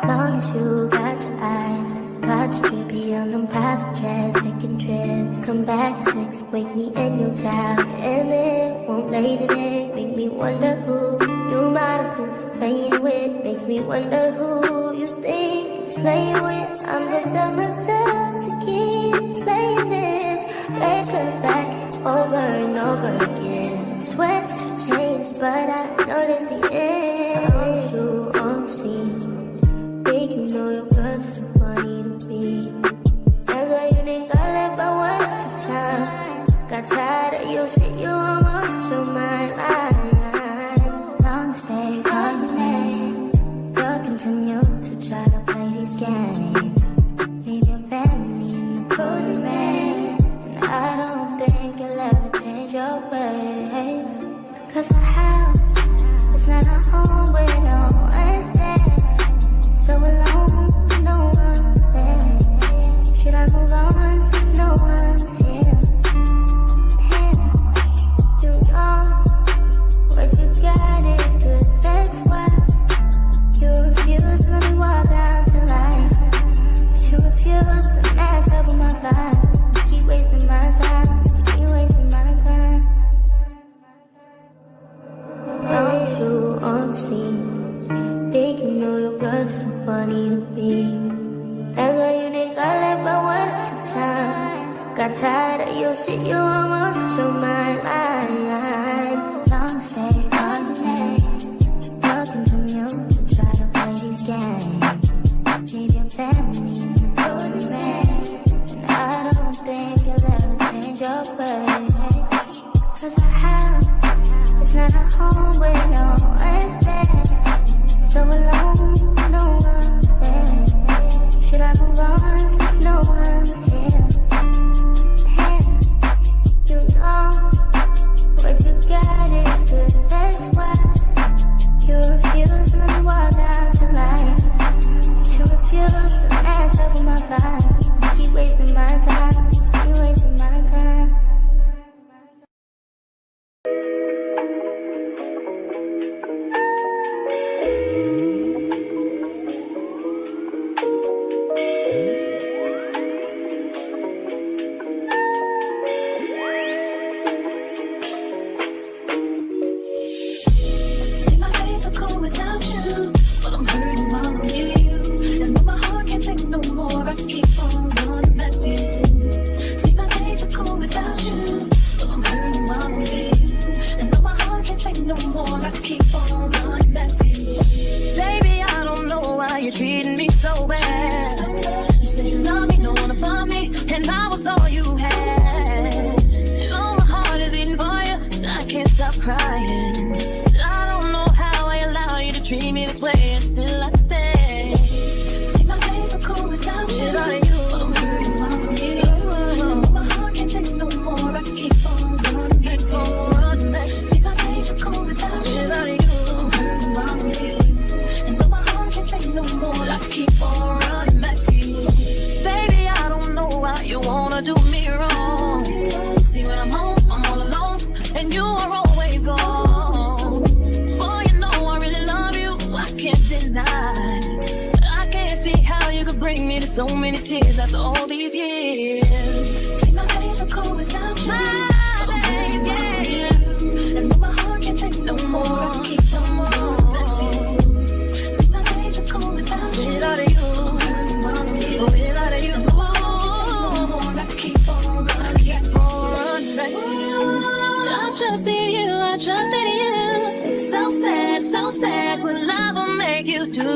Long as you got your eyes, got your trippy on them private jets, taking trips. Come back at 6, wake me and your child, and then won't lay today. Make me wonder who you might have been playing with. Makes me wonder who you think you're playing with. I'm just telling myself to keep playing this record back over and over again. Swear that you changed, but I noticed the end. I want you on the scene. Think you know your girl's so funny to me. That's why you think I left by one at a time. Got tired of your shit, you almost your mind. Long as they call your name, you'll continue to try to play these games. Leave your family in the cold rain, and I don't think you'll ever change your ways. Cause our house is not a home where no one's there. So alone, no one's there. Should I move on since no one's here? You know what you got is good, that's why you refuse to let me walk out your life. But you refuse to match up with my vibe. You keep wasting my time, you keep wasting my time. Don't you on the scene? Think you know your girl's so funny to me. That's why you think I left by one at a time. Got tired of your shit, you almost lost your mind. Long as they call your name, you'll continue to try to play these games. Leave your family in the cold rain, and I don't think you'll ever change your ways. Cause our house is not a home where no one's there. So alone, no one's there. Should I move on since no one's here? You know what you got is good, that's why you refuse to let me walk out your life. You refuse to match up with my vibe. You keep wasting my time, you keep wasting my time. See, my days are cold without you, but I'm hurting while I'm near you. And though my heart can't take no more, I keep on running back to you. See, my days are cold without you, but I'm hurting while I'm near you. And though my heart can't take no more, I keep on running back to you. Baby, I don't know why you're treating me so bad. You said you love me, don't wanna bump me, and I was all you had. And all my heart is beating for you, I can't stop crying. I don't know how I allow you to treat me this way, and still I stay. See, my days are cold without you, but I'm hurting while I'm here. And my heart can't take no more, I keep on running back to you. See, my days are cold without you, but I'm hurting while I'm here. And though my heart can't take no more, I keep on running back to you. Baby, I don't know why you wanna do me wrong. See, when I'm home, I'm all alone, and you are always gone. Boy, you know I really love you, I can't deny. I can't see how you could bring me to so many tears after all these years. See, my days are cold without you. My days, yeah. And though my heart can't take no more, I keep on running back to you. See, my days are cold without you. Without you, without you, I keep on running back to you. I trusted you, I trusted you. So sad, what love will make you do.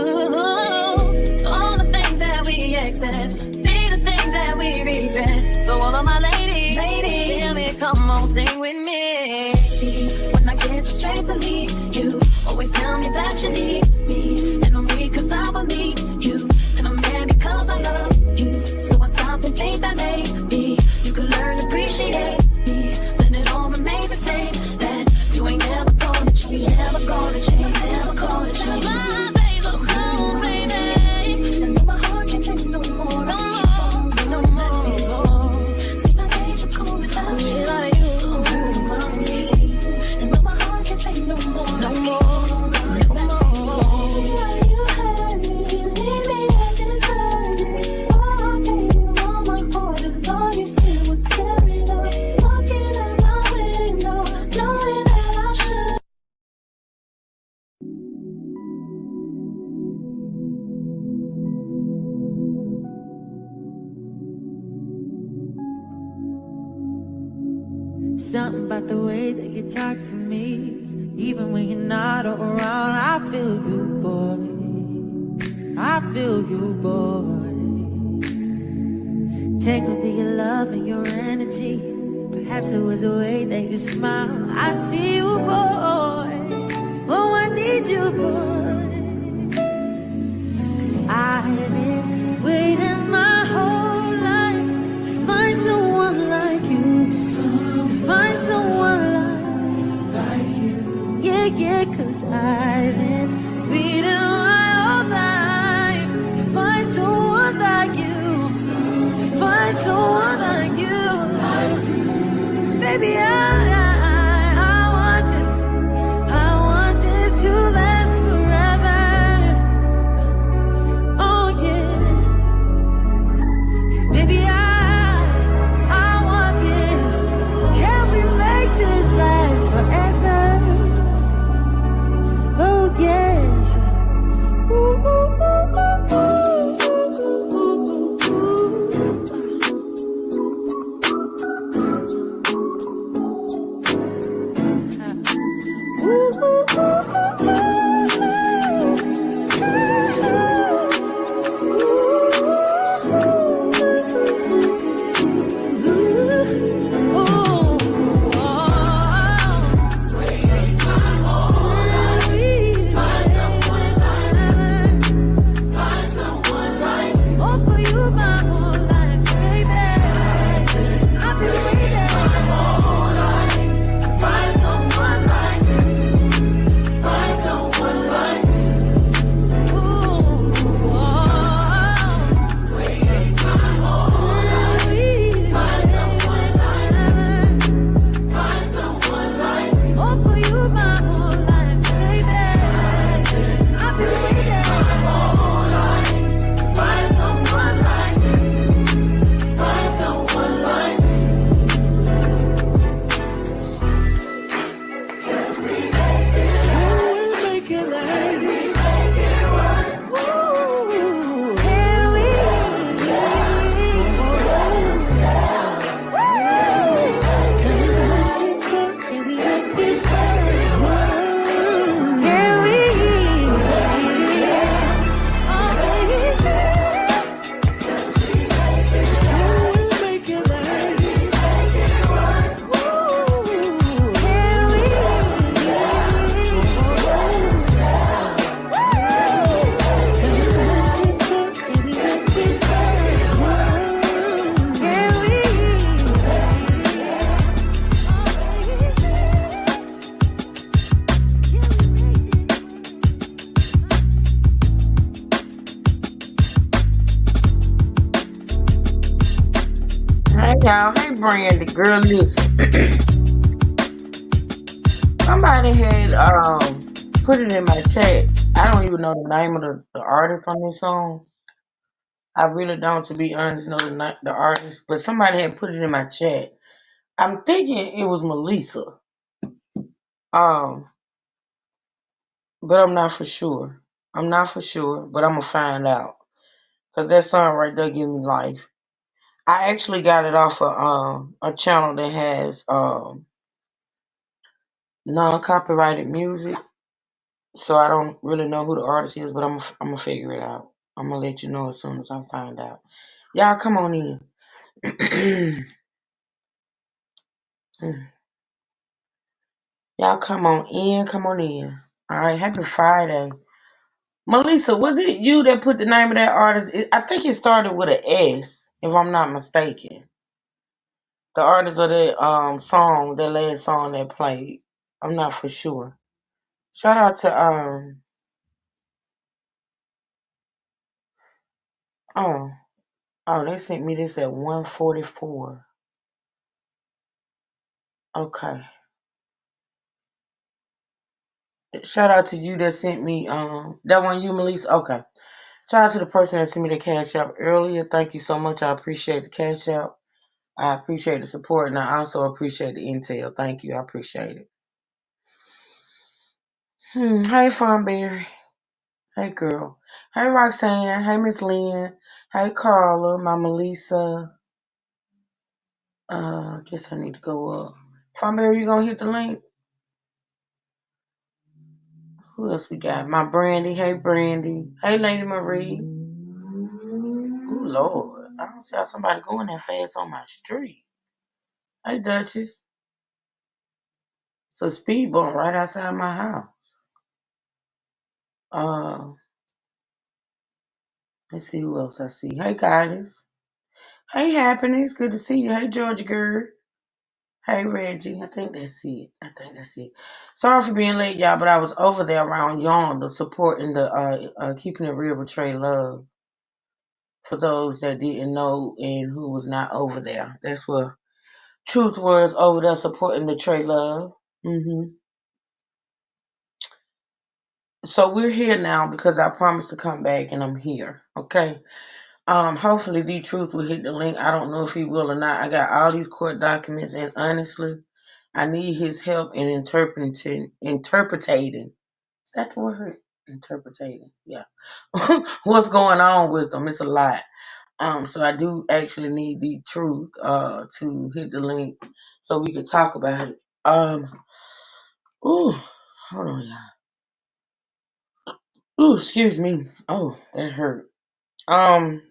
All the things that we accept, be the things that we regret. So all of my ladies, hear me, come on, sing with me. See, when I get straight to me, you always tell me that you need me. And I'm weak cause I believe you, and I'm mad because I love you. So I stop and think that maybe you could learn to appreciate me. Then it all remains the same, that you ain't never gonna change, never gonna change, never gonna change. My days are cold, baby, and though my heart can't take no more, I keep on running back to you. See, my days are cold without you, and though my heart can't take no more, no more, no more. Something about the way that you talk to me. Even when you're not around, I feel you, boy. I feel you, boy. Tangled in your love and your energy. Perhaps it was the way that you smile. I see you, boy. Oh, I need you, boy. I've been waiting my whole life to find someone like you. To find someone like you. Yeah, yeah, 'cause I've been waiting my whole life to find someone like you. To find someone like you. Baby, I want this. I want this to last forever. Oh yeah, baby, I want this. Can we make this last forever? Oh yes. Ooh, ooh, ooh, ooh, ooh, ooh, ooh, ooh, ooh, Hey y'all, hey Brandy, girl, listen. Somebody had put it in my chat. I don't even know the name of the artist on this song. I really don't, to be honest, know the artist, but somebody had put it in my chat. I'm thinking it was Melissa, um, but I'm not for sure. I'm not for sure, but I'm gonna find out because that song right there give me life. I actually got it off of a channel that has non-copyrighted music. So I don't really know who the artist is, but I'm gonna figure it out. I'm gonna let you know as soon as I find out. Y'all come on in. Y'all come on in. Come on in. All right. Happy Friday, Melissa. Was it you that put the name of that artist? I think it started with an S, if I'm not mistaken. The artist of that song, that last song that played. I'm not for sure. Shout out to oh they sent me this at 1:44. Okay. Shout out to you that sent me that one, you, Melissa. Okay. Shout out to the person that sent me the cash out earlier. Thank you so much. I appreciate the cash out. I appreciate the support, and I also appreciate the intel. Thank you. I appreciate it. Hey, Funberry. Hey, girl. Hey, Roxanne. Hey, Miss Lynn. Hey, Carla. Mama Lisa. I guess I need to go up. Farmer, you gonna hit the link? Who else we got? My Brandy. Hey, Brandy. Hey, Lady Marie. Oh, Lord. I don't see how somebody going that fast on my street. Hey, Duchess. It's a speed bump right outside my house. Uh, let's see who else I see. Hey, Guidance. Hey, Happiness. Good to see you. Hey, Georgia girl. Hey, Reggie. I think that's it. Sorry for being late, y'all, but I was over there around Yonda supporting the Keeping It Real with Trey Love. For those that didn't know and who was not over there, that's where Truth was over there supporting the Trey Love. So we're here now because I promised to come back and I'm here. Okay. Hopefully the Truth will hit the link. I don't know if he will or not. I got all these court documents and honestly, I need his help in interpreting. Is that the word? Interpreting. Yeah. What's going on with them? It's a lot. So I do actually need the Truth to hit the link so we can talk about it. Ooh, hold on, y'all. Ooh, excuse me. Oh, that hurt. Um,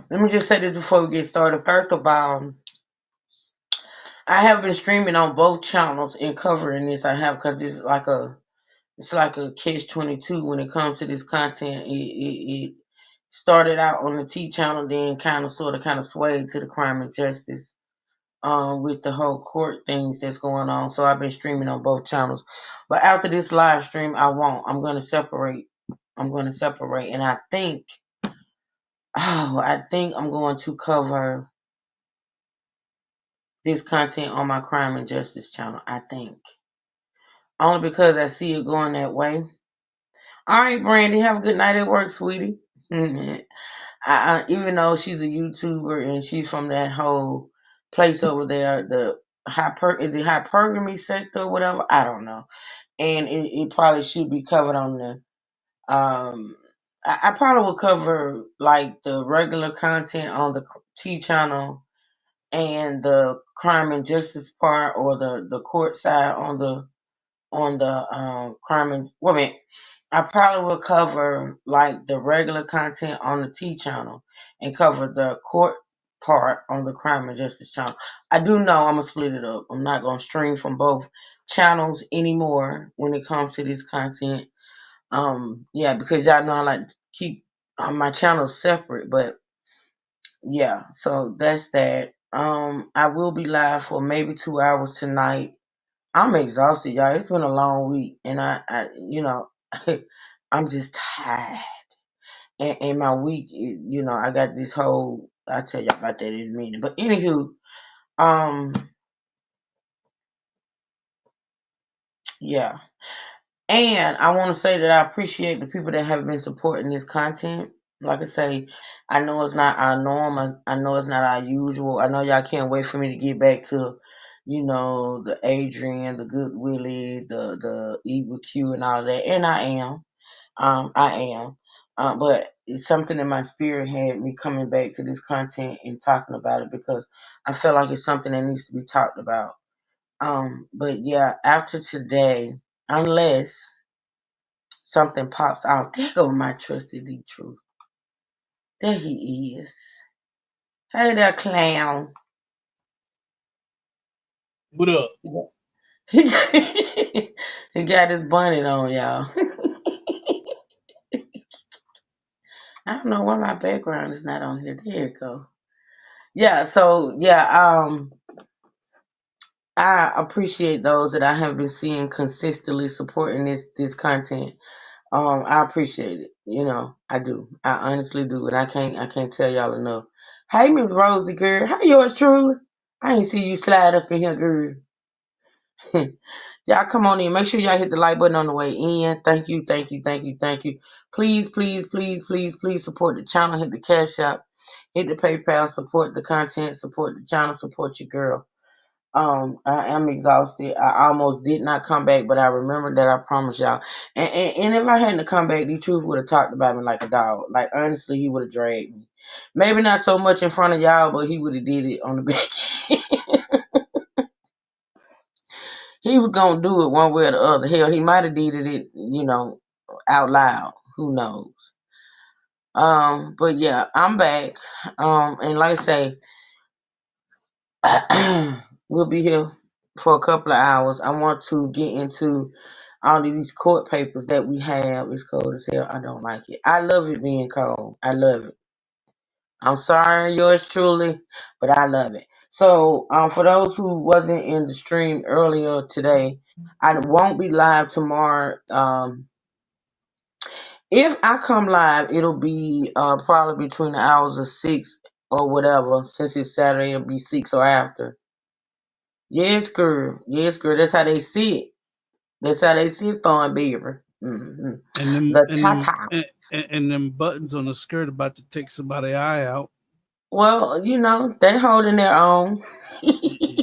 Let me just say this before we get started. First of all, I have been streaming on both channels and covering this. I have because it's like a catch-22 when it comes to this content. It started out on the T channel, then kind of swayed to the Crime and Justice. With the whole court things that's going on. So I've been streaming on both channels. But after this live stream, I won't. I'm going to separate. And I think I'm going to cover this content on my Crime and Justice channel. I think. Only because I see it going that way. All right, Brandy, have a good night at work, sweetie. Even though she's a YouTuber and she's from that whole place over there, the hypergamy sector or whatever, I don't know. And it probably should be covered on the I probably will cover like the regular content on the T channel and the crime and justice part or the court side on the crime and women. I probably will cover like the regular content on the T channel and cover the court part on the crime and justice channel. I do know I'm gonna split it up. I'm not gonna stream from both channels anymore when it comes to this content. Yeah, because y'all know I like to keep my channels separate, but yeah, so that's that. I will be live for maybe 2 hours tonight. I'm exhausted, y'all. It's been a long week, and I'm just tired. And my week, I got this whole. I'll tell y'all about that in a minute. But anywho, yeah. And I want to say that I appreciate the people that have been supporting this content. Like I say, I know it's not our norm. I know it's not our usual. I know y'all can't wait for me to get back to, the Adrian, the Good Willie, the Evil Q, and all of that. And I am. I am. But it's something in my spirit had me coming back to this content and talking about it because I feel like it's something that needs to be talked about. But yeah, after today, unless something pops out, there go my trusted D Truth. There he is. Hey there, clown. What up? He got his bonnet on, y'all. I don't know why my background is not on here. There it go. Yeah, so yeah, I appreciate those that I have been seeing consistently supporting this content. I appreciate it. I do. I honestly do, and I can't tell y'all enough. Hey, Miss Rosie, girl. How yours truly? I ain't see you slide up in here, girl. Y'all come on in. Make sure y'all hit the like button on the way in. Thank you, thank you, thank you, thank you. Please, please, please, please, please support the channel. Hit the Cash App. Hit the PayPal. Support the content. Support the channel. Support your girl. I am exhausted. I almost did not come back, but I remember that I promised y'all. And if I hadn't come back, the Truth would have talked about me like a dog. Like honestly, he would have dragged me. Maybe not so much in front of y'all, but he would have did it on the back end. he was gonna do it one way or the other. Hell, he might have did it, out loud. Who knows? But yeah, I'm back. And like I say, we'll be here for a couple of hours. I want to get into all of these court papers that we have. It's cold as hell. I don't like it. I love it being cold. I love it. I'm sorry, yours truly, but I love it. So, for those who wasn't in the stream earlier today, I won't be live tomorrow. If I come live, it'll be probably between the hours of 6 or whatever. Since it's Saturday, it'll be 6 or after. Yes, girl. Yes, girl. That's how they see it. That's how they see it, Thorn Beaver. Mm-hmm. And them The and them Tata. and them buttons on the skirt about to take somebody's eye out. Well, they're holding their own.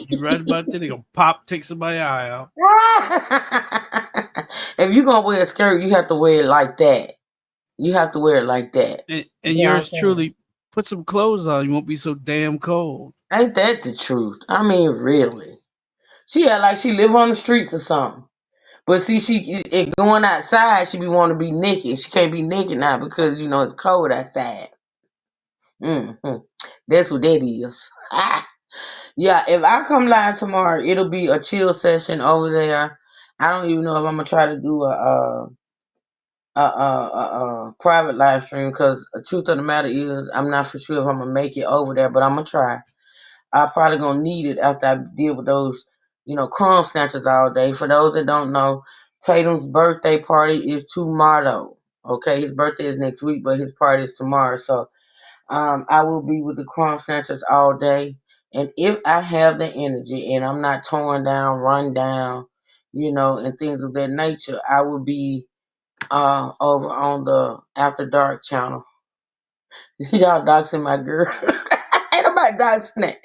You right about that? They gonna pop, take somebody's eye out. If you're gonna wear a skirt, you have to wear it like that. You have to wear it like that. And You know what I'm yours saying? truly, put some clothes on. You won't be so damn cold. Ain't that the truth? I mean, really. She act like she live on the streets or something. But see, if going outside, she be want to be naked. She can't be naked now because it's cold outside. That's what that is. Yeah, if I come live tomorrow, it'll be a chill session over there. I don't even know if I'm gonna try to do a private live stream because the truth of the matter is I'm not for sure if I'm gonna make it over there, but I'm gonna try. I probably gonna need it after I deal with those, crumb snatchers all day. For those that don't know, Tatum's birthday party is tomorrow. Okay, his birthday is next week, but his party is tomorrow. So, I will be with the crumb snatchers all day. And if I have the energy and I'm not torn down, run down, and things of that nature, I will be over on the After Dark channel. Y'all doxing my girl. Ain't nobody doxing that.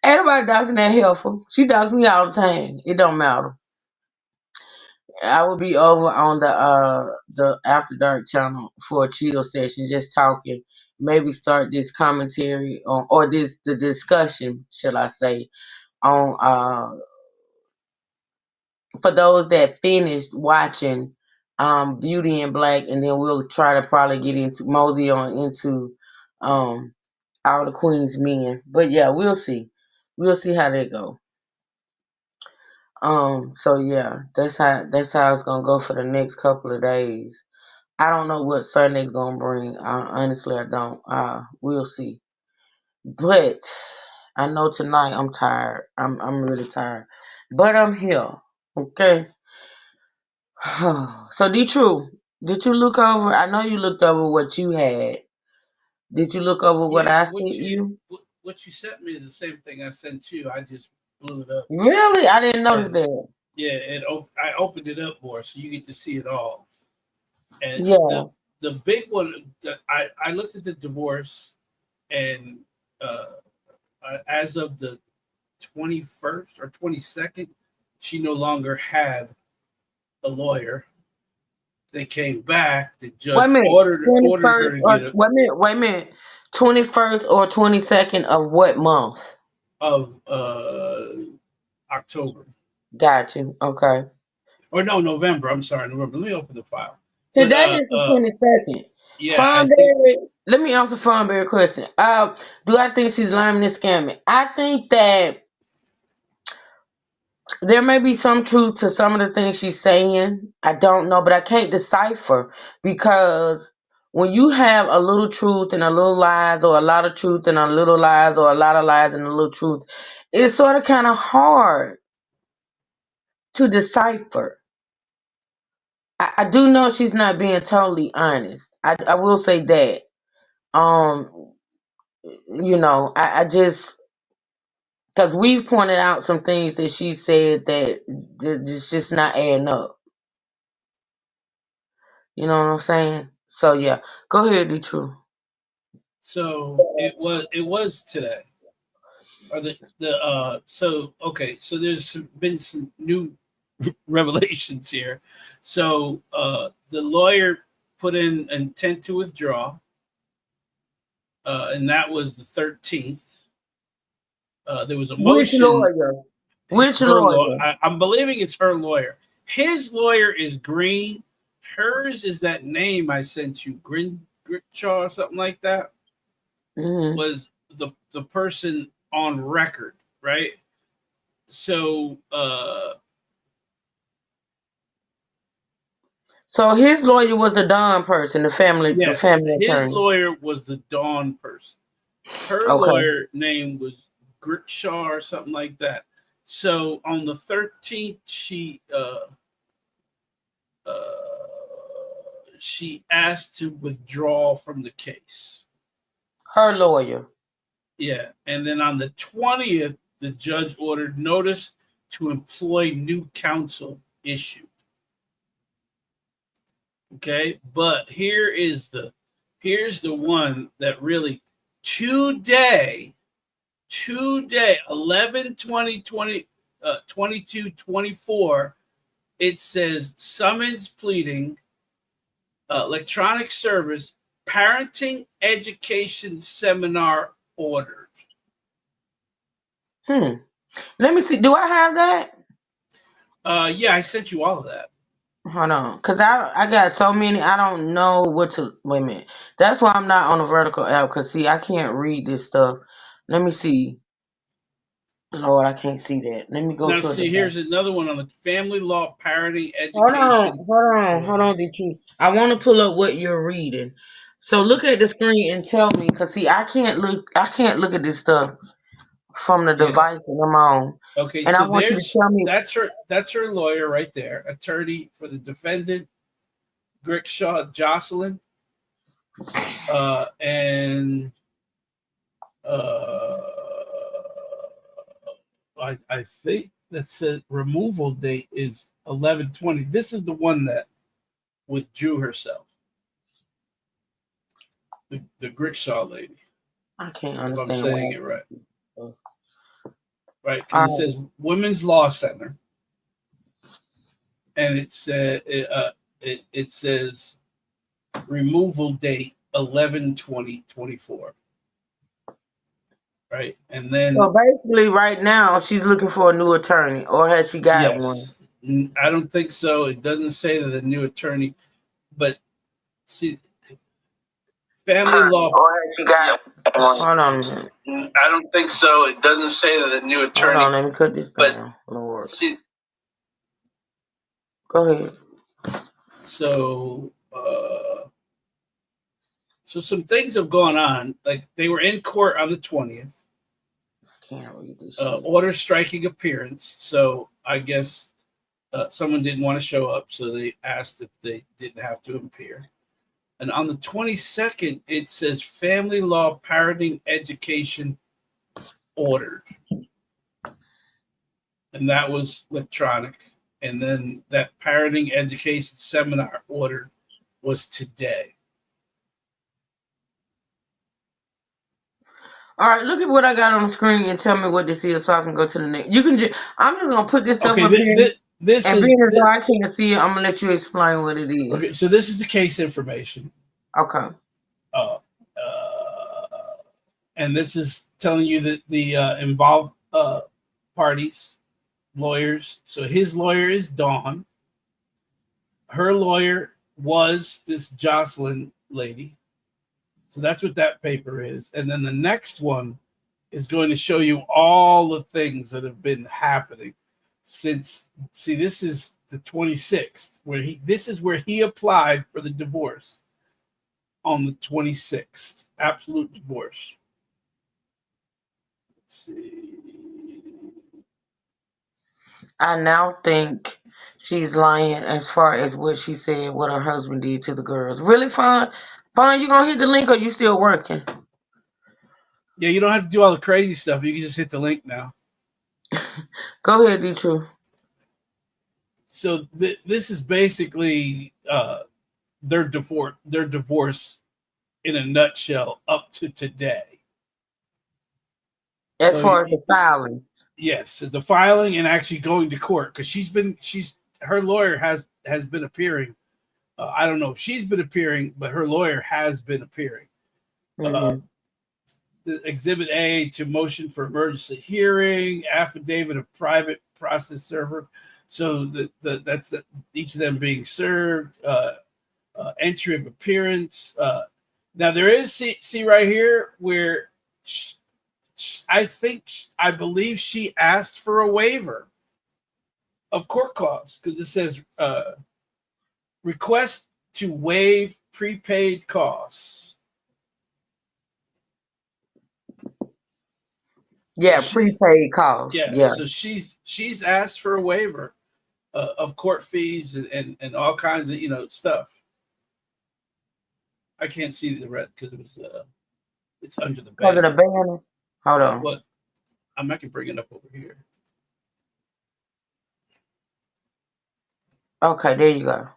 Ain't nobody doxing that helpful. She doxes me all the time. It don't matter. I will be over on the After Dark channel for a chill session, just talking. Maybe start this commentary on or the discussion, shall I say, on for those that finished watching Beauty in Black, and then we'll try to probably get into mosey on into um All the Queen's Men. But yeah, we'll see. We'll see how they go. So yeah, that's how it's gonna go for the next couple of days. I don't know what Sunday's gonna bring. Honestly, I don't. We'll see. But I know tonight I'm tired. I'm really tired. But I'm here. Okay. So D-True, did you look over? I know you looked over what you had. Did you look over what Yeah, I sent you? what you sent me is the same thing I sent you. I just blew it up. Really? I didn't notice And that. yeah, I opened it up more so you get to see it all. And Yeah. the big one that I looked at the divorce, and uh, as of the 21st or 22nd, she no longer had a lawyer. They came back. The Wait a judge minute. ordered 21st her to or get wait a minute. 21st or 22nd of what month? of October. Got you. Okay. Or no, November. I'm sorry, November. Let me open the file. But Today is the 22nd. yeah, I think Fonberry, let me answer Fonberry question. Do I think she's lying and scamming? I think that there may be some truth to some of the things she's saying. I don't know, but I can't decipher because when you have a little truth and a little lies, or a lot of truth and a little lies, or a lot of lies and a little truth, it's sort of kind of hard to decipher. I do know she's not being totally honest. I will say that. Um, I just because we've pointed out some things that she said that it's just not adding up. You know what I'm saying? So yeah, go ahead, be true. so. It was today. Or so okay. So been some new revelations here. So the lawyer put in intent to withdraw, and that was the 13th. There was a Which motion. lawyer? Which Her lawyer? I'm believing it's her lawyer. His lawyer is Green. Hers is that name I sent you, Gritchaw or something like that. Hmm. Was the person on record, right? So So his lawyer was the Don person, the yes, family his attorney. lawyer was the Dawn person. Her Okay. lawyer name was Gritchaw or something like that. So on the 13th, uh, she asked to withdraw from the case. Her lawyer. Yeah, and then on the 20th, the judge ordered notice to employ new counsel issued. Okay, but here's the one that really today 11 20 20 22 24, it says summons pleading electronic service parenting education seminar ordered. Hmm. Let me see. Do I have that? Yeah, I sent you all of that. Hold on, cause I got so many. I don't know what to. Wait a minute. That's why I'm not on the vertical app. Cause see, I can't read this stuff. Let me see. Lord, I can't see that. Let me go Now to a see, device. here's another one on the family law parenting Hold on, education hold on, order. DT. I want to pull up what you're reading. So look at Okay. the screen and tell me, cause see, I can't look. I can't look at this stuff from the Yeah. device that I'm on, Okay, and I so want you to tell me. that's her lawyer right there, attorney for the defendant, Grickshaw Jocelyn. And uh I think that says removal date is 11/20. This is the one that withdrew herself. The Grickshaw lady, I can't if I'm understand saying what. it right. All Right, because it right. says Women's Law Center, and it says removal date 11/20/24. Right, and then So basically, right now, she's looking for a new attorney, or has she got one? yes, I don't think so. It doesn't say that the new attorney, but see, family law. Or has she got one? Hold on a minute. I don't think so. It doesn't say that the new Hold on, attorney, let me cut this but down. Lord. see, Go ahead. so so some things have gone on. Like they were in court on the 20th. Can't read this shit. Order striking appearance. So I guess someone didn't want to show up, so they asked if they didn't have to appear. And on the 22nd, it says family law parenting education ordered. And that was electronic. And then that parenting education seminar ordered was today. All right, look at what I got on the screen and tell me what this is so I can go to the next. You can just, I'm just going to put this stuff Okay, up here, this and is being as though I can't see it, I'm going to let you explain what it okay. is. So this is the case information. Okay. Uh, uh, and this is telling you that the involved parties, lawyers. So his lawyer is Dawn. Her lawyer was this Jocelyn lady. So that's what that paper is. And then the next one is going to show you all the things that have been happening since. See, this is the 26th, this is where he applied for the divorce on the 26th. Absolute divorce. Let's see. I now think she's lying as far as what she said, what her husband did to the girls. Really, Fine? Fine, you going to hit the link or you still working? Yeah, you don't have to do all the crazy stuff. You can just hit the link now. Go ahead, D-True. So this is basically their divorce in a nutshell up to today. As So far as the filing. yes, the filing and actually going to court because her lawyer has been appearing. I don't know if she's been appearing, but her lawyer has been appearing. Mm-hmm. the Exhibit A to motion for emergency hearing, affidavit of private process server. So that's each of them being served. Entry of appearance. Now there is see right here where I believe she asked for a waiver of court costs because it says request to waive prepaid costs. Yeah, So prepaid calls. Yeah. So she's asked for a waiver of court fees and all kinds of stuff. I can't see the red because it's under the Because of banner. the banner. Hold on. What I can bring it up over here. Okay, there you go.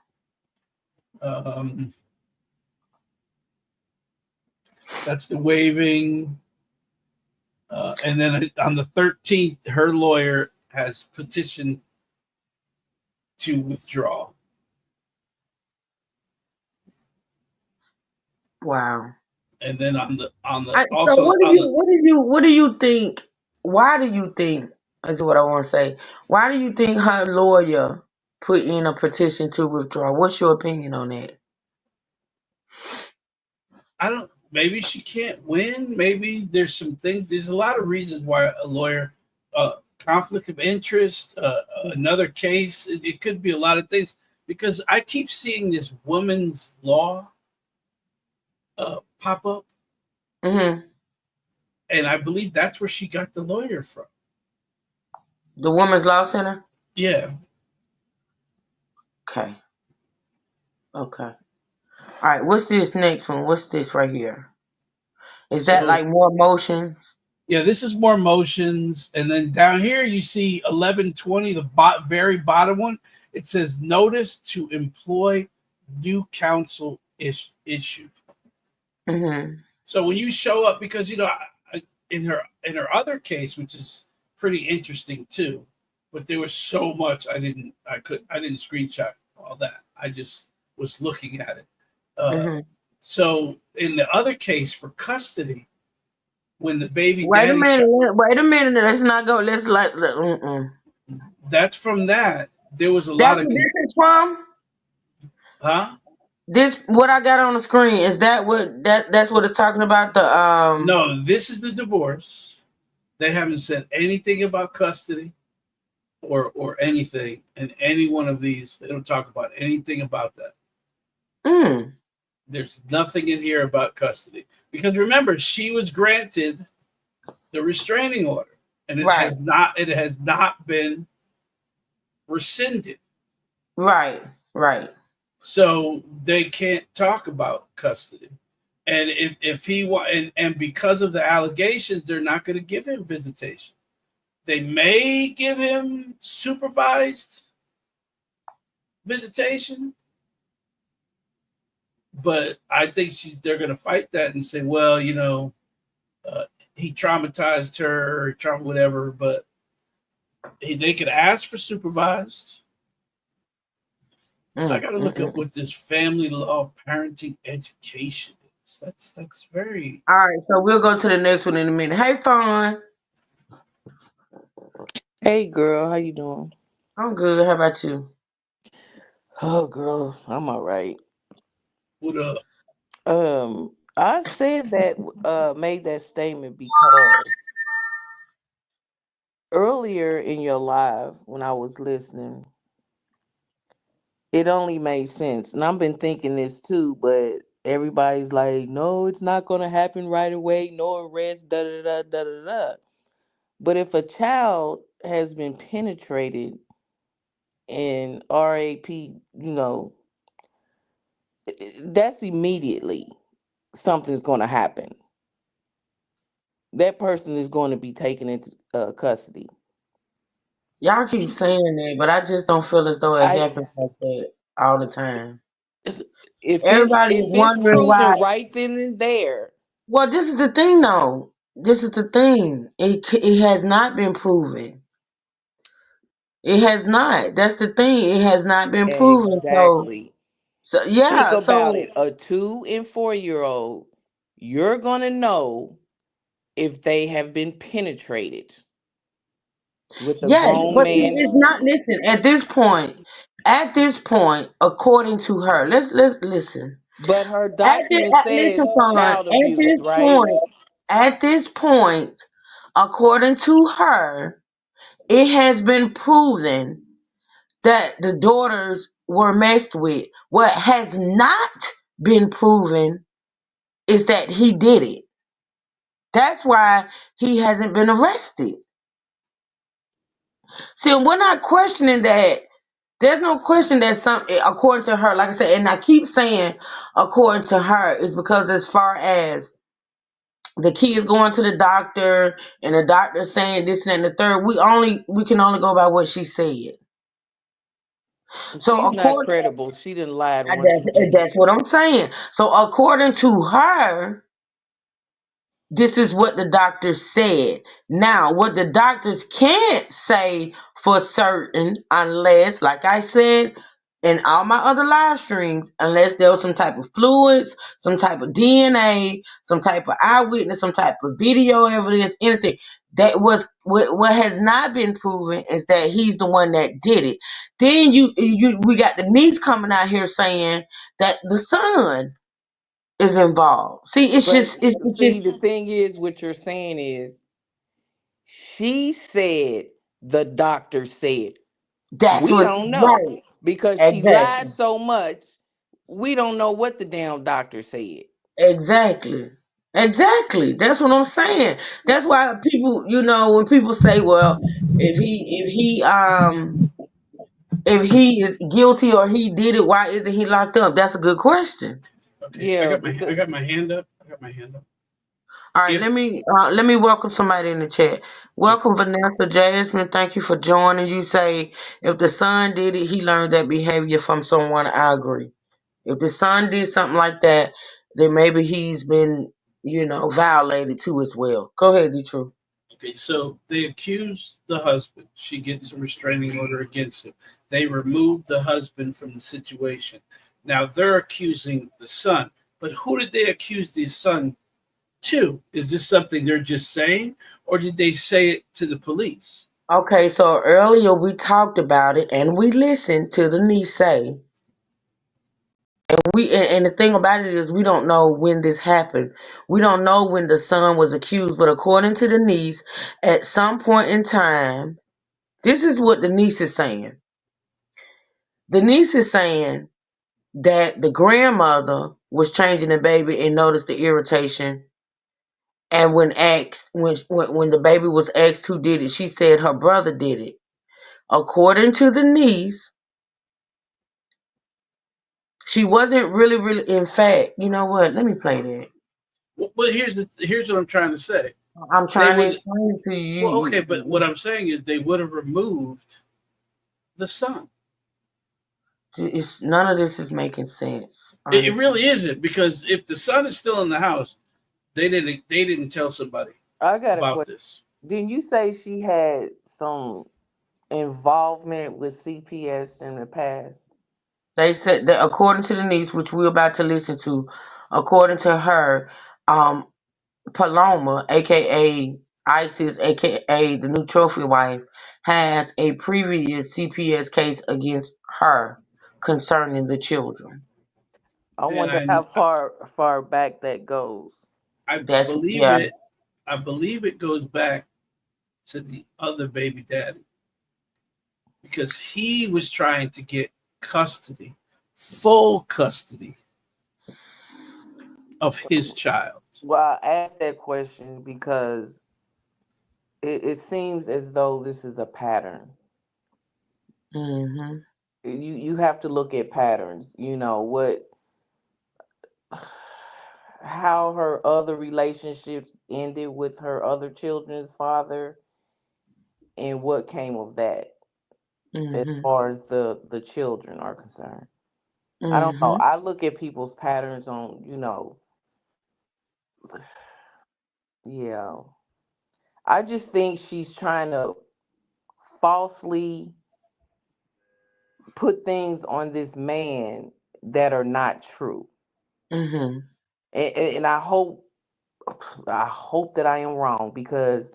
That's the waiving. And then on the 13th, her lawyer has petitioned to withdraw. Wow. And then on the so what do you think? Why do you think? Is what I want to say. Why do you think her lawyer put in a petition to withdraw? What's your opinion on that? I don't. Maybe she can't win. Maybe there's some things. There's a lot of reasons why a lawyer, conflict of interest, another case. It could be a lot of things because I keep seeing this woman's law pop up, Mm-hmm. and I believe that's where she got the lawyer from. The Women's Law Center. Yeah. Okay. Okay. All right. What's this next one? What's this right here? Is that like more motions? Yeah, this is more motions, and then down here you see 1120, the very bottom one. It says notice to employ new counsel issued. Mm-hmm. So when you show up, because in her other case, which is pretty interesting too, but there was so much I didn't screenshot all that. I just was looking at it. Mm-hmm. So in the other case for custody, when the baby Wait daddy a minute. Let's not go. Let's like. That's from that. There was a That's lot of. This is from. Huh? This what I got on the screen. Is that what that's what it's talking about? The No, this is the divorce. They haven't said anything about custody or anything in any one of these. They don't talk about anything about that. There's nothing in here about custody. Because remember, she was granted the restraining order. And it has not been rescinded. Right. So they can't talk about custody. And if he and because of the allegations, they're not going to give him visitation. They may give him supervised visitation, but I think they're going to fight that and say, well, he traumatized her, whatever. But they could ask for supervised. I got to look up what this family law parenting education is. That's very. All right, so we'll go to the next one in a minute. Hey, Fawn. Hey girl, how you doing? I'm good. How about you? Oh girl, I'm all right. What up? I said that made that statement because earlier in your live when I was listening, it only made sense. And I've been thinking this too, but everybody's like, no, it's not gonna happen right away, no arrest, da da da da da da. But if a child has been penetrated in RAP, that's immediately something's going to happen. That person is going to be taken into custody. Y'all keep saying that, but I just don't feel as though it happens like that all the time. Everybody is wondering why. Proven right then and there. Well, this is the thing, though. This is the thing. It has not been proven. It has not. That's the thing. It has not been proven. Exactly. So Think yeah. about So it. A 2 and 4 year old, you're gonna know if they have been penetrated with a Yes, grown but see, man. it's not. Listen, at this point, according to her, let's listen. But her document says Listen, son. child abuse, right? At this point, according to her, it has been proven that the daughters were messed with. What has not been proven is that he did it. That's why he hasn't been arrested. See, we're not questioning that. There's no question that according to her, like I said, and I keep saying according to her, is because as far as the kids going to the doctor and the doctor saying this and the third, we can only go by what she said. So She's not according, credible. She didn't lied once again. that's what I'm saying. So according to her, this is what the doctors said. Now, what the doctors can't say for certain, unless, like I said in all my other live streams, unless there was some type of fluids, some type of DNA, some type of eyewitness, some type of video evidence, anything. That was what has not been proven is that he's the one that did it. Then we got the niece coming out here saying that the son is involved. See, But it's see, just the thing is, what you're saying is, she said the doctor said. that's We what don't know right. because she lied Exactly. so much. We don't know what the damn doctor said. Exactly. Exactly. That's what I'm saying. That's why people, when people say, well, if he is guilty or he did it, why isn't he locked up? That's a good question. Okay, I Yeah, got my I because got my hand up. I got my hand up. All right, If let me welcome somebody in the chat. okay, Welcome Vanessa Jasmine. Thank you for joining. You say if the son did it, he learned that behavior from someone. I agree. If the son did something like that, then maybe he's been, violated too as well. Go ahead, Detru. okay, so they accuse the husband. She gets a restraining order against him. They remove the husband from the situation. Now they're accusing the son. But who did they accuse the son to? Is this something they're just saying, or did they say it to the police? Okay, so earlier we talked about it and we listened to the niece say, and the thing about it is we don't know when this happened. We don't know when the son was accused, but according to the niece, at some point in time, this is what the niece is saying. The niece is saying that the grandmother was changing the baby and noticed the irritation. And when the baby was asked who did it, she said her brother did it. According to the niece, she wasn't really. In fact, you know what? Let me play that. Well, here's what I'm trying to say. I'm They trying to would explain to you. well, okay, but what I'm saying is they would have removed the son. None of this is making sense, It honestly. really isn't because if the son is still in the house, they didn't tell somebody I got a about question. this. Didn't you say she had some involvement with CPS in the past? They said that according to the niece, which we're about to listen to, according to her, um, Paloma, aka Isis, aka the new trophy wife, has a previous CPS case against her concerning the children. I And wonder how far back that goes. I That's believe yeah. it. I believe it goes back to the other baby daddy because he was trying to get custody, full custody of his child. Well, I asked that question because it seems as though this is a pattern. Mhm. You have to look at patterns. You know what, how her other relationships ended with her other children's father, and what came of that as Mhm. far as the children are concerned. I don't know. Mhm. I look at people's patterns on, yeah. I just think she's trying to falsely put things on this man that are not true. Mhm. And I hope I hope that I am wrong because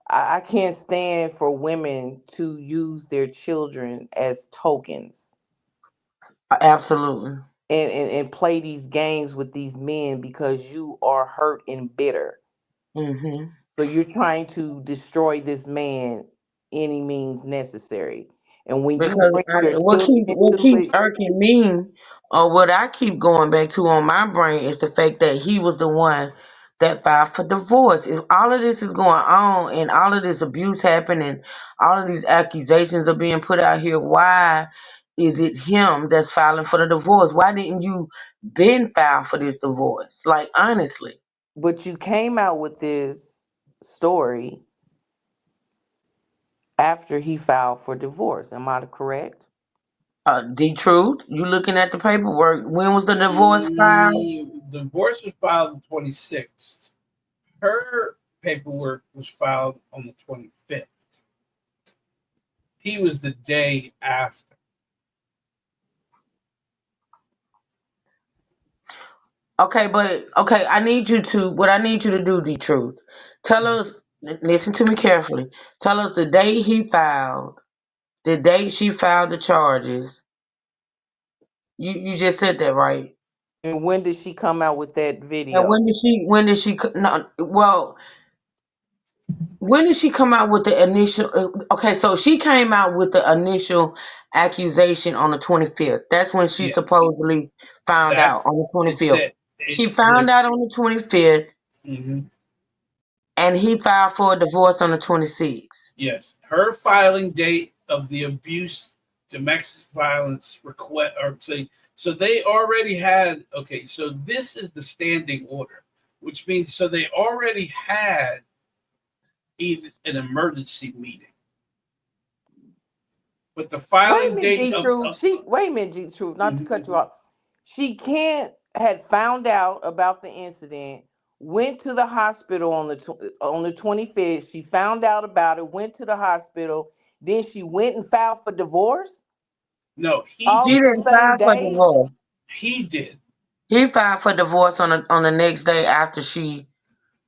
I can't stand for women to use their children as tokens Absolutely. and play these games with these men because you are hurt and bitter. Hmm. So you're trying to destroy this man any means necessary. And when you Because bring your what children into keeps it, irking me, or what I keep going back to on my brain, is the fact that he was the one that filed for divorce. If all of this is going on and all of this abuse happening, all of these accusations are being put out here, why is it him that's filing for the divorce? Why didn't you been file for this divorce? Like, honestly. but you came out with this story after he filed for divorce. Am I correct? The truth, you looking at the paperwork. When was the divorce filed? Divorce was filed on the 26th. Her paperwork was filed on the 25th. He was the day after. Okay, but okay, what I need you to do, the truth. Tell us, listen to me carefully. Tell us the day he filed, the date she filed the charges. You just said that, right? And when did she come out with that And video? no, well, when did she come out with the initial, okay, so she came out with the initial accusation on the 25th. That's when she Yes, supposedly found out, that's on the it. 25th. Said it. She found out on the 25th, Mhm. and he filed for a divorce on the 26th. Yes, her filing date of the abuse, domestic violence request, or say, so they already had. Okay, so this is the standing order, which means so they already had even an emergency meeting, but the Wait a filing minute, date G of Truth. She wait a minute, G Truth. Not to cut you Mhm. off. She can't had found out about the incident. Went to the hospital on on the 25th. She found out about it. Went to the hospital. Then she went and filed for divorce. No, he All He in did. the didn't same file for day. divorce. He did. He filed for divorce on the next day after she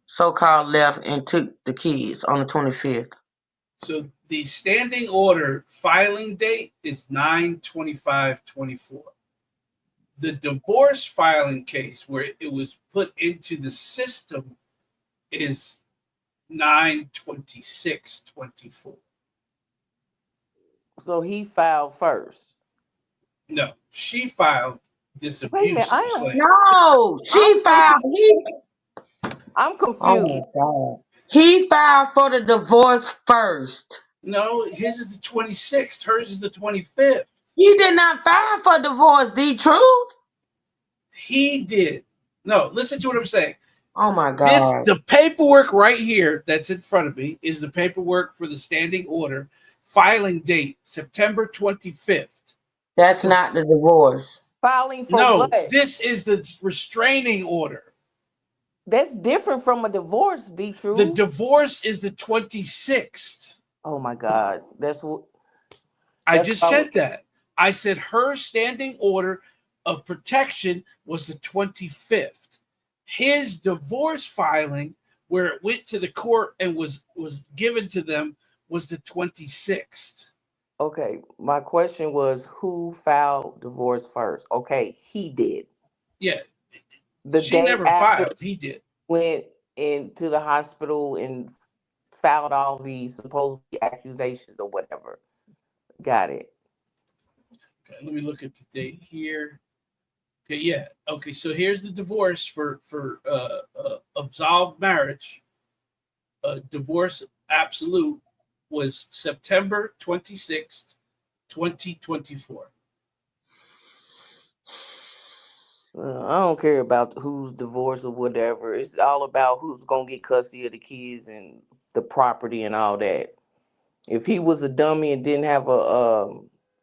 so called left and took the kids on the 25th. So the standing order filing date is 9/25/24. The divorce filing case where it was put into the system is 9/26/24. So he filed first. No, she filed this Wait a minute. abuse claim. No, I'm she so filed. I'm Oh confused. my God. He filed for the divorce first. No, his is the 26th, hers is the 25th. He did not file for divorce, the truth. He did. No, listen to what I'm saying. Oh my This God. the paperwork right here that's in front of me is the paperwork for the standing order filing date September 25th. That's The not the divorce. Filing for No, what? this is the restraining order. That's different from a divorce, D The Truth. divorce is the 26th. Oh my God. That's what I that's just what I was said that. I said her standing order of protection was the 25th. His divorce filing, where it went to the court and was given to them, was the 26th. okay. My question was who filed divorce first? Okay, he did. Yeah, The she day never after filed. He did. went into the hospital and filed all these supposed accusations or whatever. Got it. Okay, let me look at the date here. Okay, yeah. Okay, so here's the divorce for absolved marriage. Divorce absolute was September 26th, 2024. I don't care about who's divorced or whatever. It's all about who's gonna get custody of the kids and the property and all that. If he was a dummy and didn't have a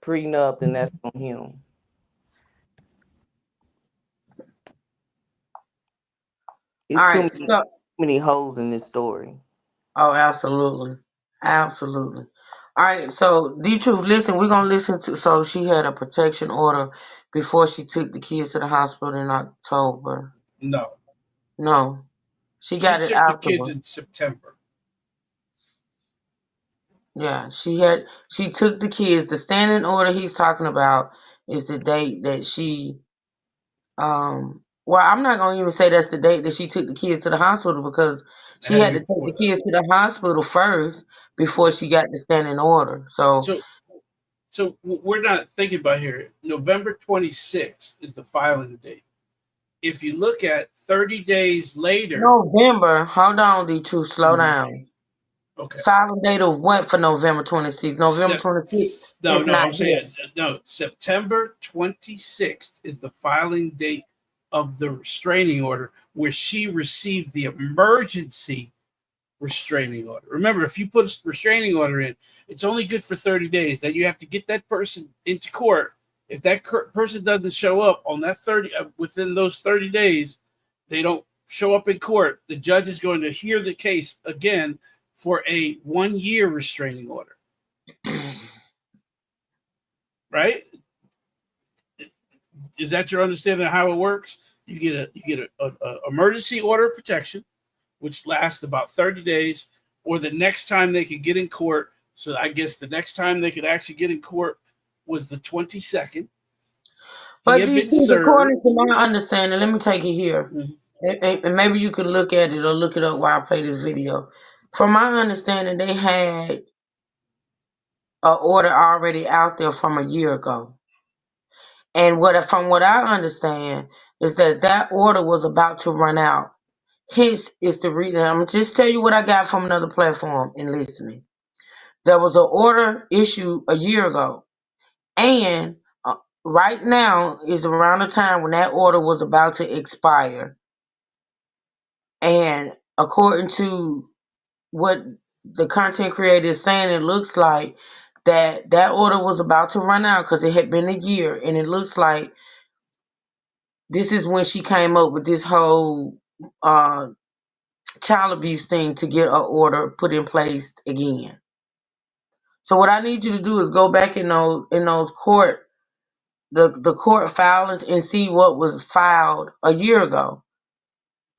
prenup, then that's on him. It's All too right. many So, many holes in this story. oh, absolutely. Absolutely. All right. So, the truth, listen, we're going to listen to. So, she had a protection order before she took the kids to the hospital in October. No, No. She She got it took the kids afterwards. in September. Yeah, she took the kids. The standing order he's talking about is the date that she well, I'm not gonna even say that's the date that she took the kids to the hospital because It she had to had be to take before the that. kids to the hospital first before she got the standing order. So So, we're not thinking about here. November 26th is the filing date. If you look at 30 days later, November, hold on, D2, slow Mhm. down. Okay. Filing date of what for November 26th? November 26th No, is no, not I'm saying here. no. September 26th is the filing date of the restraining order, where she received the emergency restraining order. Remember, if you put a restraining order in, it's only good for 30 days. Then you have to get that person into court. If that person doesn't show up on that 30 within those 30 days, they don't show up in court. The judge is going to hear the case again for a 1-year restraining order. Right? Is that your understanding of how it works? You get a emergency order of protection, which lasts about 30 days, or the next time they could get in court. So I guess the next time they could actually get in court was the 22nd. He But had been D2, served. according to my understanding, let me take it here. Mhm. And maybe you can look at it or look it up while I play this video. From my understanding, they had an order already out there from a year ago. And from what I understand is that order was about to run out. Hence is the reason. I'm gonna just tell you what I got from another platform in listening. There was an order issued a year ago, and right now is around the time when that order was about to expire. And according to what the content creator is saying, it looks like that order was about to run out because it had been a year, and it looks like this is when she came up with this whole child abuse thing to get an order put in place again. So what I need you to do is go back in those court the court filings and see what was filed a year ago.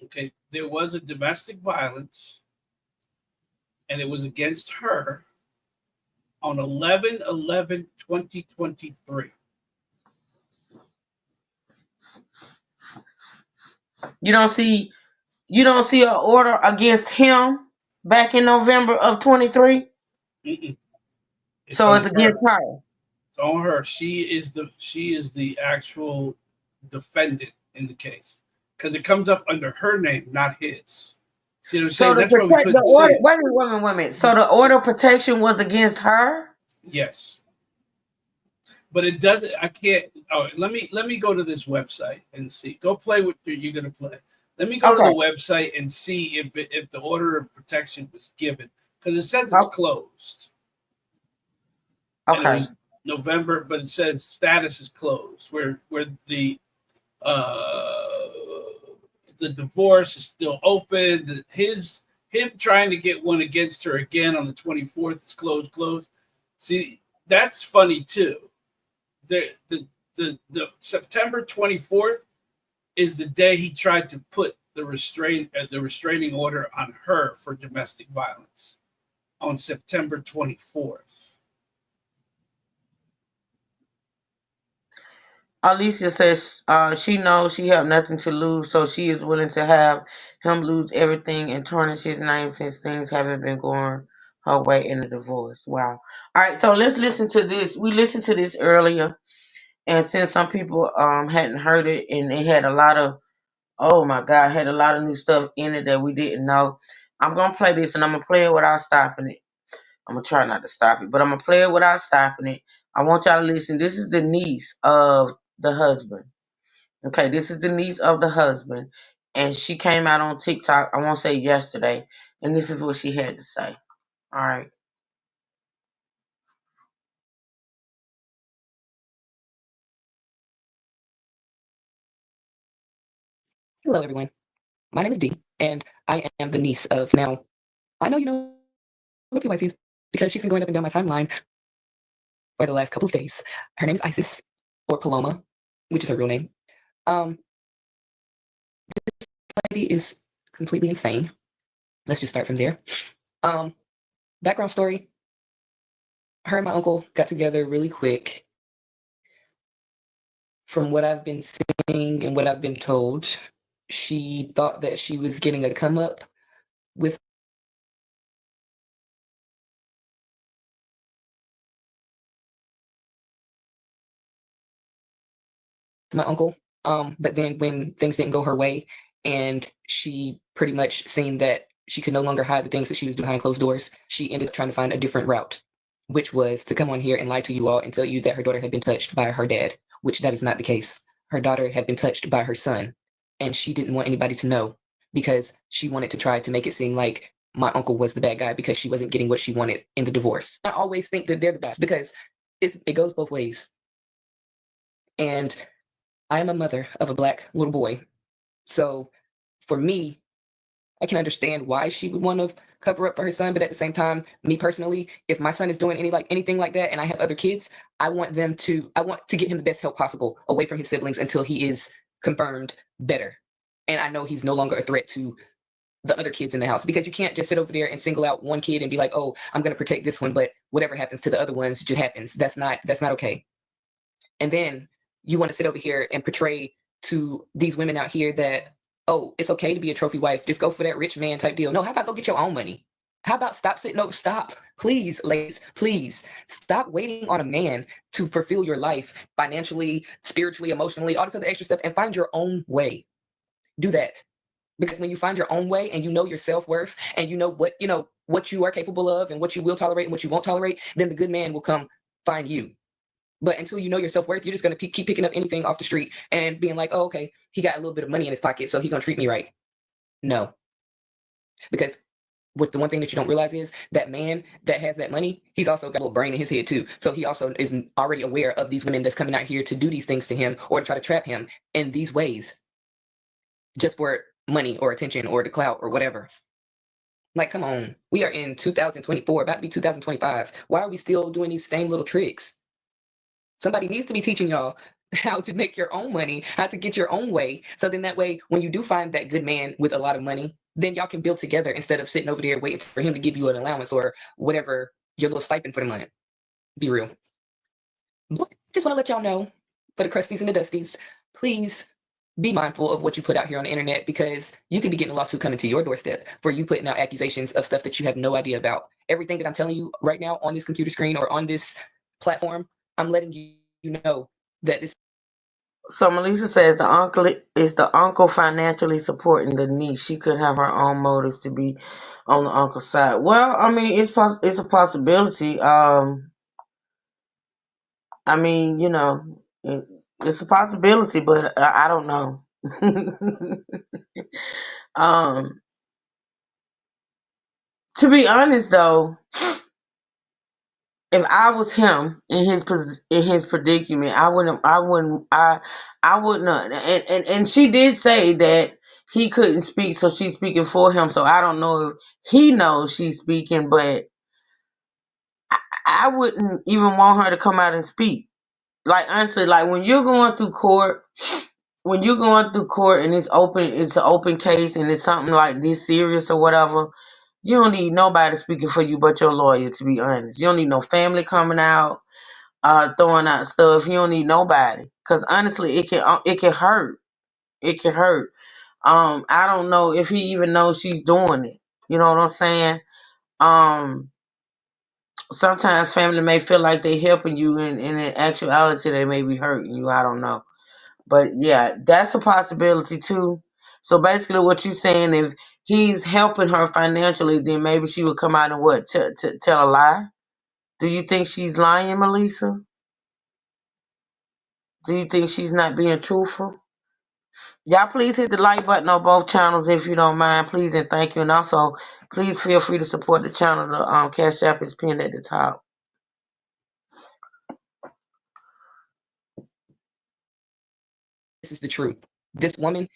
Okay, there was a domestic violence, and it was against her on 11/11/2023. You don't see an order against him back in November of 23. It's So on it's against her. her. It's on her. She is the actual defendant in the case because it comes up under her name, not his. See what I'm So saying? to That's why we protect the couldn't see order, it. wait a minute. So the order of protection was against her. Yes, but it doesn't. I can't. Oh, let me go to this website and see. Go play what you're gonna play. Let me go to the Okay. website and see if the order of protection was given because it says it's closed. And it Okay. was November, but it says status is closed. Where uh, the divorce is still open. Him trying to get one against her again on the 24th is closed. See, that's funny too. The September 24th is the day he tried to put the restraining order on her for domestic violence on September 24th. Alicia says she knows she have nothing to lose, so she is willing to have him lose everything and tarnish his name since things haven't been going her way in the divorce. Wow. All right, so let's listen to this. We listened to this earlier, and since some people hadn't heard it, and it had a lot of, oh my God, had a lot of new stuff in it that we didn't know. I'm gonna play this, and I'm gonna play it without stopping it. I'm gonna try not to stop it, but I'm gonna play it without stopping it. I want y'all to listen. This is the niece of the husband. Okay, this is the niece of the husband, and she came out on TikTok. I won't say yesterday, and this is what she had to say. All right. Hello, everyone. My name is Dee, and I am the niece of now. I know you know what your wife is because she's been going up and down my timeline for the last couple of days. Her name is Isis, or Paloma, which is her real name. This lady is completely insane. Let's just start from there. Background story. Her and my uncle got together really quick. From what I've been seeing and what I've been told, she thought that she was getting a come up with my uncle. But then when things didn't go her way and she pretty much seen that she could no longer hide the things that she was doing behind closed doors, she ended up trying to find a different route, which was to come on here and lie to you all and tell you that her daughter had been touched by her dad, which that is not the case. Her daughter had been touched by her son, and she didn't want anybody to know because she wanted to try to make it seem like my uncle was the bad guy because she wasn't getting what she wanted in the divorce. I always think that they're the best because it goes both ways. And I am a mother of a Black little boy. So for me, I can understand why she would want to cover up for her son, but at the same time, me personally, if my son is doing anything like that and I have other kids, I want to get him the best help possible away from his siblings until he is confirmed better. And I know he's no longer a threat to the other kids in the house, because you can't just sit over there and single out one kid and be like, "Oh, I'm going to protect this one, but whatever happens to the other ones just happens." That's not okay. And then you want to sit over here and portray to these women out here that, oh, it's okay to be a trophy wife. Just go for that rich man type deal. No, how about go get your own money? How about stop, please, ladies, please stop waiting on a man to fulfill your life financially, spiritually, emotionally, all this other extra stuff, and find your own way. Do that. Because when you find your own way and you know your self-worth and you know what you are capable of and what you will tolerate and what you won't tolerate, then the good man will come find you. But until you know your self-worth, you're just going to keep picking up anything off the street and being like, "Oh, okay, he got a little bit of money in his pocket, so he's going to treat me right." No. Because the one thing that you don't realize is that man that has that money, he's also got a little brain in his head too. So he also is already aware of these women that's coming out here to do these things to him or to try to trap him in these ways just for money or attention or the clout or whatever. Like, come on. We are in 2024, about to be 2025. Why are we still doing these same little tricks? Somebody needs to be teaching y'all how to make your own money, how to get your own way. So then that way, when you do find that good man with a lot of money, then y'all can build together instead of sitting over there waiting for him to give you an allowance or whatever, your little stipend for the month. Be real. Just want to let y'all know, for the crusties and the dusties, please be mindful of what you put out here on the internet, because you can be getting a lawsuit coming to your doorstep for you putting out accusations of stuff that you have no idea about. Everything that I'm telling you right now on this computer screen or on this platform, I'm letting you know that this. So Melissa says the uncle financially supporting the niece. She could have her own motives to be on the uncle's side. Well, I mean, it's a possibility. I mean, it's a possibility, but I don't know. To be honest, though, if I was him in his predicament, I wouldn't. And she did say that he couldn't speak, so she's speaking for him. So I don't know if he knows she's speaking, but I wouldn't even want her to come out and speak. Like, honestly, like when you're going through court, and it's an open case, and it's something like this serious or whatever, you don't need nobody speaking for you but your lawyer. To be honest, you don't need no family coming out, throwing out stuff. You don't need nobody, because honestly, it can hurt. It can hurt. I don't know if he even knows she's doing it. You know what I'm saying? Sometimes family may feel like they helping you, and in actuality, they may be hurting you. I don't know. But yeah, that's a possibility too. So basically, what you're saying, if he's helping her financially, then maybe she would come out and tell a lie. Do you think she's lying, Melissa? Do you think she's not being truthful? Y'all, please hit the like button on both channels if you don't mind, please, and thank you. And also, please feel free to support the channel. The Cash App is pinned at the top. This is the truth. This woman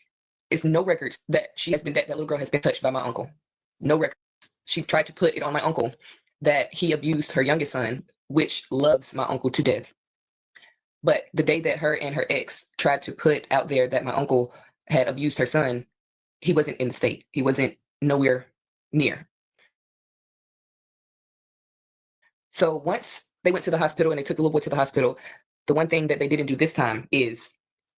is no records that that little girl has been touched by my uncle. No records. She tried to put it on my uncle that he abused her youngest son, which loves my uncle to death. But the day that her and her ex tried to put out there that my uncle had abused her son, he wasn't in the state. He wasn't nowhere near. So once they went to the hospital and they took the little boy to the hospital, the one thing that they didn't do this time is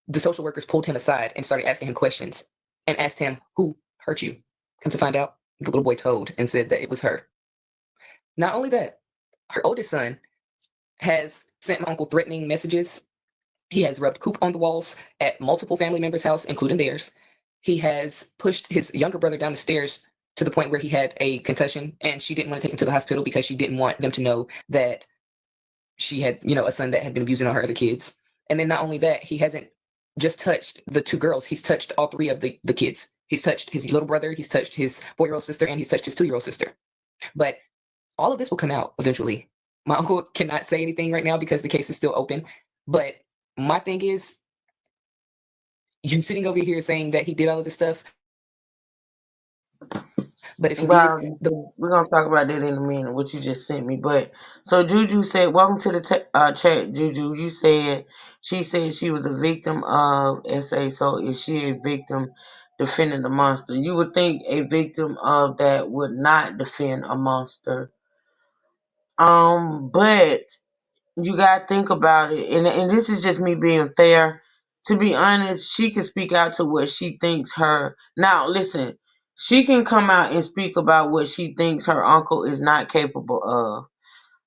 the social workers pulled him aside and started asking him questions and asked him, who hurt you? Come to find out, the little boy told and said that it was her. Not only that, her oldest son has sent my uncle threatening messages. He has rubbed poop on the walls at multiple family members' house, including theirs. He has pushed his younger brother down the stairs to the point where he had a concussion, and she didn't want to take him to the hospital because she didn't want them to know that she had, a son that had been abusing all her other kids. And then not only that, he hasn't just touched the two girls, he's touched all three of the kids. He's touched his little brother, he's touched his 4-year-old sister, and he's touched his 2-year-old sister. But all of this will come out eventually. My uncle cannot say anything right now because the case is still open. But my thing is, you sitting over here saying that he did all of this stuff. But if he Well, did, we're gonna talk about that in a minute. What you just sent me, but so Juju said, "Welcome to the chat." Juju, you said she said she was a victim of SA. So is she a victim defending the monster? You would think a victim of that would not defend a monster. But you gotta think about it, and this is just me being fair. To be honest, she can speak out to what she thinks her. Now, listen, she can come out and speak about what she thinks her uncle is not capable of.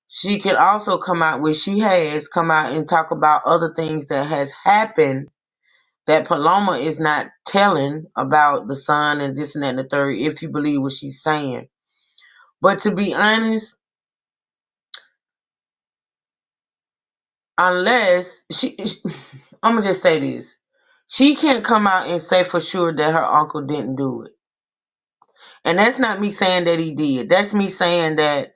She can also come out, which she has come out and talk about other things that has happened that Paloma is not telling about the son and this and that and the third, if you believe what she's saying. But to be honest, unless I'm gonna just say this. She can't come out and say for sure that her uncle didn't do it. And that's not me saying that he did. That's me saying that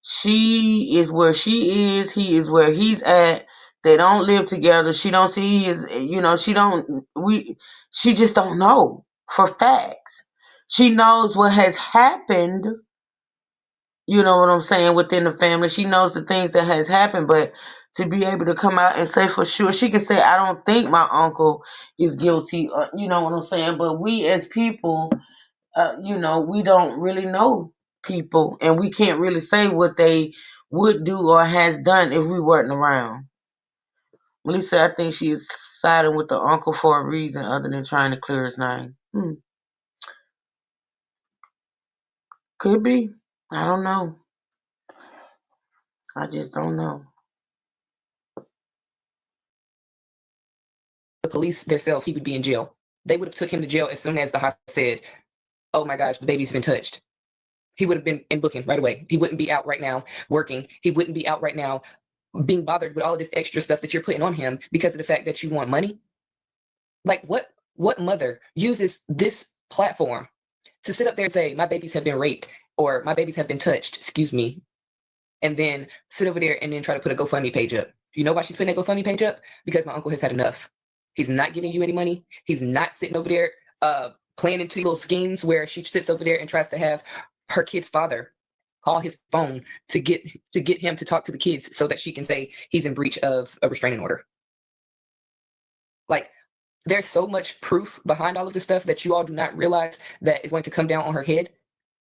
she is where she is, he is where he's at. They don't live together. She don't see his, she just don't know for facts. She knows what has happened, you know what I'm saying, within the family. She knows the things that has happened, but to be able to come out and say for sure, she can say, I don't think my uncle is guilty, you know what I'm saying? But we as people, we don't really know people, and we can't really say what they would do or has done if we weren't around. Melissa, I think she is siding with the uncle for a reason other than trying to clear his name. Could be. I don't know. I just don't know. the police themselves, he would be in jail. They would have took him to jail as soon as the hospital said, oh my gosh, the baby's been touched. He would have been in booking right away. He wouldn't be out right now working. He wouldn't be out right now being bothered with all of this extra stuff that you're putting on him because of the fact that you want money. Like what mother uses this platform to sit up there and say, my babies have been raped or my babies have been touched, excuse me, and then sit over there and then try to put a GoFundMe page up. You know why she's putting that GoFundMe page up? Because my uncle has had enough. He's not giving you any money. He's not sitting over there playing into little schemes where she sits over there and tries to have her kid's father call his phone to get him to talk to the kids so that she can say he's in breach of a restraining order. Like, there's so much proof behind all of this stuff that you all do not realize that is going to come down on her head.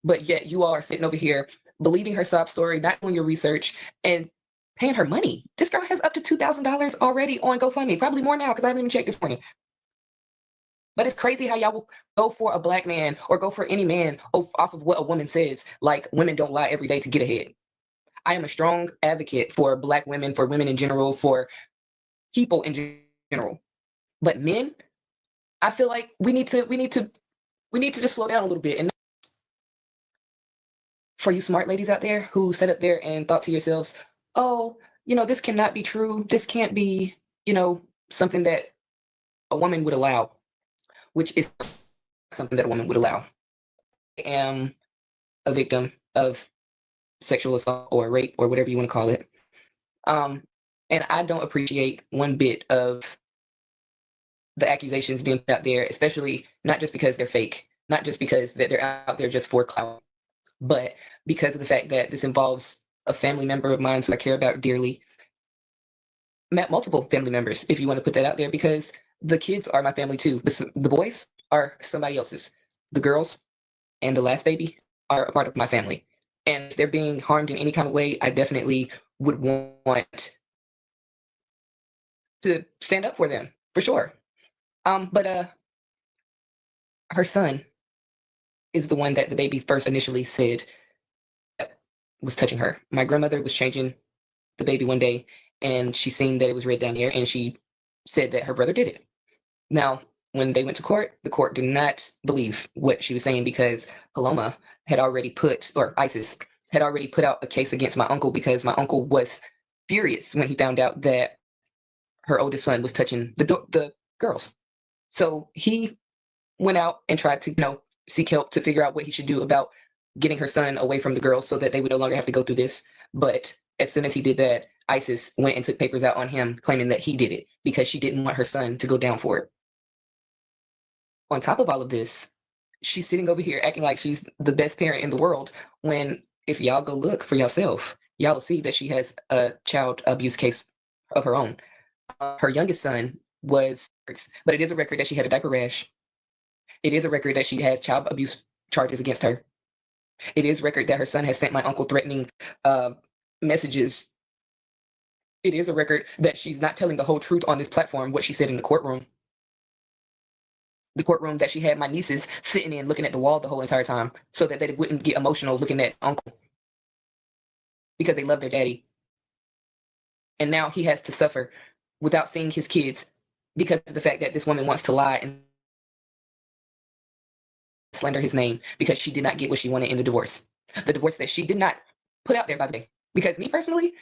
But yet you all are sitting over here believing her sob story, not doing your research, and paying her money. This girl has up to $2,000 already on GoFundMe, probably more now because I haven't even checked this morning. But it's crazy how y'all will go for a black man or go for any man off of what a woman says, like women don't lie every day to get ahead. I am a strong advocate for black women, for women in general, for people in general. But men, I feel like we need to just slow down a little bit. And for you smart ladies out there who sat up there and thought to yourselves, oh, this cannot be true. This can't be, something that a woman would allow, which is something that a woman would allow. I am a victim of sexual assault or rape or whatever you want to call it. And I don't appreciate one bit of the accusations being put out there, especially not just because they're fake, not just because that they're out there just for clout, but because of the fact that this involves a family member of mine who I care about dearly. Multiple family members, if you want to put that out there, because the kids are my family too. The boys, are somebody else's. The girls and the last baby are a part of my family. And if they're being harmed in any kind of way, I definitely would want to stand up for them, for sure. But her son is the one that the baby first initially said was touching her. My grandmother was changing the baby one day, and she seen that it was red down there, and she said that her brother did it. Now, when they went to court, the court did not believe what she was saying because Paloma had already or ISIS had already put out a case against my uncle because my uncle was furious when he found out that her oldest son was touching the girls. So he went out and tried to, seek help to figure out what he should do about getting her son away from the girls so that they would no longer have to go through this. But as soon as he did that, ISIS went and took papers out on him, claiming that he did it because she didn't want her son to go down for it. On top of all of this, she's sitting over here acting like she's the best parent in the world when if y'all go look for yourself, y'all will see that she has a child abuse case of her own. Her youngest son was, but it is a record that she had a diaper rash. It is a record that she has child abuse charges against her. It is record that her son has sent my uncle threatening messages. It is a record that she's not telling the whole truth on this platform, what she said in the courtroom. The courtroom that she had my nieces sitting in looking at the wall the whole entire time so that they wouldn't get emotional looking at uncle because they love their daddy. And now he has to suffer without seeing his kids because of the fact that this woman wants to lie and slander his name because she did not get what she wanted in the divorce. The divorce that she did not put out there, by the way. Because me personally,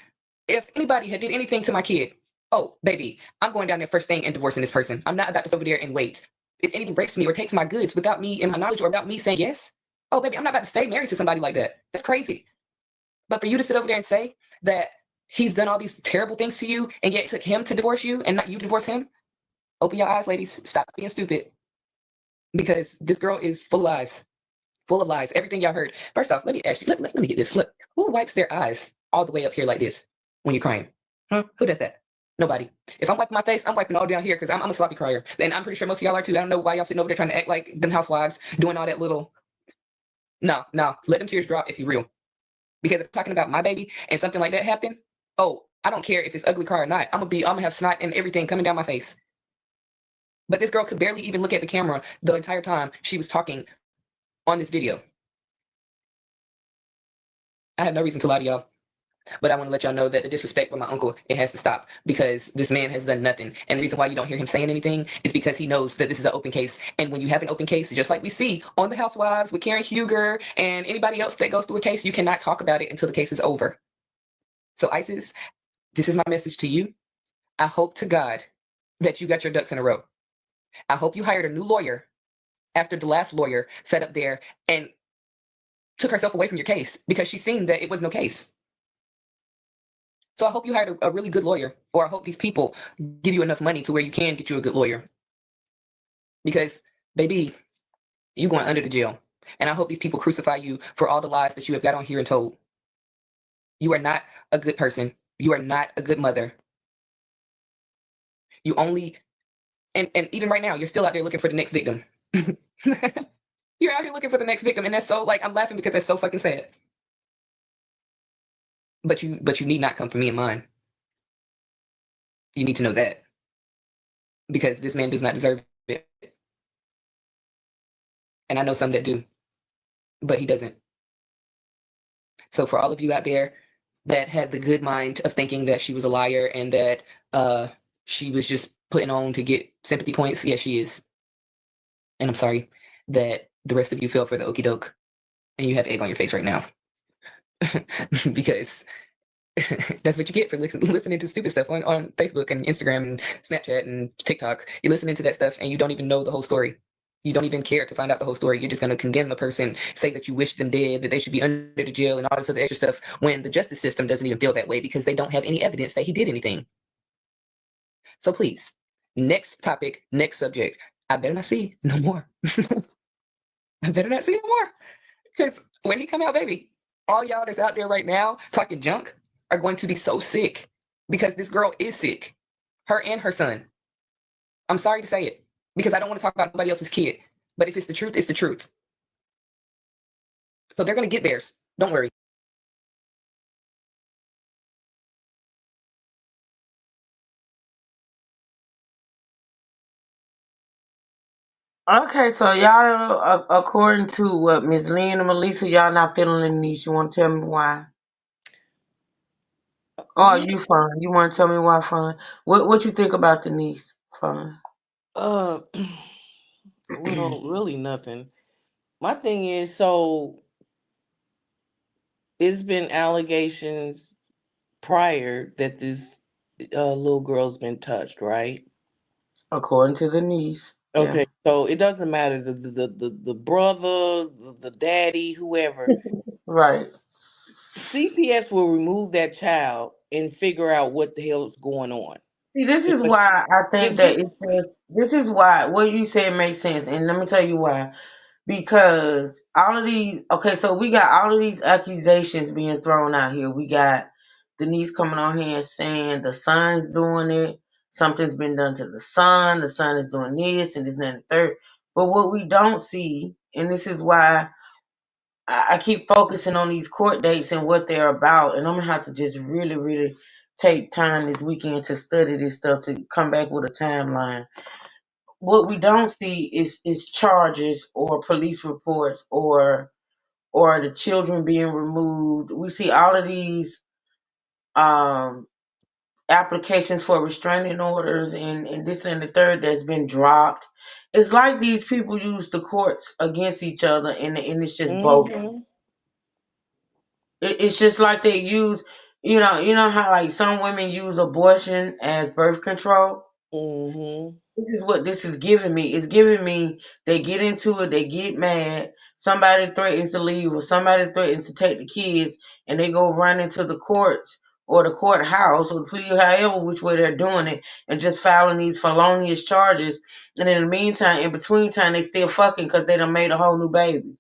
if anybody had did anything to my kid, oh, baby, I'm going down there first thing and divorcing this person. I'm not about to sit over there and wait. If anybody breaks me or takes my goods without me and my knowledge or without me saying yes, oh, baby, I'm not about to stay married to somebody like that. That's crazy. But for you to sit over there and say that he's done all these terrible things to you and yet it took him to divorce you and not you divorce him, open your eyes, ladies. Stop being stupid. Because this girl is full of lies. Full of lies. Everything y'all heard. First off, let me ask you, let me get this. Look, who wipes their eyes all the way up here like this when you're crying? Huh? Who does that? Nobody. If I'm wiping my face, I'm wiping all down here because I'm a sloppy crier. And I'm pretty sure most of y'all are too. I don't know why y'all sitting over there trying to act like them housewives doing all that little. No. Let them tears drop if you're real. Because if talking about my baby and something like that happen, oh, I don't care if it's ugly cry or not. I'm gonna have snot and everything coming down my face. But this girl could barely even look at the camera the entire time she was talking on this video. I have no reason to lie to y'all, but I want to let y'all know that the disrespect for my uncle, it has to stop because this man has done nothing. And the reason why you don't hear him saying anything is because he knows that this is an open case. And when you have an open case, just like we see on The Housewives with Karen Huger and anybody else that goes through a case, you cannot talk about it until the case is over. So ISIS, this is my message to you. I hope to God that you got your ducks in a row. I hope you hired a new lawyer after the last lawyer sat up there and took herself away from your case because she seen that it was no case. So I hope you hired a really good lawyer, or I hope these people give you enough money to where you can get you a good lawyer. Because, baby, you're going under the jail. And I hope these people crucify you for all the lies that you have got on here and told. You are not a good person. You are not a good mother. You only... And even right now, you're still out there looking for the next victim. You're out here looking for the next victim, and that's so I'm laughing because that's so fucking sad. But you need not come for me and mine. You need to know that. Because this man does not deserve it. And I know some that do. But he doesn't. So for all of you out there that had the good mind of thinking that she was a liar and that she was just putting on to get sympathy points, yes, she is. And I'm sorry that the rest of you fell for the okie doke and you have egg on your face right now. Because that's what you get for listening to stupid stuff on Facebook and Instagram and Snapchat and TikTok. You're listening to that stuff and you don't even know the whole story. You don't even care to find out the whole story. You're just going to condemn the person, say that you wish them dead, that they should be under the jail and all this other extra stuff when the justice system doesn't even feel that way because they don't have any evidence that he did anything. So please, next topic, next subject. I better not see no more. I better not see no more. Because when he come out, baby, all y'all that's out there right now talking junk are going to be so sick because this girl is sick. Her and her son. I'm sorry to say it because I don't want to talk about nobody else's kid. But if it's the truth, it's the truth. So they're gonna get theirs. Don't worry. Okay, so y'all, according to what Miss Lynn and Melissa, y'all not feeling the niche. You want to tell me why? Oh, Yeah. you fun. You want to tell me why fun? What you think about the niece? Fun. Uh, well, really nothing. My thing is, so it's been allegations prior that this little girl's been touched, right? According to the niece, yeah. Okay, so it doesn't matter the brother, the daddy, whoever. Right. CPS will remove that child and figure out what the hell is going on. See, this is Because why I think if that this, it's just. This is why what you said makes sense, and let me tell you why. Because all of these, okay, so we got all of these accusations being thrown out here. We got Denise coming on here and saying the son's doing it. Something's been done to the son. The son is doing this and this and that and the third. But what we don't see, and this is why I keep focusing on these court dates and what they're about, and I'm gonna have to just really, really take time this weekend to study this stuff to come back with a timeline. What we don't see is charges or police reports or the children being removed. We see all of these um applications for restraining orders and this and the third that's been dropped. It's like these people use the courts against each other and it's just bogus. mm-hmm, It's just like they use, you know how like some women use abortion as birth control. mm-hmm, This is what this is giving me. It's giving me they get into it, they get mad, somebody threatens to leave or somebody threatens to take the kids and they go run into the courts or the courthouse or the police, however which way they're doing it, and just filing these felonious charges. And in the meantime, in between time, they still fucking because they done made a whole new baby.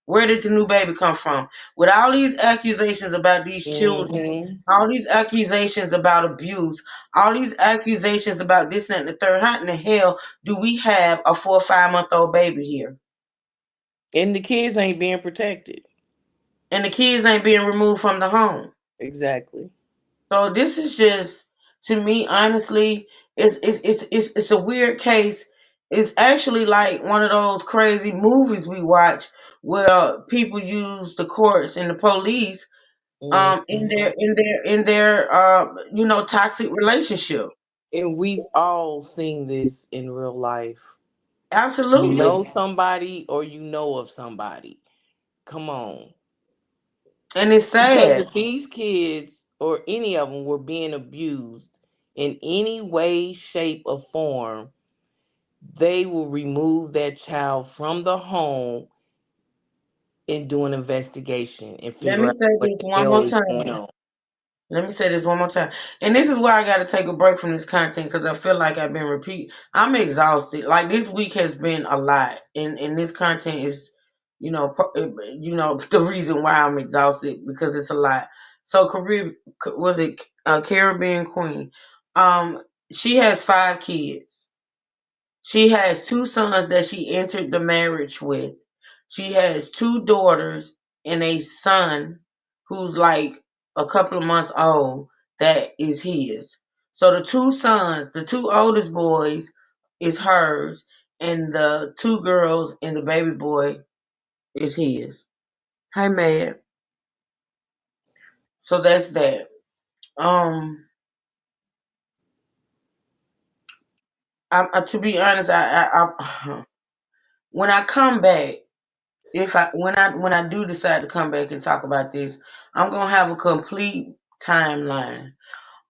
Where did the new baby come from? With all these accusations about these children, mm-hmm. all these accusations about abuse, all these accusations about this and that and the third, how in the hell do we have a 4 or 5 month old baby here? And the kids ain't being protected. And the kids ain't being removed from the home. Exactly. So this is just, to me, honestly, it's a weird case. It's actually like one of those crazy movies we watch where people use the courts and the police in Mm-hmm. their toxic relationship. And we've all seen this in real life. You know Absolutely. somebody or you know of somebody. Come on. And it's Because sad. if these kids or any of them were being abused in any way, shape, or form, they will remove that child from the home and do an investigation and Let figure me out say what this the one hell more is going time. on. Let me say this one more time. And this is why I got to take a break from this content because I feel like I've been repeat. I'm exhausted. Like this week has been a lot, and this content is, the reason why I'm exhausted because it's a lot. So, was it Caribbean Queen? She has 5 kids. She has 2 sons that she entered the marriage with. She has 2 daughters and a son who's like a couple of months old that is his. So the 2 sons, the 2 oldest boys is hers, and the 2 girls and the baby boy is his. Hey man. So that's that. Um to be honest, I when I come back, if I when I do decide to come back and talk about this, I'm gonna have a complete timeline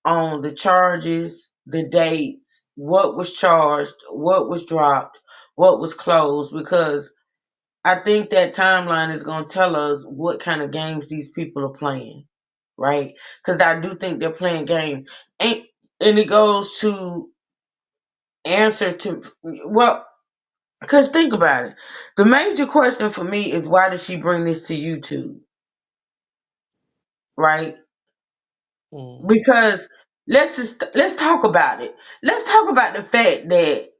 on the charges, the dates, what was charged, what was dropped, what was closed, because I think that timeline is gonna tell us what kind of games these people are playing, right? Because I do think they're playing games, and it goes to answer to well. Because think about it. The major question for me is why did she bring this to YouTube? Right? Mm-hmm. Because let's talk about it. Let's talk about the fact that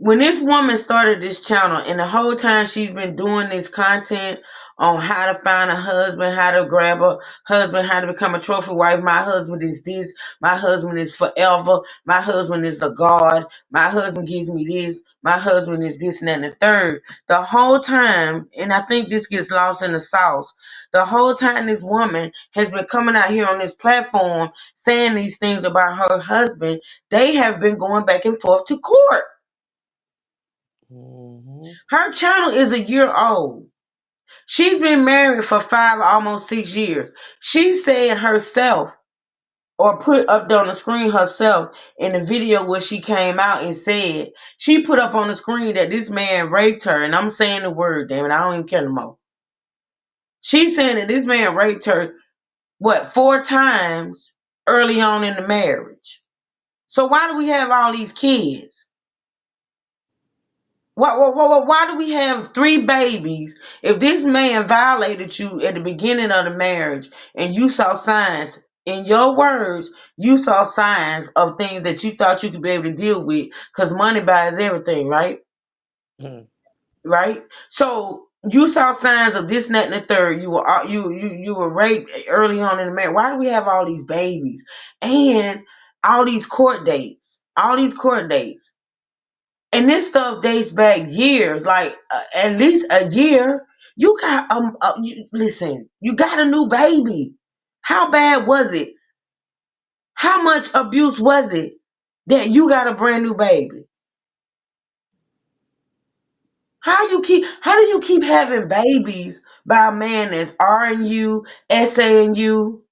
when this woman started this channel, and the whole time she's been doing this content on how to find a husband, how to grab a husband, how to become a trophy wife. My husband is this. My husband is forever. My husband is a god. My husband gives me this. My husband is this and that and the third. The whole time, and I think this gets lost in the sauce, the whole time this woman has been coming out here on this platform saying these things about her husband, they have been going back and forth to court. Mm-hmm. Her channel is a year old. She's been married for 5, almost 6 years. She said herself, or put up on the screen herself in the video where she came out and said, she put up on the screen that this man raped her, and I'm saying the word, damn it, I don't even care no more. She's saying that this man raped her, 4 times early on in the marriage. So why do we have all these kids? Why do we have 3 babies if this man violated you at the beginning of the marriage and you saw signs, in your words, you saw signs of things that you thought you could be able to deal with because money buys everything, right? Mm-hmm. Right? So you saw signs of this, that, and the third. You were raped early on in the marriage. Why do we have all these babies and all these court dates? All these court dates. And this stuff dates back years, like at least a year. You got listen, you got a new baby. How bad was it? How much abuse was it that you got a brand new baby? How do you keep having babies by a man that's Ring you, essaying you,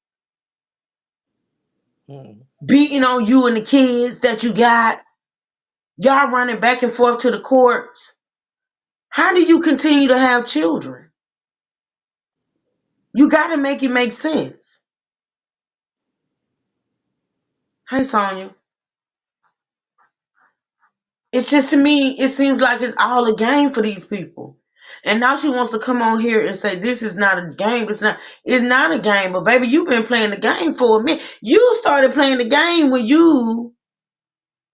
Mm-hmm. beating on you and the kids that you got? Y'all running back and forth to the courts. How do you continue to have children? You got to make it make sense. Hey, Sonya. It's just, to me, it seems like it's all a game for these people. And now she wants to come on here and say this is not a game. It's not a game. But baby, you've been playing the game for a minute. You started playing the game when you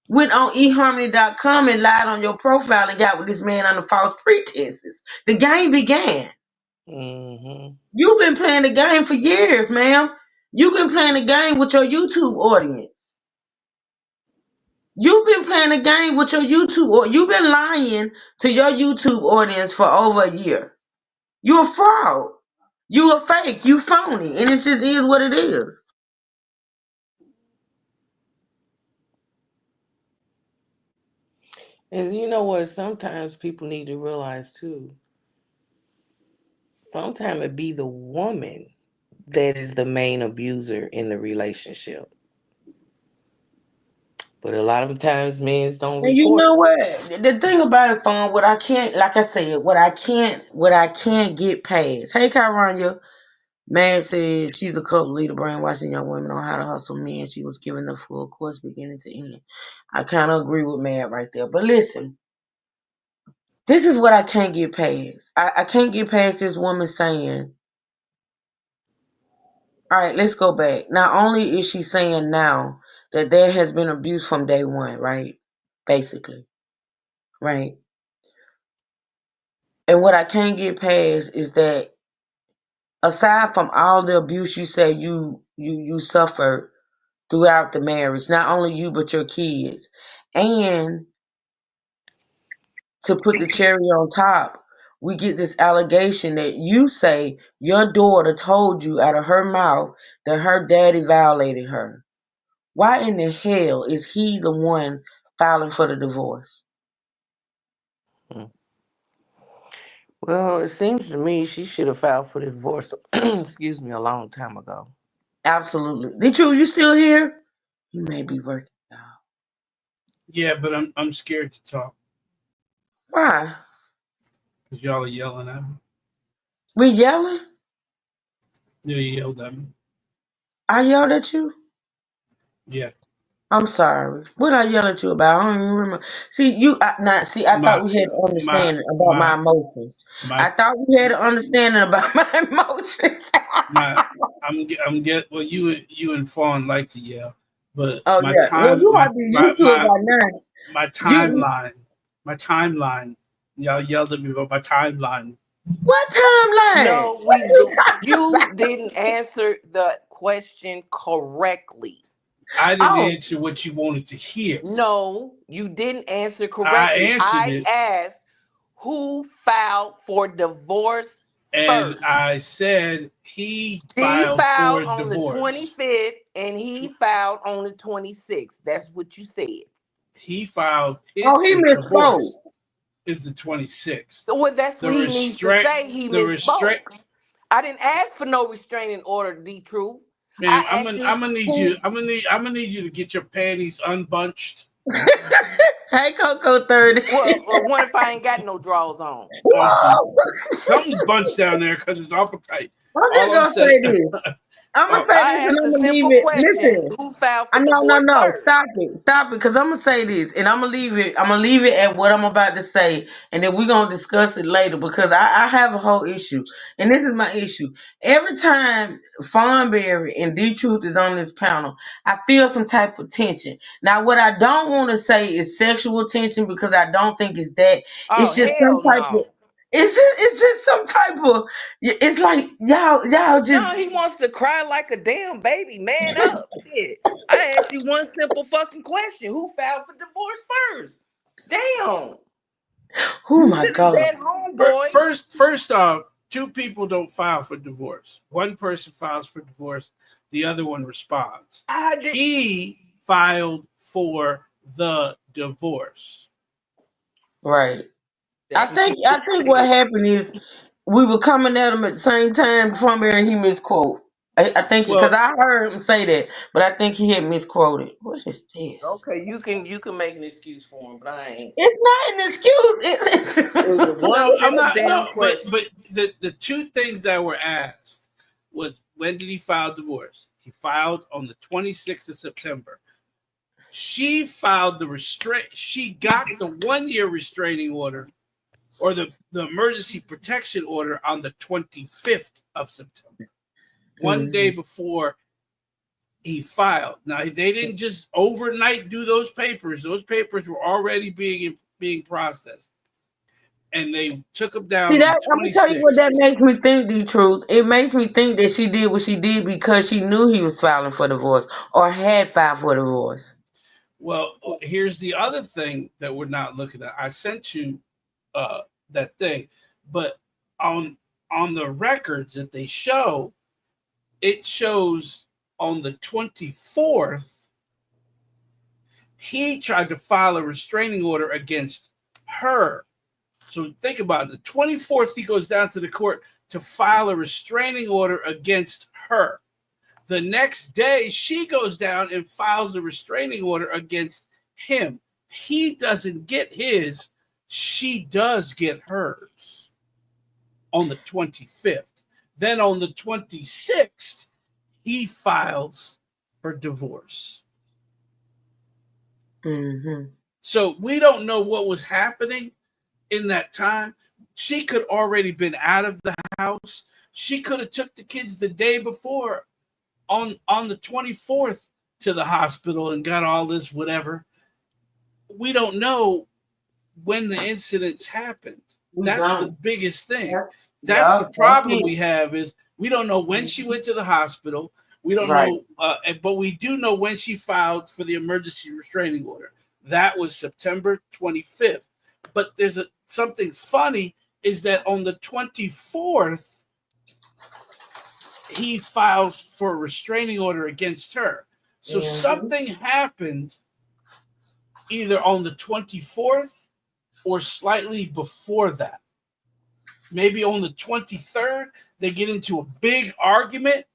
went on eharmony.com and lied on your profile and got with this man under false pretenses. The game began. Mm-hmm. You've been playing the game for years, ma'am. You've been playing the game with your YouTube audience. You've been playing a game with your YouTube, or you've been lying to your YouTube audience for over a year. You're a fraud. You a fake. You phony. And it just is what it is. And you know what? Sometimes people need to realize too. Sometimes it be the woman that is the main abuser in the relationship. But a lot of times men don't And you report. know what? The thing about it, phone, what I can't, like I said, what I can't get past. Hey, Kyrania. Man said she's a cult leader brainwashing young women on how to hustle men. She was given the full course beginning to end. I kind of agree with Mad right there. But listen, this is what I can't get past. I can't get past this woman saying, all right, let's go back. Not only is she saying now that there has been abuse from day one, right? Basically, right? And what I can't get past is that aside from all the abuse you say you suffered throughout the marriage, not only you but your kids, and to put the cherry on top, we get this allegation that you say your daughter told you out of her mouth that her daddy violated her. Why in the hell is he the one filing for the divorce? Mm. Well, it seems to me she should have filed for the divorce, excuse me, a long time ago. Absolutely. Did you still here? You may be working out. Yeah, but I'm scared to talk Why? because y'all are yelling at me. We yelling? You yelled at me. I yelled at you? Yeah. I'm sorry. What I yell at you about? I don't even remember. See, I My thought we had an my understanding about my my emotions. my I thought we had an understanding about my emotions. my I'm get well you and Fawn like to yell, but Oh my yeah. Well, time you ought to be my used to it my by now. my You timeline My timeline. Y'all yelled at me about my timeline. What timeline? No, What are you talking you didn't answer the question correctly. I didn't Oh, answer what you wanted to hear. No, you didn't answer I correctly. answered I it, asked who filed for divorce and first. I said he He filed for filed on the divorce. 25th and he filed on the 26th. That's what you said. He filed his oh, he misspoke. divorce is the 26th. So well, that's The what he needs to restraint, say. He the misspoke. restraint. I didn't ask for no restraining order, the truth. Ma'am, I asked you I'm gonna need who. you. I'm gonna need you to get your panties unbunched. Hey, Coco 30. Well, what if I ain't got no drawers on? Whoa. Something's bunched down there because it's awful tight. I'm just All I'm gonna saying. say this. I'm gonna Oh, say I this and asked I'm a gonna leave simple it. question: Listen. who filed I for no no divorce no. first? Stop it, because I'm gonna say this and I'm gonna leave it. I'm gonna leave it at what I'm about to say, and then we're gonna discuss it later because I have a whole issue, and this is my issue. Every time Fonberry and D Truth is on this panel, I feel some type of tension. Now, what I don't want to say is sexual tension because I don't think it's that. Oh It's just some hell type of. no! It's just some type of. It's like y'all just. No, he wants to cry like a damn baby. Man up, shit. I asked you one simple fucking question: who filed for divorce first? Damn, Oh you my should have god. said homeboy. first off, two people don't file for divorce. One person files for divorce, the other one responds. I did. He filed for the divorce. Right. I That's what you think I think what happened is we were coming at him at the same time from there and he misquote. I think because Well, I heard him say that, but I think he had misquoted. What is this? okay. You can make an excuse for him, but I ain't. It's not an excuse. It was a one no, I'm simple not. damn No, but question. the two things that were asked was when did he file divorce? He filed on the 26th of September. She filed the restraint. She got the 1 year restraining order or the emergency protection order on the 25th of September, one day before he filed. Now they didn't just overnight do those papers. Those papers were already being processed, and they took them See down on that the I'm gonna tell you what 26th. that makes me think. The truth, it makes me think that she did what she did because she knew he was filing for divorce or had filed for divorce. Well, here's the other thing that we're not looking at. I sent you uh, that thing, but on the records that they show, it shows on the 24th he tried to file a restraining order against her. So think about it. The 24th he goes down to the court to file a restraining order against her. The next day, she goes down and files a restraining order against him. He doesn't get his, she does get hers on the 25th. Then on the 26th, he files for divorce. Mm-hmm. So we don't know what was happening in that time. She could already been out of the house. She could have took the kids the day before on the 24th to the hospital and got all this whatever. We don't know when the incidents happened. That's the biggest thing. That's the problem we have is we don't know when she went to the hospital. We don't Right. know, but we do know when she filed for the emergency restraining order. That was September 25th. But there's something funny is that on the 24th, he files for a restraining order against her. So something happened either on the 24th or slightly before that. Maybe on the 23rd, they get into a big argument.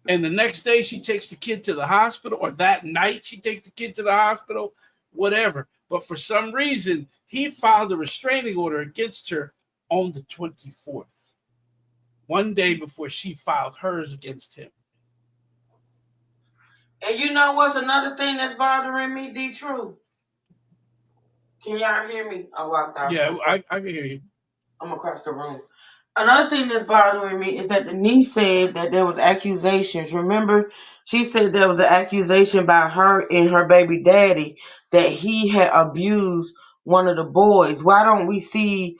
And the next day, she takes the kid to the hospital, or that night, she takes the kid to the hospital, whatever. But for some reason, he filed a restraining order against her on the 24th, one day before she filed hers against him. And you know what's another thing that's bothering me, D True? Can y'all hear me? I walked out. Yeah, I can hear you. I'm across the room. Another thing that's bothering me is that the niece said that there was accusations. Remember, she said there was an accusation by her and her baby daddy that he had abused one of the boys. Why don't we see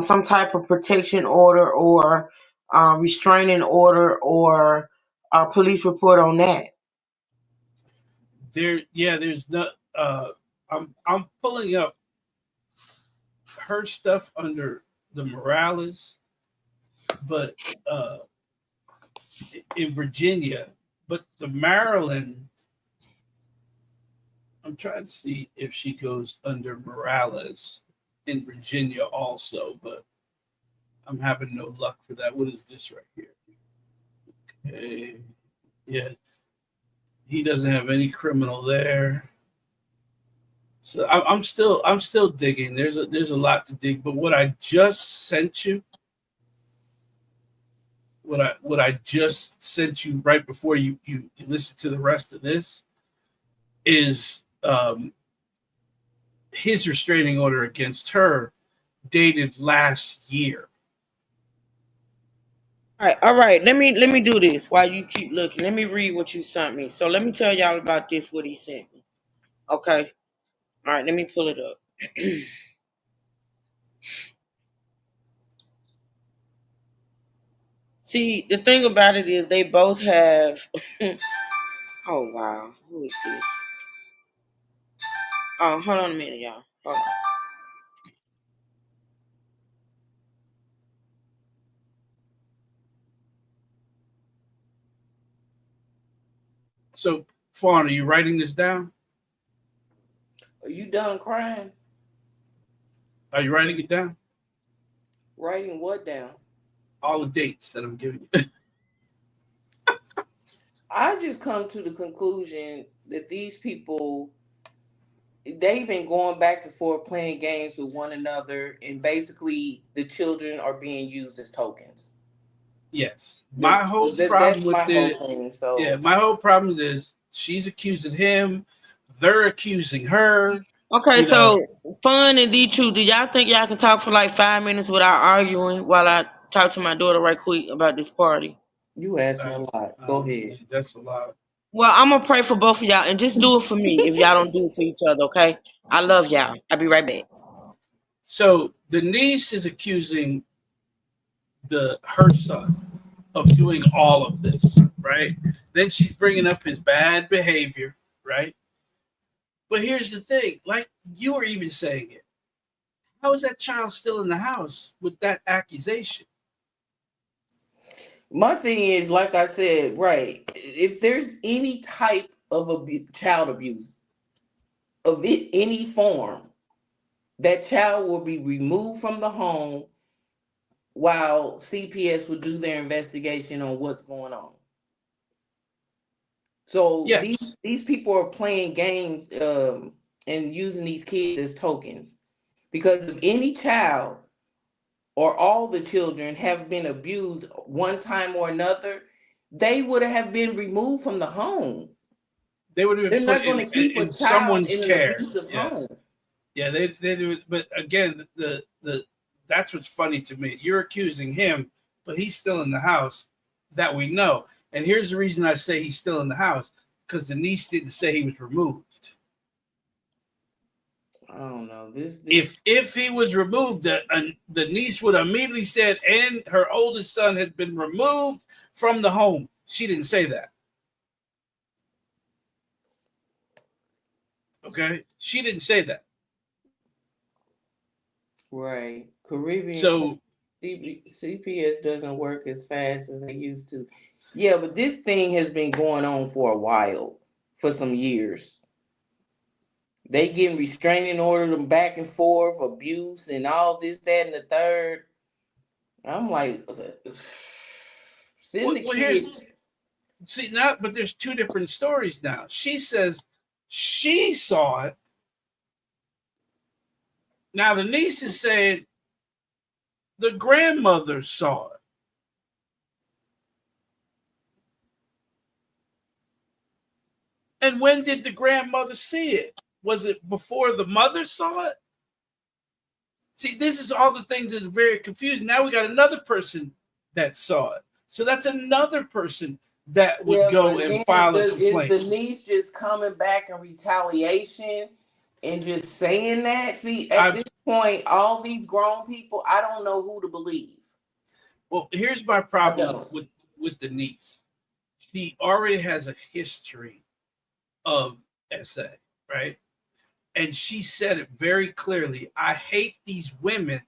some type of protection order or restraining order or a police report on that? There's not. I'm pulling up her stuff under the Morales, but in Virginia, but the Maryland. I'm trying to see if she goes under Morales in Virginia also, but I'm having no luck for that. What is this right here? Okay. Yeah, he doesn't have any criminal there. So I'm still digging. There's a lot to dig. But what I just sent you, what I just sent you right before you listen to the rest of this is his restraining order against her dated last year. All right. Let me do this while you keep looking. Let me read what you sent me. So let me tell y'all about this. What he sent me. Okay. All right. Let me pull it up. See, the thing about it is they both have. Oh wow, who is this? Oh, hold on a minute, y'all. Hold on. So, Fawn, are you writing this down? Are you done crying? Are you writing it down? Writing what down? All the dates that I'm giving you. I just come to the conclusion that these people, they've been going back and forth playing games with one another, and basically the children are being used as tokens. Yes. My whole problem That's with my whole it, thing. So yeah, my whole problem is she's accusing him, they're accusing her. Okay, You know, so Fun and D Truth, do y'all think y'all can talk for like 5 minutes without arguing while I talk to my daughter right quick about this party? you asking a I, lot. Go ahead. that's a lot. Well, I'm gonna pray for both of y'all and just do it for me if y'all don't do it for each other, okay? I love y'all. I'll be right back. So the niece is accusing her son of doing all of this, right? Then she's bringing up his bad behavior, right? But here's the thing, like you were even saying it. How is that child still in the house with that accusation? My thing is, like I said, right? If there's any type of child abuse of it, any form, that child will be removed from the home while CPS will do their investigation on what's going on. So Yes, these people are playing games and using these kids as tokens, because if any child or all the children have been abused one time or another, they would have been removed from the home. they would have They're been put not going to keep a in child someone's in an care. abusive home. Yes, yeah, they do. But again, the that's what's funny to me. You're accusing him, but he's still in the house that we know. And here's the reason I say he's still in the house, because the niece didn't say he was removed. I don't know. This If he was removed, the niece would have immediately said, and her oldest son has been removed from the home. She didn't say that. Okay, she didn't say that. right. Caribbean So CPS doesn't work as fast as they used to. Yeah, but this thing has been going on for a while, for some years. They getting restraining order them back and forth, abuse and all this, that, and the third. I'm like, send the well, here's kid. see now, but there's two different stories now. She says she saw it. Now the niece is saying the grandmother saw it. And when did the grandmother see it? Was it before the mother saw it? See, this is all the things that are very confusing. Now we got another person that saw it. So that's another person that would Yeah, go but and then file a is complaint. the niece just coming back in retaliation and just saying that? See, at this point, all these grown people, I don't know who to believe. Well, here's my problem with the niece. She already has a history of SA, right? And she said it very clearly. I hate these women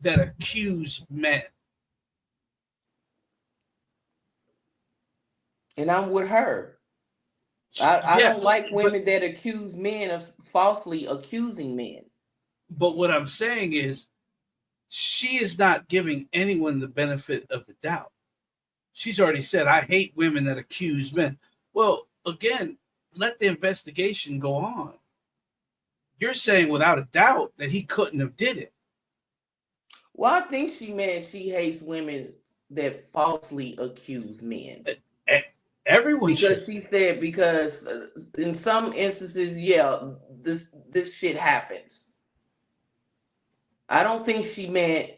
that accuse men. And I'm with her. I Yes, don't like women that accuse men of falsely accusing men. But what I'm saying is, she is not giving anyone the benefit of the doubt. She's already said, I hate women that accuse men. Well, again, let the investigation go on. You're saying without a doubt that he couldn't have did it. Well, I think she meant she hates women that falsely accuse men. Everyone because should. she said because in some instances, yeah, this shit happens. I don't think she meant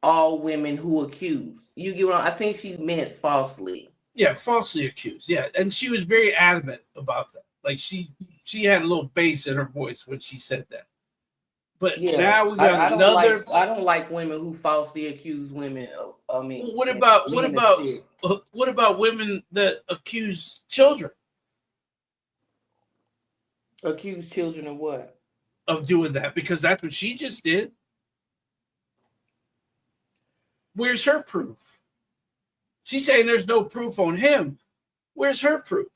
all women who accuse. You get what I think she meant falsely. Yeah, falsely accused. Yeah, and she was very adamant about that. Like she had a little bass in her voice when she said that. But Yeah, now we got I another. I don't like women who falsely accuse women. I mean, What about women that accuse children accuse children of what? of doing that? Because that's what she just did. Where's her proof? She's saying there's no proof on him. Where's her proof?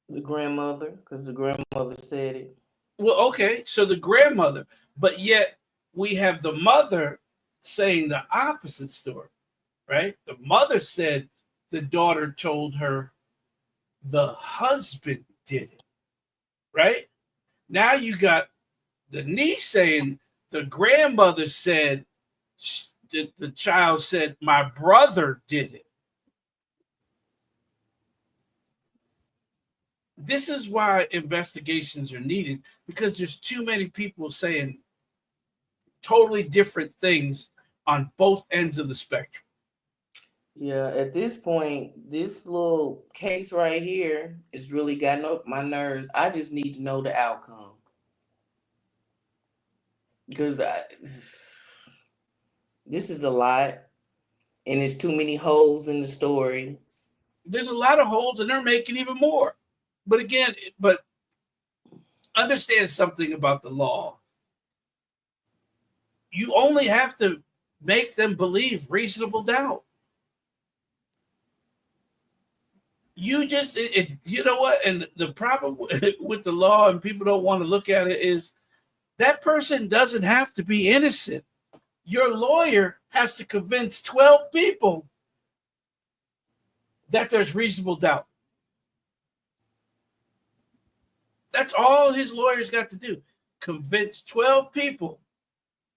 The grandmother, because the grandmother said it. Well, okay, so the grandmother, but yet we have the mother saying the opposite story, right? The mother said the daughter told her the husband did it, right? Now you got the niece saying the grandmother said the child said my brother did it. This is why investigations are needed, because there's too many people saying totally different things on both ends of the spectrum. Yeah, at this point, this little case right here is really gotten up my nerves. I just need to know the outcome. Because this is a lot, and there's too many holes in the story. There's a lot of holes, and they're making even more. But again, understand something about the law. You only have to make them believe reasonable doubt. You just, you know what? And the problem with the law, and people don't want to look at it, is that person doesn't have to be innocent. Your lawyer has to convince 12 people that there's reasonable doubt. That's all his lawyer's got to do. Convince 12 people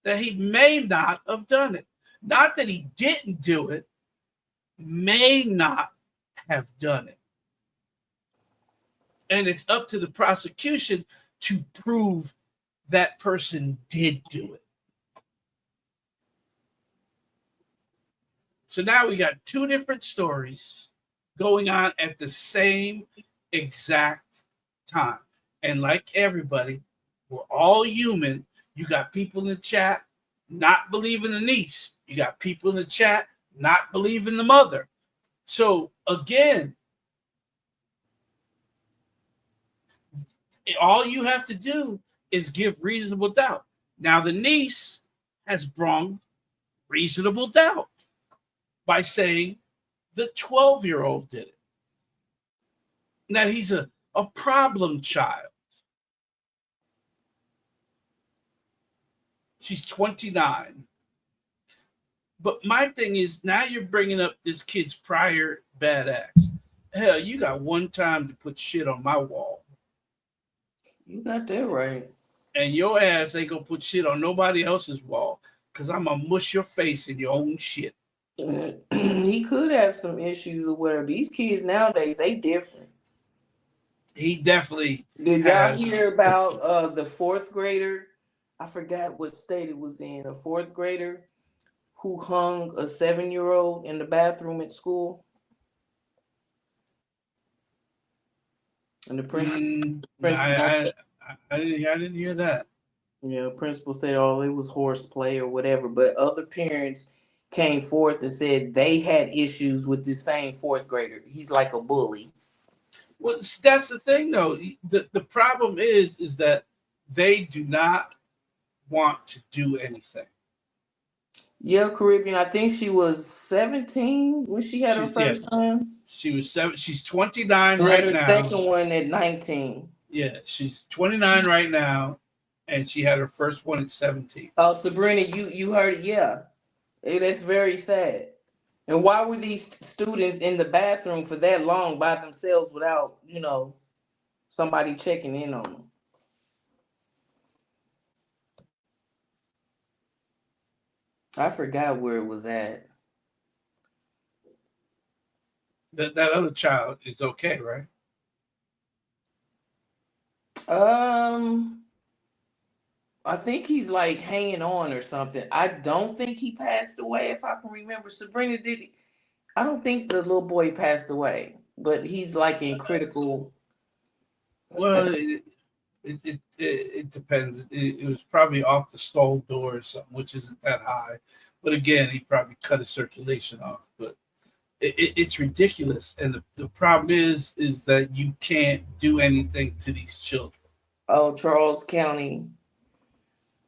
that he may not have done it. Not that he didn't do it, may not have done it. And it's up to the prosecution to prove that person did do it. So now we got two different stories going on at the same exact time. And like everybody, we're all human. You got people in the chat not believing the niece. You got people in the chat not believing the mother. So again, all you have to do is give reasonable doubt. Now the niece has brought reasonable doubt by saying the 12-year-old did it. Now he's a problem child. She's 29. But my thing is, now you're bringing up this kid's prior bad acts. Hell, you got one time to put shit on my wall. You got that right. And your ass ain't gonna put shit on nobody else's wall, because I'm gonna mush your face in your own shit. He could have some issues or whatever. These kids nowadays, they different. He definitely Did y'all hear about the fourth grader? I forgot what state it was in. A fourth grader who hung a 7 year old in the bathroom at school, and the principal, I didn't hear that. principal said, "Oh, it was horseplay or whatever." But other parents came forth and said they had issues with the same fourth grader. He's like a bully. Well, that's the thing, though. The problem is that they do not want to do anything. Yeah, Caribbean. I think she was 17 when she had her Yeah, first son. she was seven. She's 29 And then right her now. second one at 19. Yeah, she's 29 right now, and she had her first one at 17. Oh, Sabrina, you heard it? Yeah. That's very sad. And why were these students in the bathroom for that long by themselves without, somebody checking in on them? I forgot where it was at. That other child is okay, right? I think he's like hanging on or something. I don't think he passed away, if I can remember. Sabrina, did he? I don't think the little boy passed away, but he's like in critical. Well, it depends. It was probably off the stall door or something, which isn't that high. But again, he probably cut his circulation off. But it's ridiculous, and the problem is that you can't do anything to these children. Oh, Charles County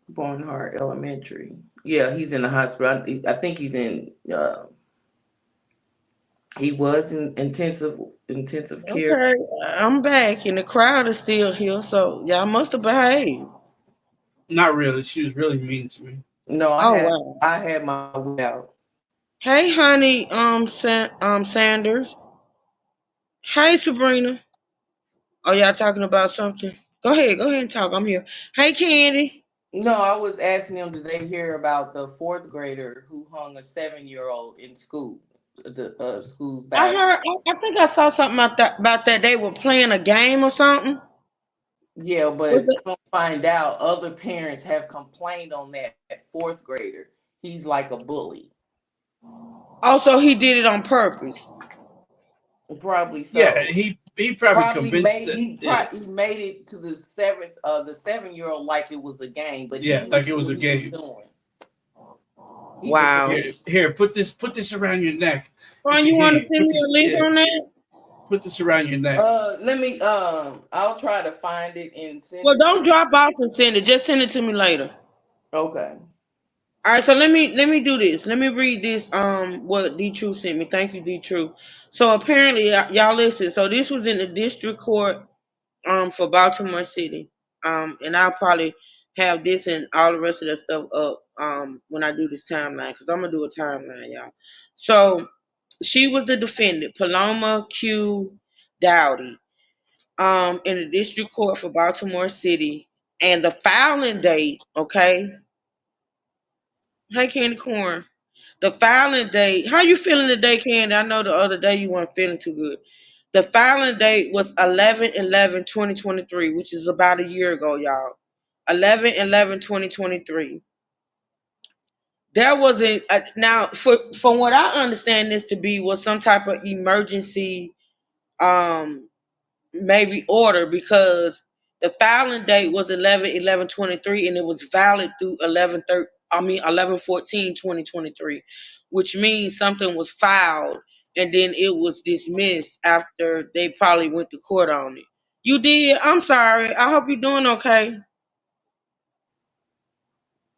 Barnhart Elementary. Yeah, he's in the hospital. I think he's in. He was in intensive care. Okay, I'm back, and the crowd is still here, so y'all must have behaved. Not really. She was really mean to me. No, Oh wow. I had my way out. Hey, honey, Sanders. Hey, Sabrina. Oh, y'all talking about something? Go ahead and talk. I'm here. Hey, Candy. No, I was asking them, did they hear about the fourth grader who hung a 7 year old in school, the school's I bathroom? heard. I think I saw something about that. They were playing a game or something. Yeah, Was but it? come find out, other parents have complained on that fourth grader. He's like a bully. Also, he did it on purpose. Probably Yeah, so. he probably Probably convinced made it. Yeah, he made it to the 7 year old like it was a game, but he yeah, knew like it was what a he was game. doing. He's a Wow. bully. Here, put this around your neck. Ron, It's a you want to game. send me a link on that? Put this around your neck. Let me I'll try to find it and send Well, it to don't you. drop off and send it. Just send it to me later. Okay. All right, so let me do this. Let me read this. What D True sent me. Thank you, D True. So apparently, y'all listen. So this was in the district court for Baltimore City. And I'll probably have this and all the rest of that stuff up when I do this timeline because I'm gonna do a timeline, y'all. So she was the defendant, Paloma Q. Dowdy, in the district court for Baltimore City, and the filing date. Okay, hey Candy Corn. The filing date. How you feeling today, Candy? I know the other day you weren't feeling too good. The filing date was 11/11/2023, which is about a year ago, y'all. 11/11/2023. There was now from what I understand this to be was some type of emergency um maybe order because the filing date was 11/11/23 and it was valid through 11/14/2023, which means something was filed and then it was dismissed after they probably went to court on it. You did? I'm sorry. I hope you're doing okay.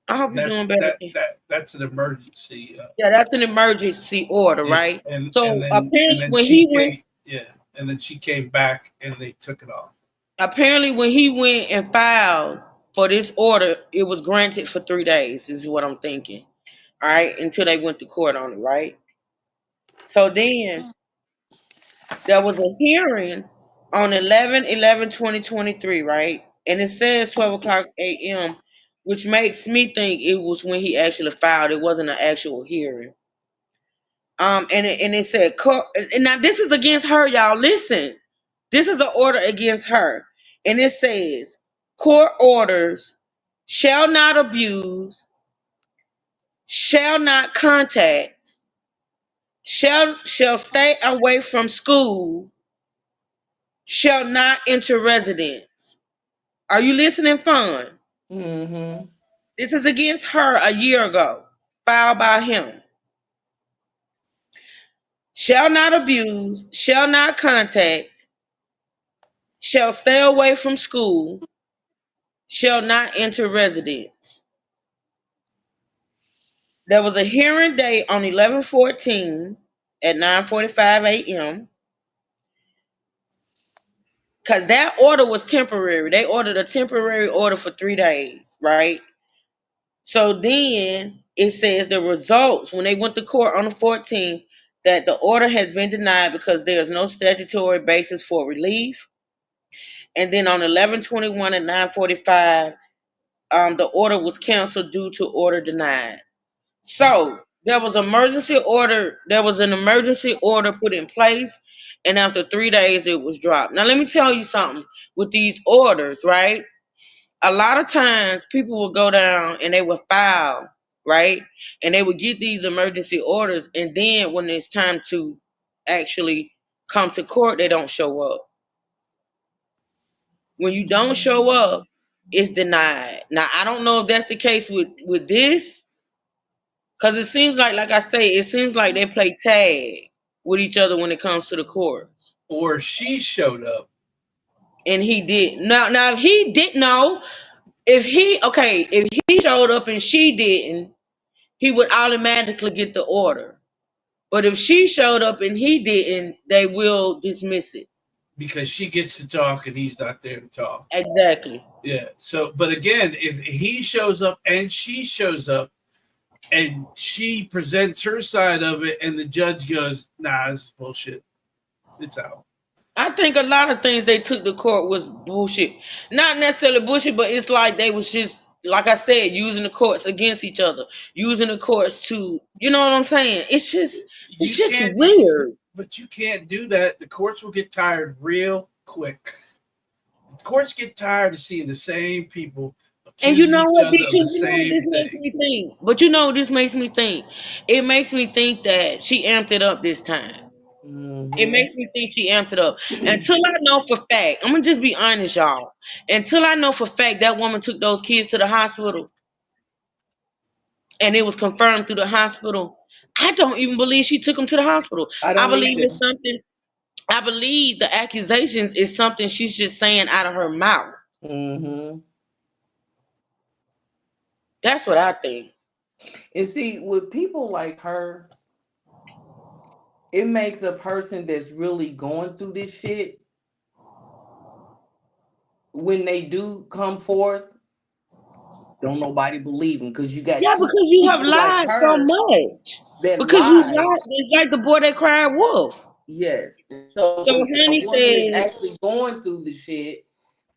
I hope you're doing better. That's an emergency. Yeah, that's an emergency order, Yeah, right? and So and apparently then when she he went came. Yeah, and then she came back and they took it off. apparently when he went and filed for this order, it was granted for 3 days, is what I'm thinking. All right, until they went to court on it, right? So then there was a hearing on 11/11/2023, right? And it says 12 o'clock a.m., which makes me think it was when he actually filed. It wasn't an actual hearing. And it said, and now this is against her, y'all. Listen, this is an order against her, and it says court orders shall not abuse, shall not contact, shall stay away from school, shall not enter residence. Are you listening, Fun? Mm-hmm. This is against her a year ago, filed by him. Shall not abuse, shall not contact, shall stay away from school, shall not enter residence. There was a hearing date on 11/14 at 9:45 a.m. because that order was temporary. They ordered a temporary order for 3 days, right? So then it says the results when they went to court on the 14th that the order has been denied because there is no statutory basis for relief. And then on 11/21 at 9:45, the order was canceled due to order denied. So there was emergency order. There was an emergency order put in place, and after 3 days, it was dropped. Now let me tell you something. With these orders, right? A lot of times people will go down and they will file, right? And they would get these emergency orders, and then when it's time to actually come to court, they don't show up. When you don't show up, it's denied. Now I don't know if that's the case with this, because it seems like I say, it seems like they play tag with each other when it comes to the courts. Or she showed up. And he did. Now if he didn't know, if he showed up and she didn't, he would automatically get the order. But if she showed up and he didn't, they will dismiss it. Because she gets to talk and he's not there to talk. Exactly. Yeah. So, but again, if he shows up and she shows up and she presents her side of it and the judge goes, nah, this is bullshit, it's out. I think a lot of things they took to court was bullshit. Not necessarily bullshit, but it's like they was just, like I said, using the courts against each other, using the courts to, you know what I'm saying? You It's just can't, weird. but you can't do that. The courts will get tired real quick. The courts get tired of seeing the same people And you accusing know each what, other bitch? of the You know what this same makes thing. me think. But you know what this makes me think. It makes me think that she amped it up this time. It Mm-hmm. makes me think she amped it up. Until I know for fact, I'm gonna just be honest, y'all. Until I know for fact that woman took those kids to the hospital and it was confirmed through the hospital, I don't even believe she took them to the hospital. I I don't believe either. it's something. I believe the accusations is something she's just saying out of her mouth. Mm-hmm. That's what I think. And see, with people like her, it makes a person that's really going through this shit, when they do come forth, don't nobody believe them, because you got Yeah, because you have people like lied so her much. that Because you lied. lies. It's like the boy that cried wolf. Yes. So So when a Honey woman is says, actually going through the shit,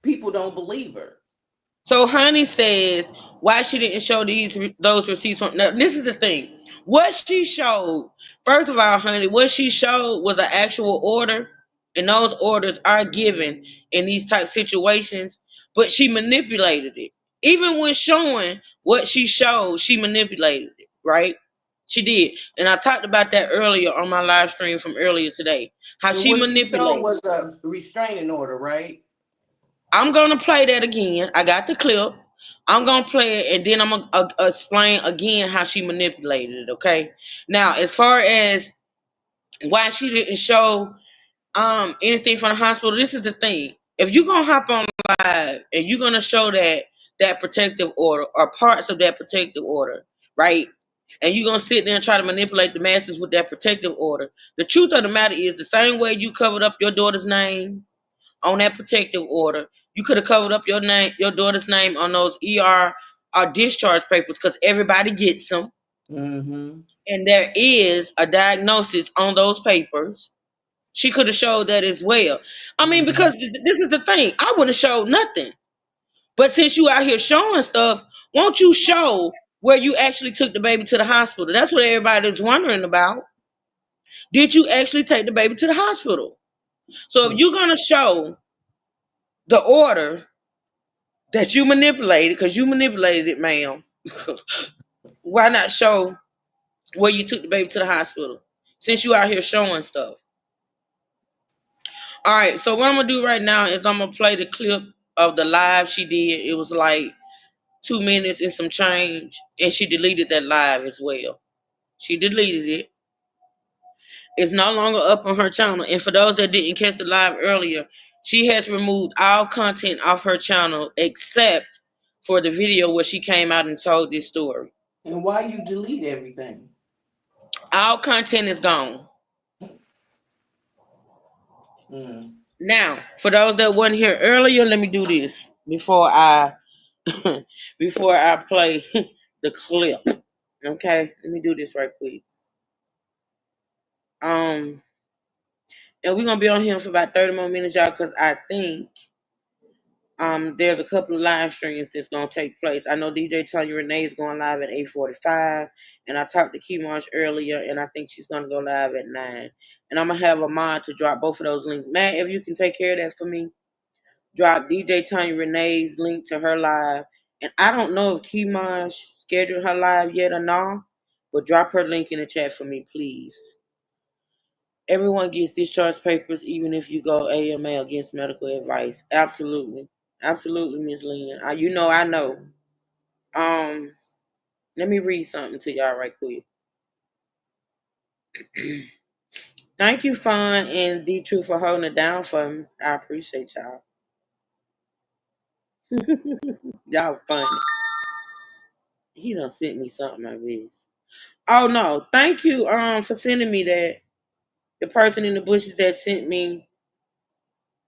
people don't believe her. why she didn't show those receipts. Now, this is the thing. What she showed, first of all, Honey, what she showed was an actual order, and those orders are given in these type situations. But she manipulated it. Even when showing what she showed, she manipulated it. Right? She did, and I talked about that earlier on my live stream from earlier today. How And she what she showed manipulated. was a restraining order, right? I'm gonna play that again. I got the clip. I'm gonna play it, and then I'm gonna explain again how she manipulated it. Okay. Now, as far as why she didn't show anything from the hospital, this is the thing. If you're gonna hop on live and you're gonna show that protective order or parts of that protective order, right? And you're gonna sit there and try to manipulate the masses with that protective order. The truth of the matter is, the same way you covered up your daughter's name on that protective order, you could have covered up your daughter's name on those ER discharge papers, because everybody gets them, Mm-hmm. and there is a diagnosis on those papers. She could have showed that as well. I mean, Mm-hmm. because this is the thing, I wouldn't have showed nothing. But since you out here showing stuff, won't you show where you actually took the baby to the hospital? That's what everybody's wondering about. Did you actually take the baby to the hospital? So if you're gonna show the order, that you manipulated, because you manipulated it, ma'am. Why not show where you took the baby to the hospital? Since you out here showing stuff. All right, so what I'm gonna do right now is I'm gonna play the clip of the live she did. It was like 2 minutes and some change, and she deleted that live as well. She deleted it. It's no longer up on her channel. And for those that didn't catch the live earlier, she has removed all content off her channel except for the video where she came out and told this story. And why you delete everything? All content is gone. Mm. Now, for those that weren't here earlier, let me do this before I before I play the clip. Okay, let me do this right quick. And we're gonna be on here for about 30 more minutes, y'all, because I think there's a couple of live streams that's gonna take place. I know DJ Tanya Renee is going live at 8:45, and I talked to Keymarsh earlier, and I think she's gonna go live at 9. And I'm gonna have a mod to drop both of those links. Matt, if you can take care of that for me, drop DJ Tanya Renee's link to her live. And I don't know if Keymarsh scheduled her live yet or not, but drop her link in the chat for me, please. Everyone gets discharge papers, even if you go AMA against medical advice. Absolutely, absolutely, Miss Lynn. You know, I know. Let me read something to y'all right quick. Thank you, Fun and D True, for holding it down for me. I appreciate y'all. Y'all funny. He done sent me something like this. Oh no, thank you for sending me that. The person in the bushes that sent me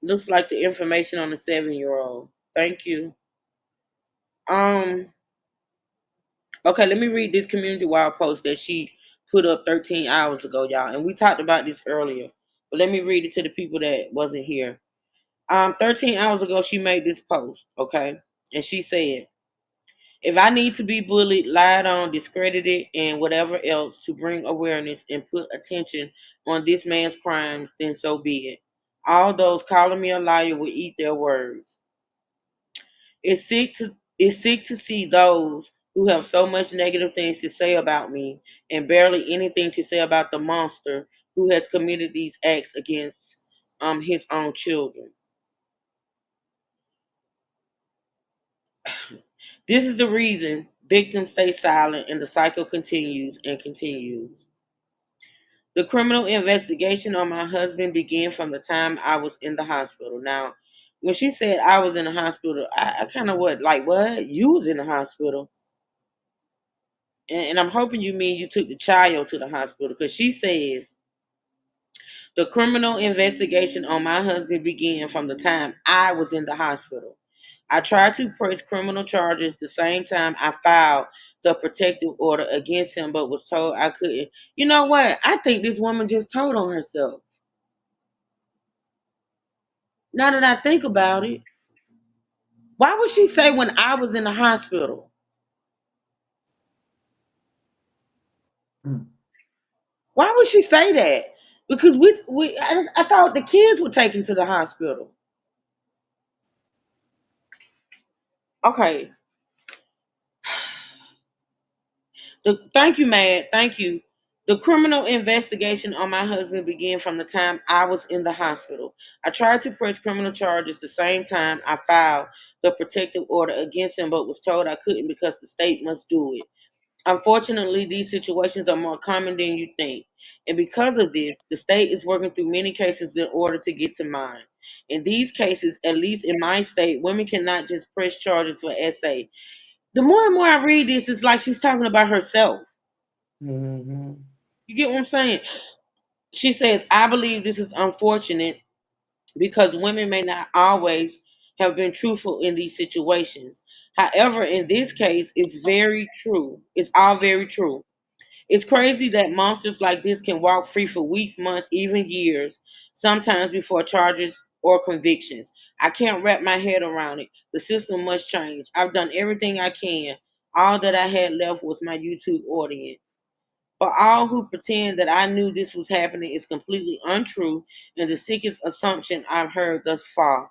looks like the information on the 7-year-old. Thank you. Um Okay, let me read this community wild post that she put up 13 hours ago, y'all. And we talked about this earlier, but let me read it to the people that wasn't here. 13 hours ago, she made this post, okay? And she said, if I need to be bullied, lied on, discredited, and whatever else to bring awareness and put attention on this man's crimes, then so be it. All those calling me a liar will eat their words. It's sick to see those who have so much negative things to say about me and barely anything to say about the monster who has committed these acts against his own children. This is the reason victims stay silent and the cycle continues and continues. The criminal investigation on my husband began from the time I was in the hospital. Now, when she said I was in the hospital, I kind of what? You was in the hospital? And I'm hoping you mean you took the child to the hospital, because she says the criminal investigation on my husband began from the time I was in the hospital. I tried to press criminal charges the same time I filed the protective order against him, but was told I couldn't. You know what? I think this woman just told on herself. Now that I think about it, why would she say when I was in the hospital? Why would she say that? Because I thought the kids were taken to the hospital. Okay. Thank you, Mad. Thank you. The criminal investigation on my husband began from the time I was in the hospital. I tried to press criminal charges the same time I filed the protective order against him, but was told I couldn't because the state must do it. Unfortunately, these situations are more common than you think. And because of this, the state is working through many cases in order to get to mine. In these cases, at least in my state, women cannot just press charges for SA. The more and more I read this, it's like she's talking about herself. Mm-hmm. You get what I'm saying? She says, I believe this is unfortunate because women may not always have been truthful in these situations. However, in this case, it's very true. It's all very true. It's crazy that monsters like this can walk free for weeks, months, even years, sometimes before charges or convictions. I can't wrap my head around it. The system must change. I've done everything I can. All that I had left was my YouTube audience. For all who pretend that I knew this was happening is completely untrue and the sickest assumption I've heard thus far.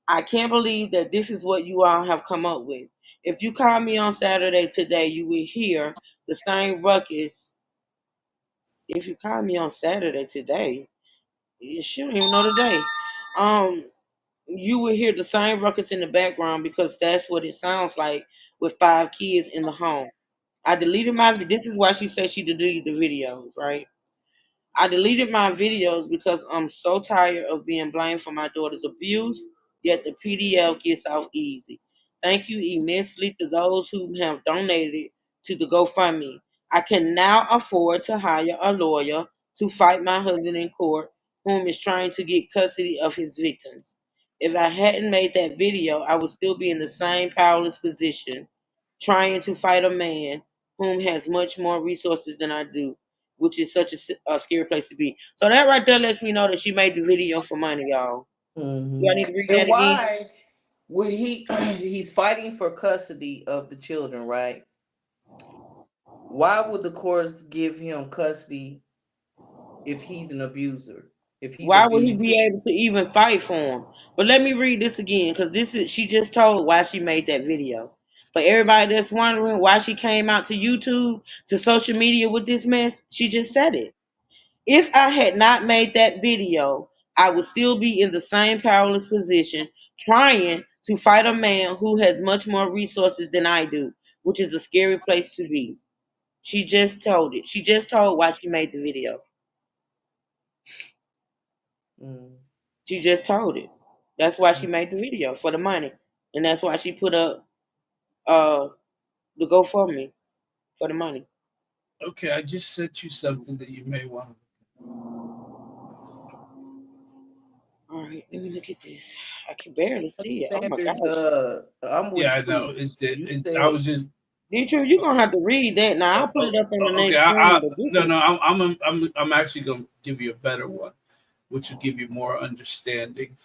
I can't believe that this is what you all have come up with. If you call me on Saturday today, you will hear the same ruckus. If you call me on Saturday today, she don't even know the day. Um, you will hear the same ruckus in the background because that's what it sounds like with 5 kids in the home. I deleted my. This is why she said she deleted the videos, right? I deleted my videos because I'm so tired of being blamed for my daughter's abuse, yet the PDF gets off easy. Thank you immensely to those who have donated to the GoFundMe. I can now afford to hire a lawyer to fight my husband in court, whom is trying to get custody of his victims. If I hadn't made that video, I would still be in the same powerless position, trying to fight a man whom has much more resources than I do, which is such a scary place to be. So that right there lets me know that she made the video for money, y'all. Hmm. Do I need to read And that again? why would he? He's fighting for custody of the children, right? Why would the courts give him custody if he's an abuser? If he's Why would he abused? be able to even fight for him? But let me read this again because this is she just told why she made that video. For everybody that's wondering why she came out to YouTube, to social media with this mess, she just said it. If I had not made that video, I would still be in the same powerless position, trying to fight a man who has much more resources than I do, which is a scary place to be. She just told it. She just told why she made the video. Mm. She just told it. That's why she made the video, for the money. And that's why she put up uh the GoFundMe for the money. Okay, I just sent you something that you may want. All right, let me look at this. I can barely see it. Oh my Sanders, gosh. I'm Yeah, I with know. you. You I said was just. Deidre, you're gonna have to read that. Now I'll put it up on the Okay. next screen, but this No, is no. I'm actually going to give you a better one, which will give you more understanding.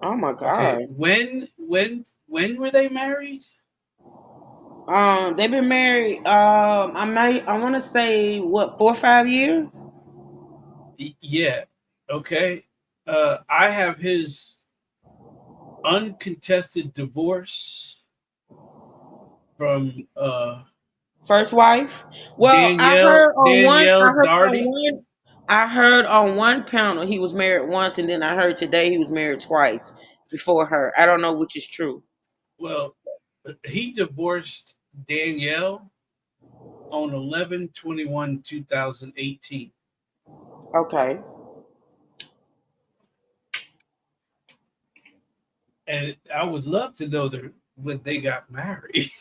oh my Okay. god. When were they married? They've been married. I want to say what 4 or 5 years. Yeah. Okay. I have his uncontested divorce from First wife. Well, Danielle Darty. I heard on one panel he was married once, and then I heard today he was married twice before her. I don't know which is true. Well, he divorced Danielle on 11/21/2018. Okay. And I would love to know when they got married.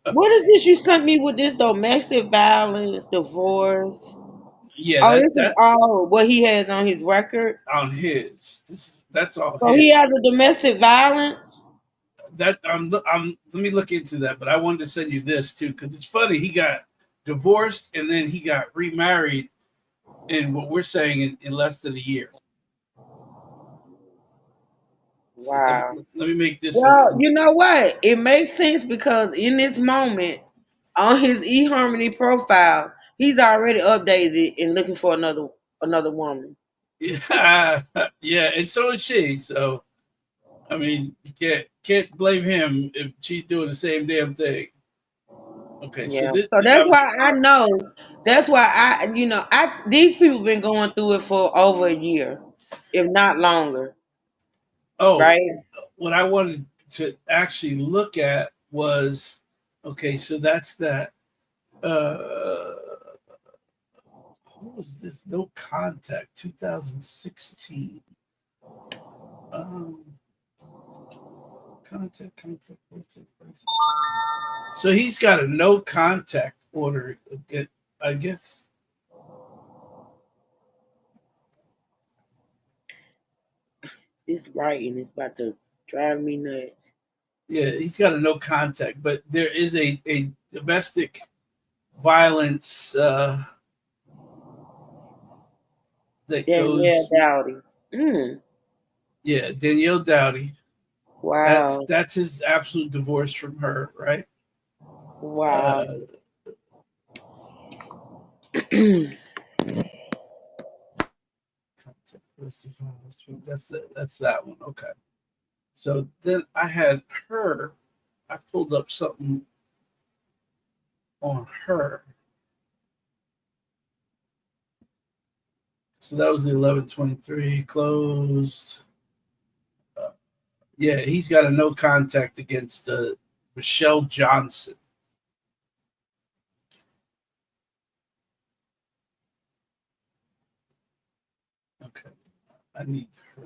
What is this you sent me with this domestic violence, divorce? Yeah, Oh, this is that's all what he has on his record. on his. That's all So he his. has a domestic violence. That I'm let me look into that, but I wanted to send you this too because it's funny. He got divorced and then he got remarried in what we're saying in less than a year. So Wow. let me make this a Well, you know what? It makes sense because in this moment, on his eHarmony profile, he's already updated and looking for another woman. yeah, yeah, and so is she. So I mean, you can't blame him if she's doing the same damn thing. Okay, so Yeah. this So I that's why was I know. That's why I these people been going through it for over a year, if not longer, oh right? what I wanted to actually look at was okay. So that's that. Uh, what was this? No contact, 2016. Um, contact. So he's got a no contact order. I guess. This writing is about to drive me nuts. Yeah, he's got a no contact, but there is a domestic violence that Danielle goes. Dowdy. Mm, Yeah, Danielle Dowdy. wow. That's his absolute divorce from her, right? Wow. Uh, That's that one. Okay. So then I had her. I pulled up something on her. So that was the 11/23 closed. Uh, yeah, he's got a no contact against Michelle Johnson. Okay, I need her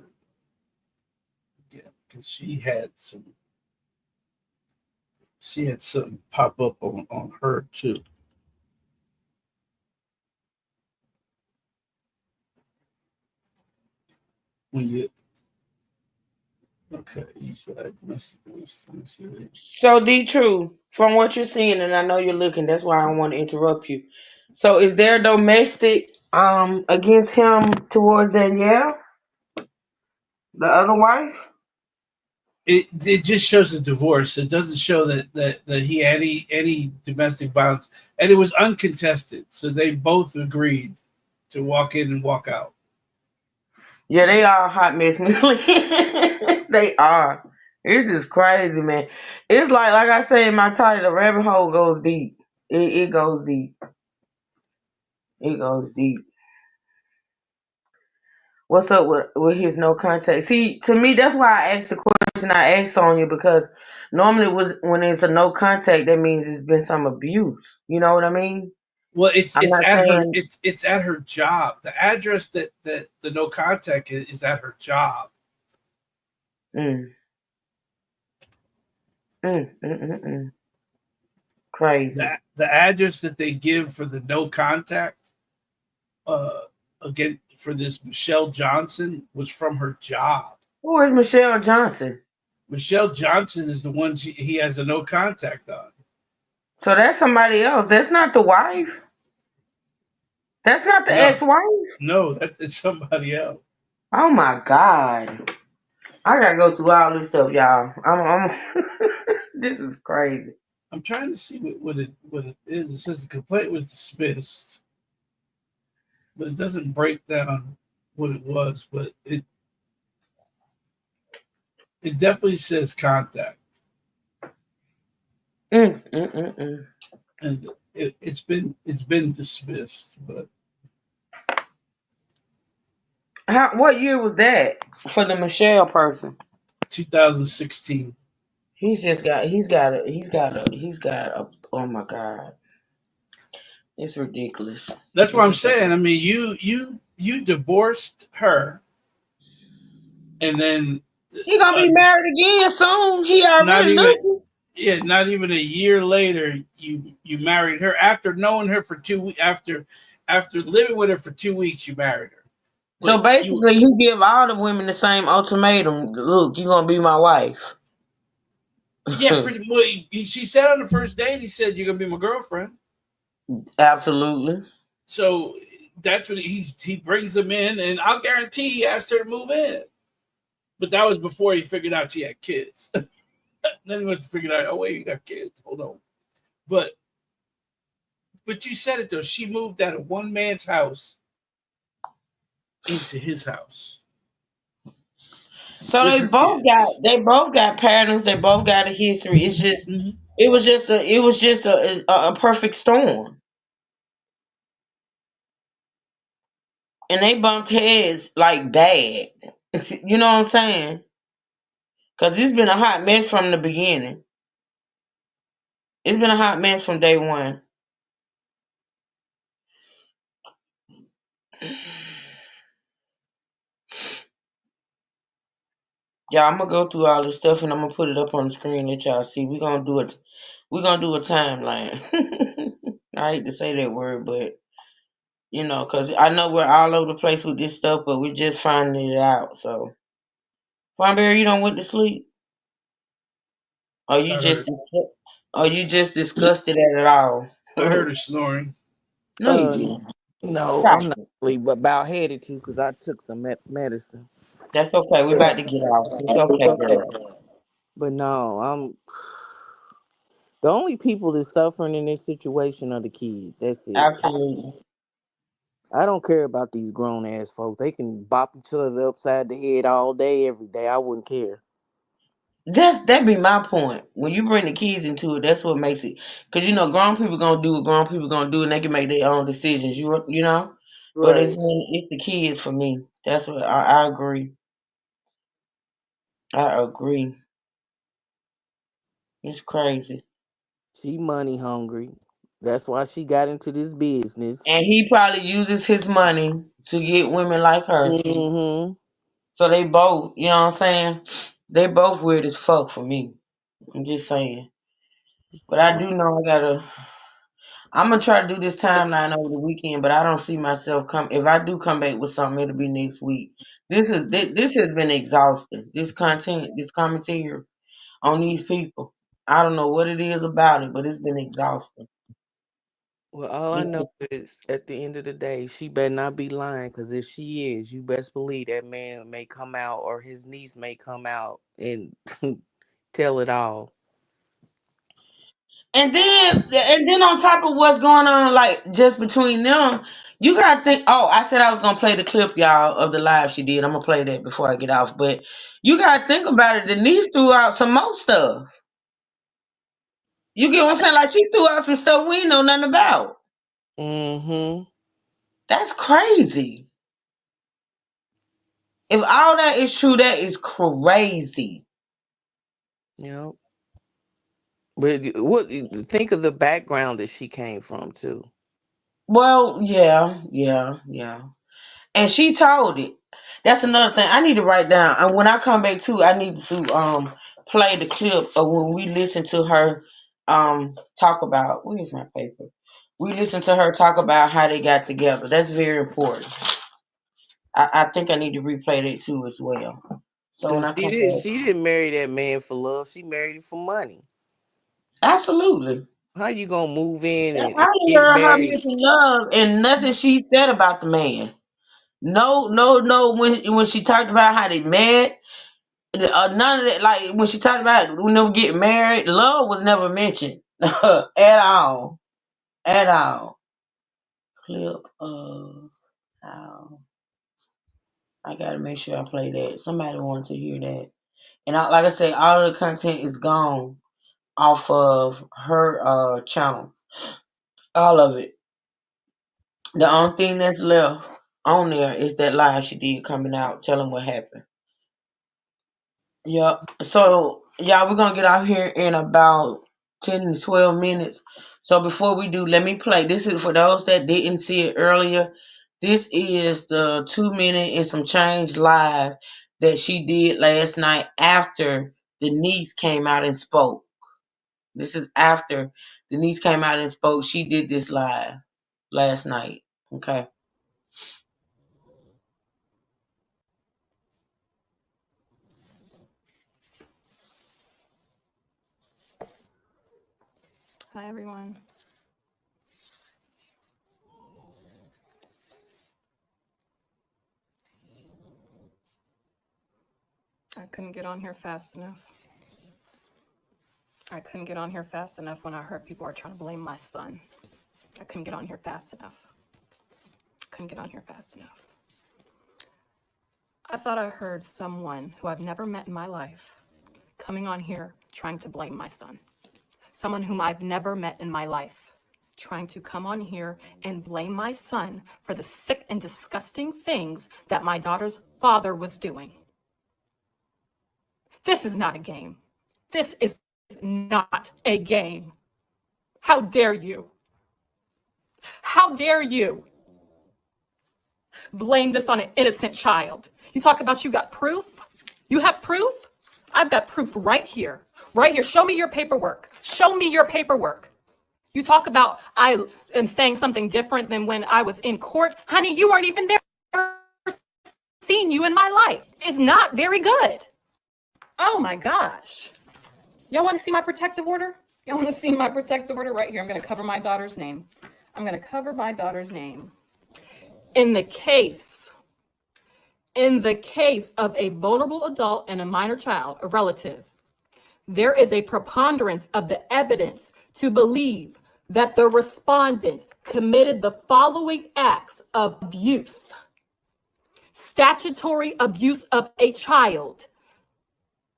again because she had something pop up on her too. When you okay, you said let me see that. So D True, from what you're seeing, and I know you're looking, that's why I don't want to interrupt you. So is there domestic against him towards Danielle, the other wife? It just shows a divorce. It doesn't show that he had any domestic violence, and it was uncontested. So they both agreed to walk in and walk out. Yeah, they are hot mess, Millie. They are. This is crazy, man. It's like I say in my title, the rabbit hole goes deep. It goes deep. It goes deep. What's up with his no contact? See, to me, that's why I asked the question I asked on you because normally when it's a no contact, that means it's been some abuse. You know what I mean? Well, I'm it's not at her saying. it's at her job. The address that the no contact is at her job. Mm, mm. Crazy. The address that they give for the no contact uh again for this Michelle Johnson was from her job. Who is Michelle Johnson? Michelle Johnson is the one he has a no contact on. So that's somebody else. That's not the wife. That's not the No, ex-wife. no, it's somebody else. Oh my God. I gotta go through all this stuff, y'all. I'm this is crazy. I'm trying to see what it is. It says the complaint was dismissed, but it doesn't break down what it was. But it definitely says contact, Mm. and it's been dismissed. But What year was that for the Michelle person? 2016. He's got a oh my God. It's ridiculous. That's what It's I'm saying. I mean, you divorced her, and then he gonna uh, be married again soon. He not already even looking. yeah, not even a year later, you married her after knowing her for 2 weeks. After living with her for 2 weeks, you married her. So But you basically he give all the women the same ultimatum. Look, you gonna be my wife. yeah, pretty much. She said on the first date, he said you're gonna be my girlfriend. Absolutely. So that's what he brings them in, and I'll guarantee he asked her to move in. But that was before he figured out she had kids. Then he must have figured out, oh wait, you got kids. Hold on. But you said it though. She moved out of one man's house into his house So with they her both got kids. they both got patterns. They both got a history. It's just Mm-hmm. it was just a perfect storm, and they bumped heads like bad. You know what I'm saying? Because it's been a hot mess from the beginning. It's been a hot mess from day one. Yeah, I'm gonna go through all this stuff and I'm gonna put it up on the screen that y'all see. We're gonna do it. We're gonna do a timeline. I hate to say that word, but because I know we're all over the place with this stuff, but we're just finding it out. So, Farnberry, you don't went to sleep, or I you just, heard or you just disgusted at it all? I heard her snoring. No, you Uh, didn't. no, Stop I'm not it. asleep, but about headed to because I took some medicine. That's okay. We're about to get off. It's okay, girl. But no, the only people that's suffering in this situation are the kids. That's it. Absolutely. I don't care about these grown ass folks. They can bop each other upside the head all day, every day. I wouldn't care. That be my point. When you bring the kids into it, that's what makes it. Because you know, grown people gonna do what grown people gonna do, and they can make their own decisions. You know, but Right. it's the kids for me. That's what I agree. I agree. It's crazy, She money hungry. That's why she got into this business. and he probably uses his money to get women like her. Mm-hmm. So they both, you know what I'm saying? They both weird as fuck for me. I'm just saying. But I do know I gotta. I'm gonna try to do this timeline over the weekend, but I don't see myself come. If I do come back with something, it'll be next week. This has been exhausting. This content, this commentary on these people. I don't know what it is about it, but it's been exhausting. Well, all I know is at the end of the day, she better not be lying. Because if she is, you best believe that man may come out or his niece may come out and tell it all. And then on top of what's going on, like just between them, you gotta think. Oh, I said I was gonna play the clip, y'all, of the live she did. I'm gonna play that before I get off. But you gotta think about it. Denise threw out some more stuff. You get what I'm saying? Like she threw out some stuff we ain't know nothing about. Mm-hmm. That's crazy. If all that is true, that is crazy. Yep. But think of the background that she came from too. Well, yeah. And she told it. That's another thing I need to write down. And when I come back too, I need to play the clip of when we listen to her talk about where's my paper? We listen to her talk about how they got together. That's very important. I think I need to replay that too as well. So when Cause I come back, she didn't marry that man for love. She married him for money. absolutely. How you gonna move in I and didn't get hear her married? mention love and nothing she said about the man. No. When she talked about how they met, none of that. Like when she talked about when they were getting married, love was never mentioned at all. At all. Clip of how I gotta make sure I play that. Somebody wanted to hear that, and like I said, all of the content is gone off of her channel. All of it. The only thing that's left on there is that live she did coming out telling what happened. Yep. So, yeah, we're gonna get out here in about 10 to 12 minutes. So before we do, let me play. This is for those that didn't see it earlier. This is the 2 minute and some change live that she did last night after Denise came out and spoke. This is after Denise came out and spoke. She did this live last night. Okay. Hi, everyone. I couldn't get on here fast enough. I couldn't get on here fast enough when I heard people are trying to blame my son. I couldn't get on here fast enough. Couldn't get on here fast enough. I thought I heard someone who I've never met in my life coming on here trying to blame my son. Someone whom I've never met in my life trying to come on here and blame my son for the sick and disgusting things that my daughter's father was doing. This is not a game. This is not a game. How dare you? How dare you blame this on an innocent child? You talk about you got proof? You have proof? I've got proof right here. Right here. Show me your paperwork. Show me your paperwork. You talk about I am saying something different than when I was in court. Honey, you weren't even there. Seen you in my life. It's not very good. Oh my gosh. Y'all want to see my protective order? Y'all want to see my protective order right here? I'm going to cover my daughter's name. I'm going to cover my daughter's name. In the case of a vulnerable adult and a minor child, a relative, there is a preponderance of the evidence to believe that the respondent committed the following acts of abuse: statutory abuse of a child,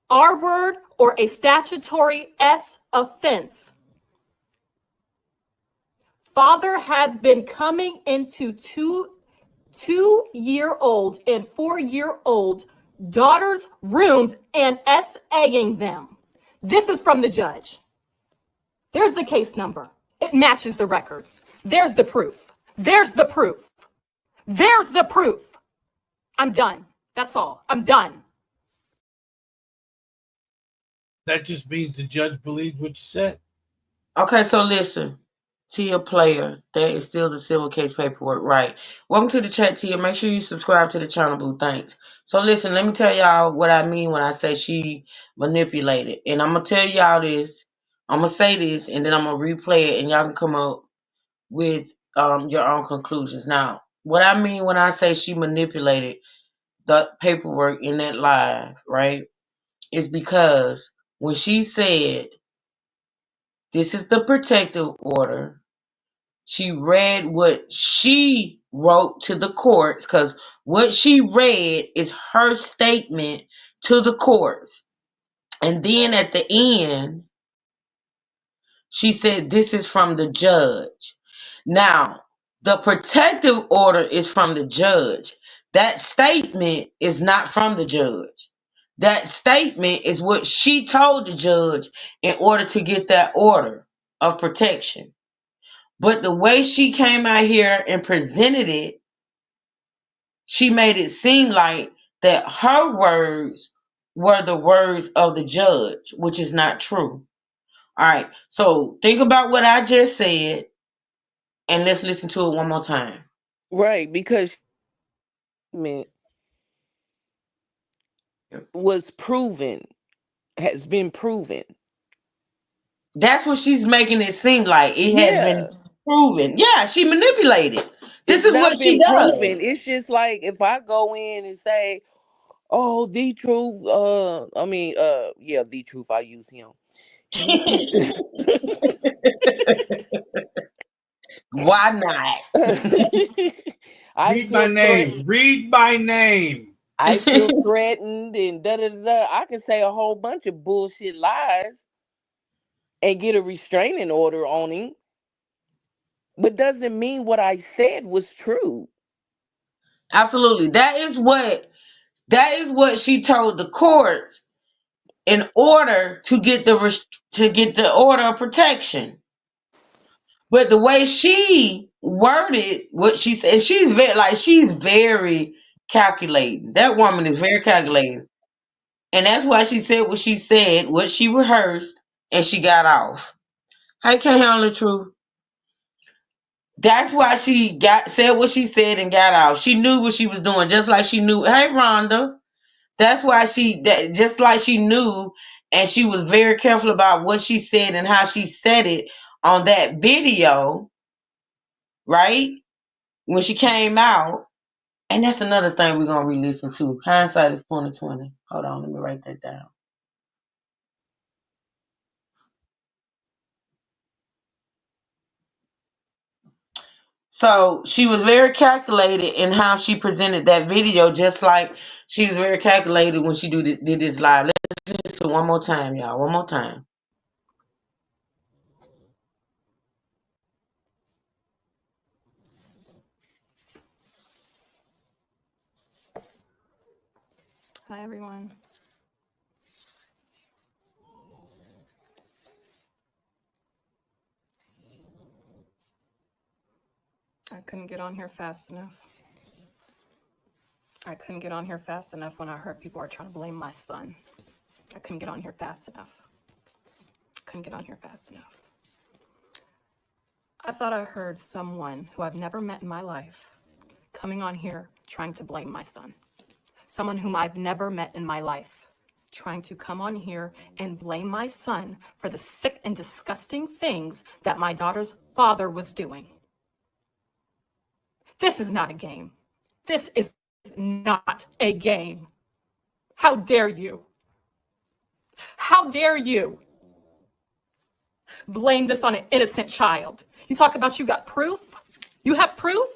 R word, or a statutory S offense. Father has been coming into two-year-old and 4-year-old daughters' rooms and SAing them. This is from the judge. There's the case number. It matches the records. There's the proof. There's the proof. There's the proof. I'm done. That's all. I'm done. That just means the judge believed what you said. Okay, so listen. Tia Player, that is still the civil case paperwork, right? Welcome to the chat, Tia. Make sure you subscribe to the channel, boo. Thanks. So listen, let me tell y'all what I mean when I say she manipulated. And I'm going to tell y'all this. I'm going to say this, and then I'm going to replay it, and y'all can come up with your own conclusions. Now, what I mean when I say she manipulated the paperwork in that live, right, is because when she said, this is the protective order, she read what she wrote to the courts, because what she read is her statement to the courts. And then at the end, she said, this is from the judge. Now, the protective order is from the judge. That statement is not from the judge. That statement is what she told the judge in order to get that order of protection. But the way she came out here and presented it, she made it seem like that her words were the words of the judge, which is not true. All right, so think about what I just said, and let's listen to it one more time. Right, because statement was proven, has been proven. That's what she's making it seem like. It has been Yeah. proven. Yeah, she manipulated. This It's is what not she been does. proven. It's just like if I go in and say, "Oh, the truth," yeah, the truth. I use him. Why not? I Read my feel name. threatened. Read my name. I feel threatened and da da da. Da. I can say a whole bunch of bullshit lies and get a restraining order on him, but doesn't mean what I said was true. Absolutely. That is what she told the courts in order to get the order of protection. But the way she worded what she said, she's very calculating. That woman is very calculating. And that's why she said what she said, what she rehearsed, and she got off. I can't handle the truth. That's why she said what she said and got off. She knew what she was doing, just like she knew. Hey, Rhonda. That's why just like she knew, and she was very careful about what she said and how she said it on that video, right? When she came out. And that's another thing we're gonna re-listen to. Hindsight is 2020. Hold on, let me write that down. So she was very calculated in how she presented that video, just like she was very calculated when she did this live. Let's listen one more time, y'all. One more time. Hi, everyone. I couldn't get on here fast enough. I couldn't get on here fast enough when I heard people are trying to blame my son. I couldn't get on here fast enough. Couldn't get on here fast enough. I thought I heard someone who I've never met in my life coming on here trying to blame my son. Someone whom I've never met in my life trying to come on here and blame my son for the sick and disgusting things that my daughter's father was doing. This is not a game. This is not a game. How dare you? How dare you? blame this on an innocent child. You talk about you got proof? You have proof?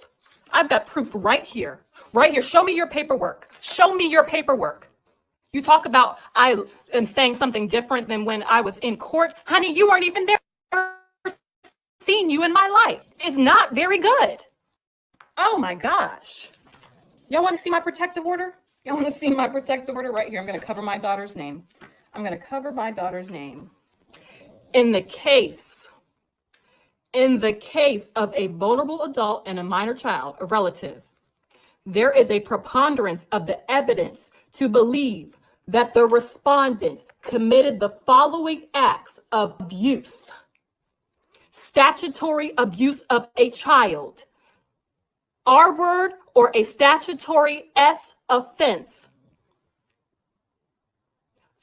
I've got proof right here. Right here. Show me your paperwork. Show me your paperwork. You talk about I am saying something different than when I was in court. Honey, you weren't even there. Seen you in my life. It's not very good. Oh my gosh. Y'all want to see my protective order? Y'all want to see my protective order right here? I'm going to cover my daughter's name. I'm going to cover my daughter's name. In the case of a vulnerable adult and a minor child, a relative, there is a preponderance of the evidence to believe that the respondent committed the following acts of abuse: statutory abuse of a child, R word, or a statutory S offense.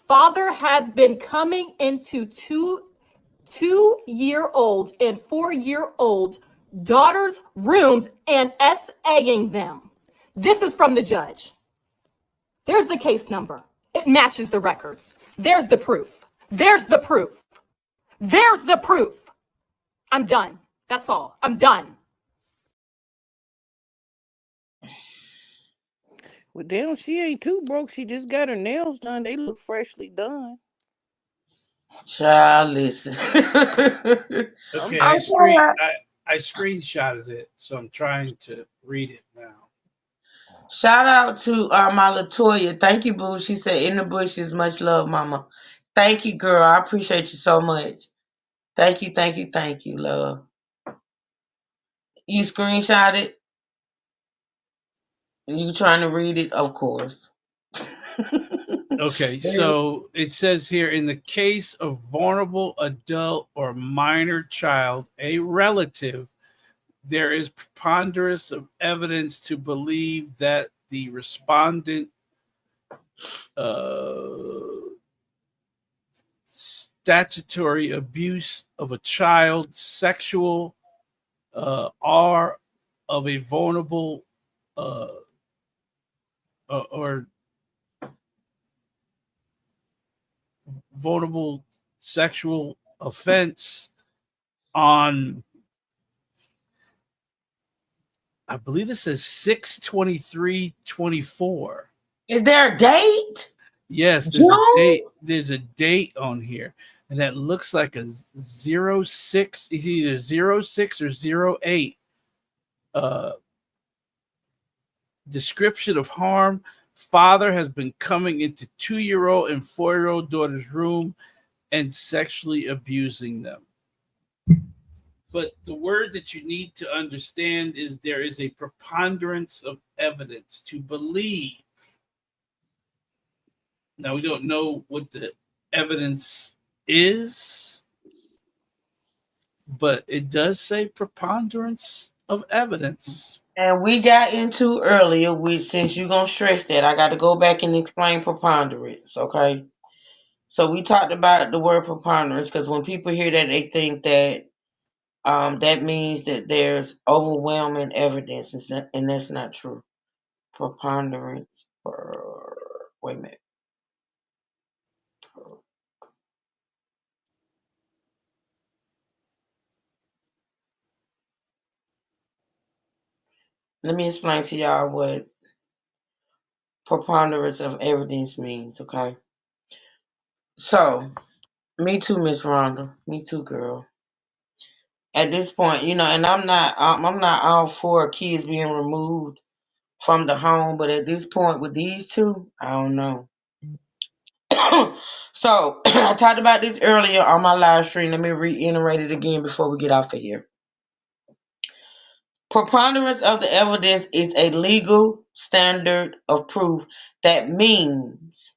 Father has been coming into two-year-old and 4-year-old daughters' rooms and SAing them. This is from the judge. There's the case number. It matches the records. There's the proof. There's the proof. There's the proof. I'm done. That's all. I'm done. Well, damn, she ain't too broke. She just got her nails done. They look freshly done. Child, listen. Okay, I'm sorry. I screenshotted it, so I'm trying to read it now. Shout out to my Latoya. Thank you, boo. She said, "In the bushes, much love, mama." Thank you, girl. I appreciate you so much. Thank you, thank you, thank you, love. You screenshot it? You trying to read it? Of course. Okay, so it says here, in the case of vulnerable adult or minor child, a relative, there is preponderance of evidence to believe that the respondent statutory abuse of a child, sexual or of a vulnerable or vulnerable sexual offense on, I believe it says 6/23/24. Is there a date? Yes, there's a date. There's a date on here, and that looks like a 06. It's either 06 or 08. Description of harm: father has been coming into 2-year-old and 4-year-old daughter's room and sexually abusing them. But the word that you need to understand is there is a preponderance of evidence to believe. Now, we don't know what the evidence is, but it does say preponderance of evidence. And we got into earlier, since you're going to stress that, I got to go back and explain preponderance, okay? So we talked about the word preponderance because when people hear that, they think that that means that there's overwhelming evidence, and that's not true. Preponderance. Wait a minute. Let me explain to y'all what preponderance of evidence means, okay? So, me too, Miss Rhonda. Me too, girl. At this point, and I'm not all for kids being removed from the home, but at this point with these two, I don't know. So I talked about this earlier on my live stream. Let me reiterate it again before we get off of here. Preponderance of the evidence is a legal standard of proof that means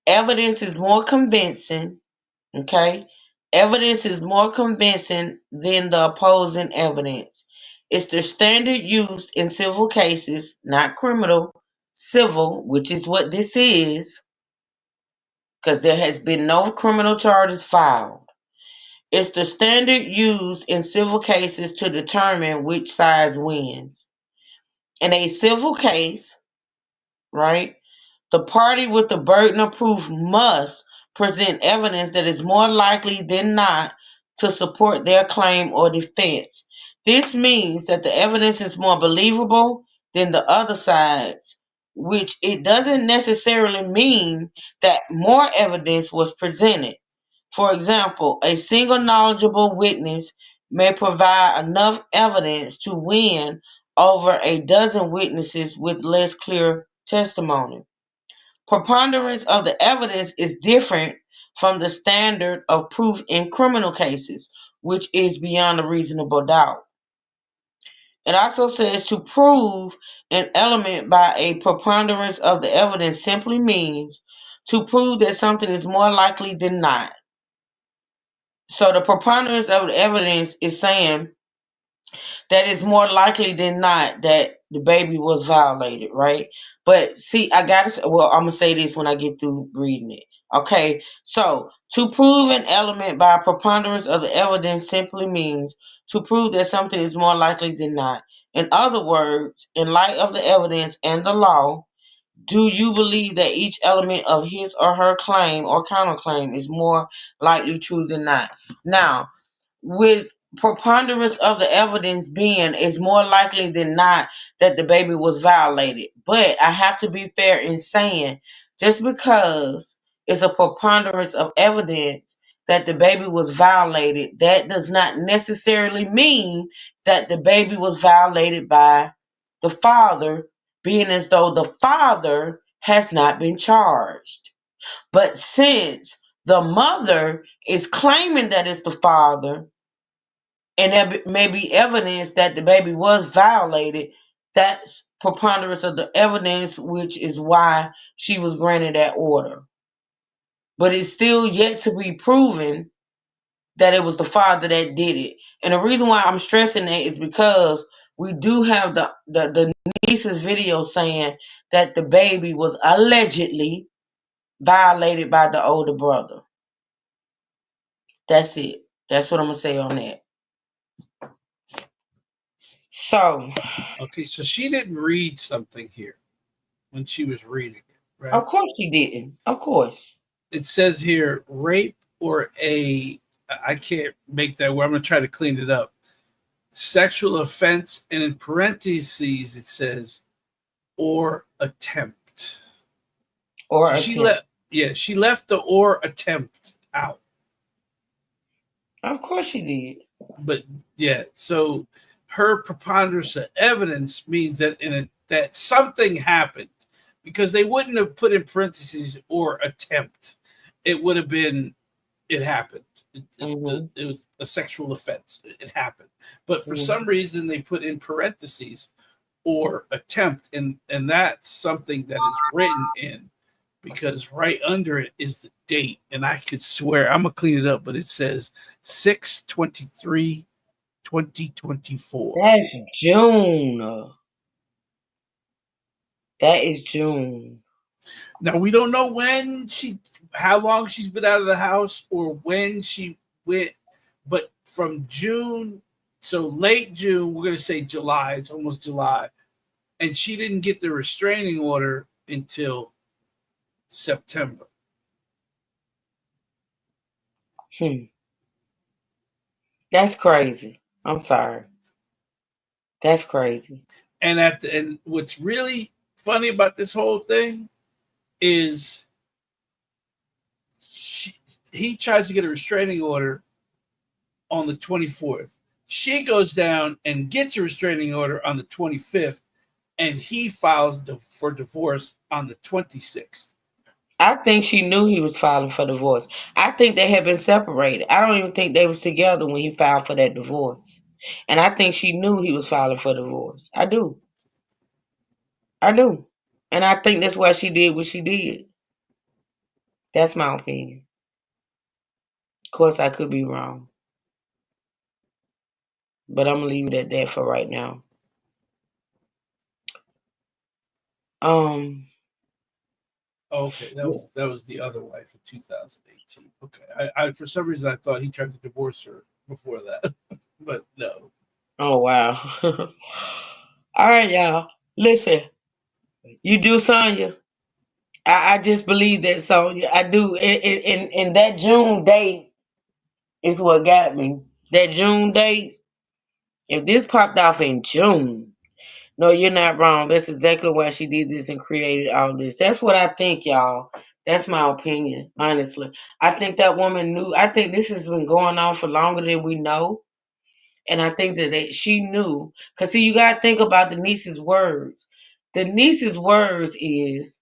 evidence is more convincing, okay? Evidence is more convincing than the opposing evidence. It's the standard used in civil cases, not criminal, civil, which is what this is, because there has been no criminal charges filed. It's the standard used in civil cases to determine which side wins. In a civil case, right, the party with the burden of proof must present evidence that is more likely than not to support their claim or defense. This means that the evidence is more believable than the other side's, which it doesn't necessarily mean that more evidence was presented. For example, a single knowledgeable witness may provide enough evidence to win over a dozen witnesses with less clear testimony. Preponderance of the evidence is different from the standard of proof in criminal cases, which is beyond a reasonable doubt. It also says to prove an element by a preponderance of the evidence simply means to prove that something is more likely than not. So the preponderance of the evidence is saying that it's more likely than not that the baby was violated, right? But see, I gotta say, well, I'm gonna say this when I get through reading it. Okay, so to prove an element by a preponderance of the evidence simply means to prove that something is more likely than not. In other words, in light of the evidence and the law, do you believe that each element of his or her claim or counterclaim is more likely true than not? Now, with preponderance of the evidence being is more likely than not that the baby was violated. But I have to be fair in saying just because it's a preponderance of evidence that the baby was violated, that does not necessarily mean that the baby was violated by the father, being as though the father has not been charged. But since the mother is claiming that it's the father, and there may be evidence that the baby was violated, that's preponderance of the evidence, which is why she was granted that order. But it's still yet to be proven that it was the father that did it. And the reason why I'm stressing that is because we do have the niece's video saying that the baby was allegedly violated by the older brother. That's it. That's what I'm gonna say on that. So, Okay, so she didn't read something here when she was reading it, right? of course he didn't. Of course. It says here rape or I can't make that word. I'm going to try to clean it up. Sexual offense, and in parentheses it says or attempt. Or So she left the or attempt out. Of course she did. But yeah, so her preponderance of evidence means that that something happened, because they wouldn't have put in parentheses or attempt. It would have been it happened. It was a sexual offense. It happened. But for some reason they put in parentheses or attempt, and that's something that is written in, because right under it is the date, and I could swear, I'm gonna clean it up, but it says 6/23/2024. That's June. That is June. Now we don't know how long she's been out of the house or when she went, but from June, so late June, we're gonna say July. It's almost July, and she didn't get the restraining order until September. That's crazy. I'm sorry. That's crazy. And what's really funny about this whole thing is he tries to get a restraining order on the 24th. She goes down and gets a restraining order on the 25th, and he files for divorce on the 26th. I think she knew he was filing for divorce. I think they had been separated. I don't even think they was together when he filed for that divorce. And I think she knew he was filing for divorce. I do. And I think that's why she did what she did. That's my opinion. Of course, I could be wrong. But I'm going to leave it at that for right now. Okay, that was the other wife in 2018. Okay, I for some reason I thought he tried to divorce her before that, but no. Oh wow! All right, y'all. Listen, you do Sonya. I just believe that Sonya. I do. In that June date, Is what got me. That June date, if this popped off in June, no, you're not wrong. That's exactly why she did this and created all this. That's what I think, y'all. That's my opinion, honestly. I think that woman knew. I think this has been going on for longer than we know. And I think that she knew. Because, see, you got to think about the niece's words. The niece's words is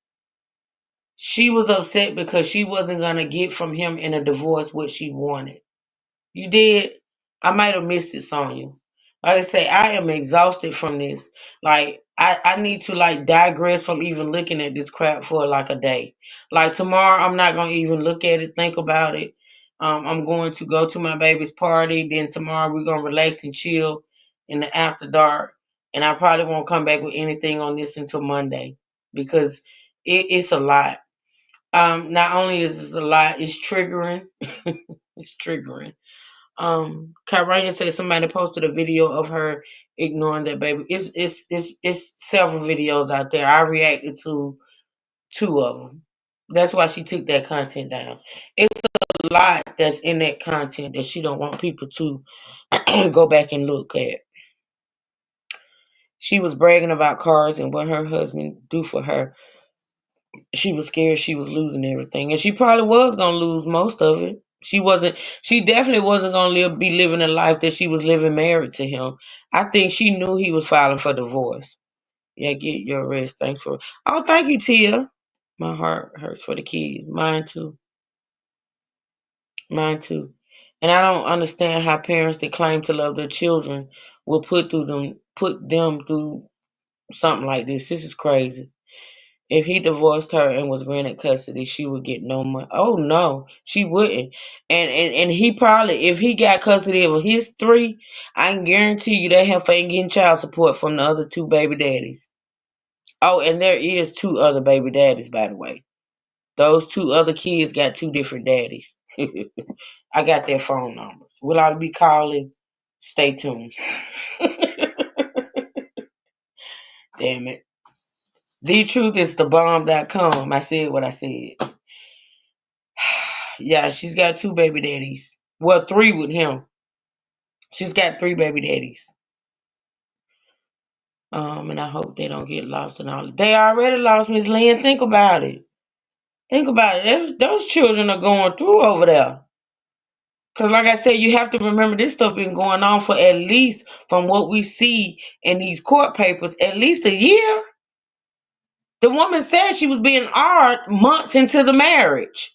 she was upset because she wasn't going to get from him in a divorce what she wanted. You did? I might have missed it, Sonya. Like I say, I am exhausted from this. Like, I need to like digress from even looking at this crap for like a day. Like tomorrow, I'm not gonna even look at it, think about it. I'm going to go to my baby's party. Then tomorrow we're gonna relax and chill in the after dark. And I probably won't come back with anything on this until Monday because it's a lot. Not only is it a lot, it's triggering. It's triggering. Kyrania said somebody posted a video of her ignoring that baby. It's several videos out there. I reacted to two of them. That's why she took that content down. It's a lot that's in that content that she don't want people to go back and look at. She was bragging about cars and what her husband do for her. She was scared she was losing everything, and she probably was gonna lose most of it. She definitely wasn't gonna be living a life that she was living married to him. I think she knew he was filing for divorce. Yeah, get your rest. Thanks for. Oh, thank you, Tia. My heart hurts for the kids. Mine too. Mine too. And I don't understand how parents that claim to love their children will put them through something like this. This is crazy. If he divorced her and was granted custody, she would get no money. Oh no, she wouldn't. And he probably, if he got custody of his three, I can guarantee you that heifer ain't getting child support from the other two baby daddies. Oh, and there is two other baby daddies, by the way. Those two other kids got two different daddies. I got their phone numbers. Will I be calling? Stay tuned. Damn it. The truth is the bomb.com. I said what I said. Yeah, she's got two baby daddies. Well, three with him. She's got three baby daddies. And I hope they don't get lost in all. They already lost, Miss Lynn. Think about it. Think about it. Those children are going through over there. Because, like I said, you have to remember this stuff been going on for at least, from what we see in these court papers, at least a year. The woman said she was being hard months into the marriage.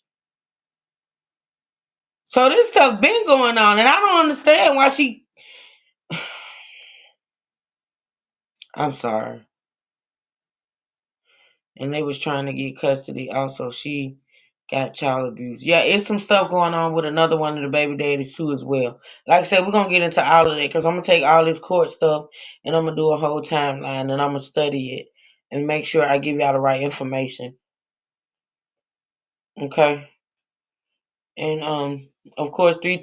So this stuff been going on, and I don't understand why she. I'm sorry. And they was trying to get custody. Also, she got child abuse. Yeah, it's some stuff going on with another one of the baby daddies too as well. Like I said, we're gonna get into all of that because I'm gonna take all this court stuff and I'm gonna do a whole timeline and I'm gonna study it and make sure I give y'all the right information. Okay. And of course, the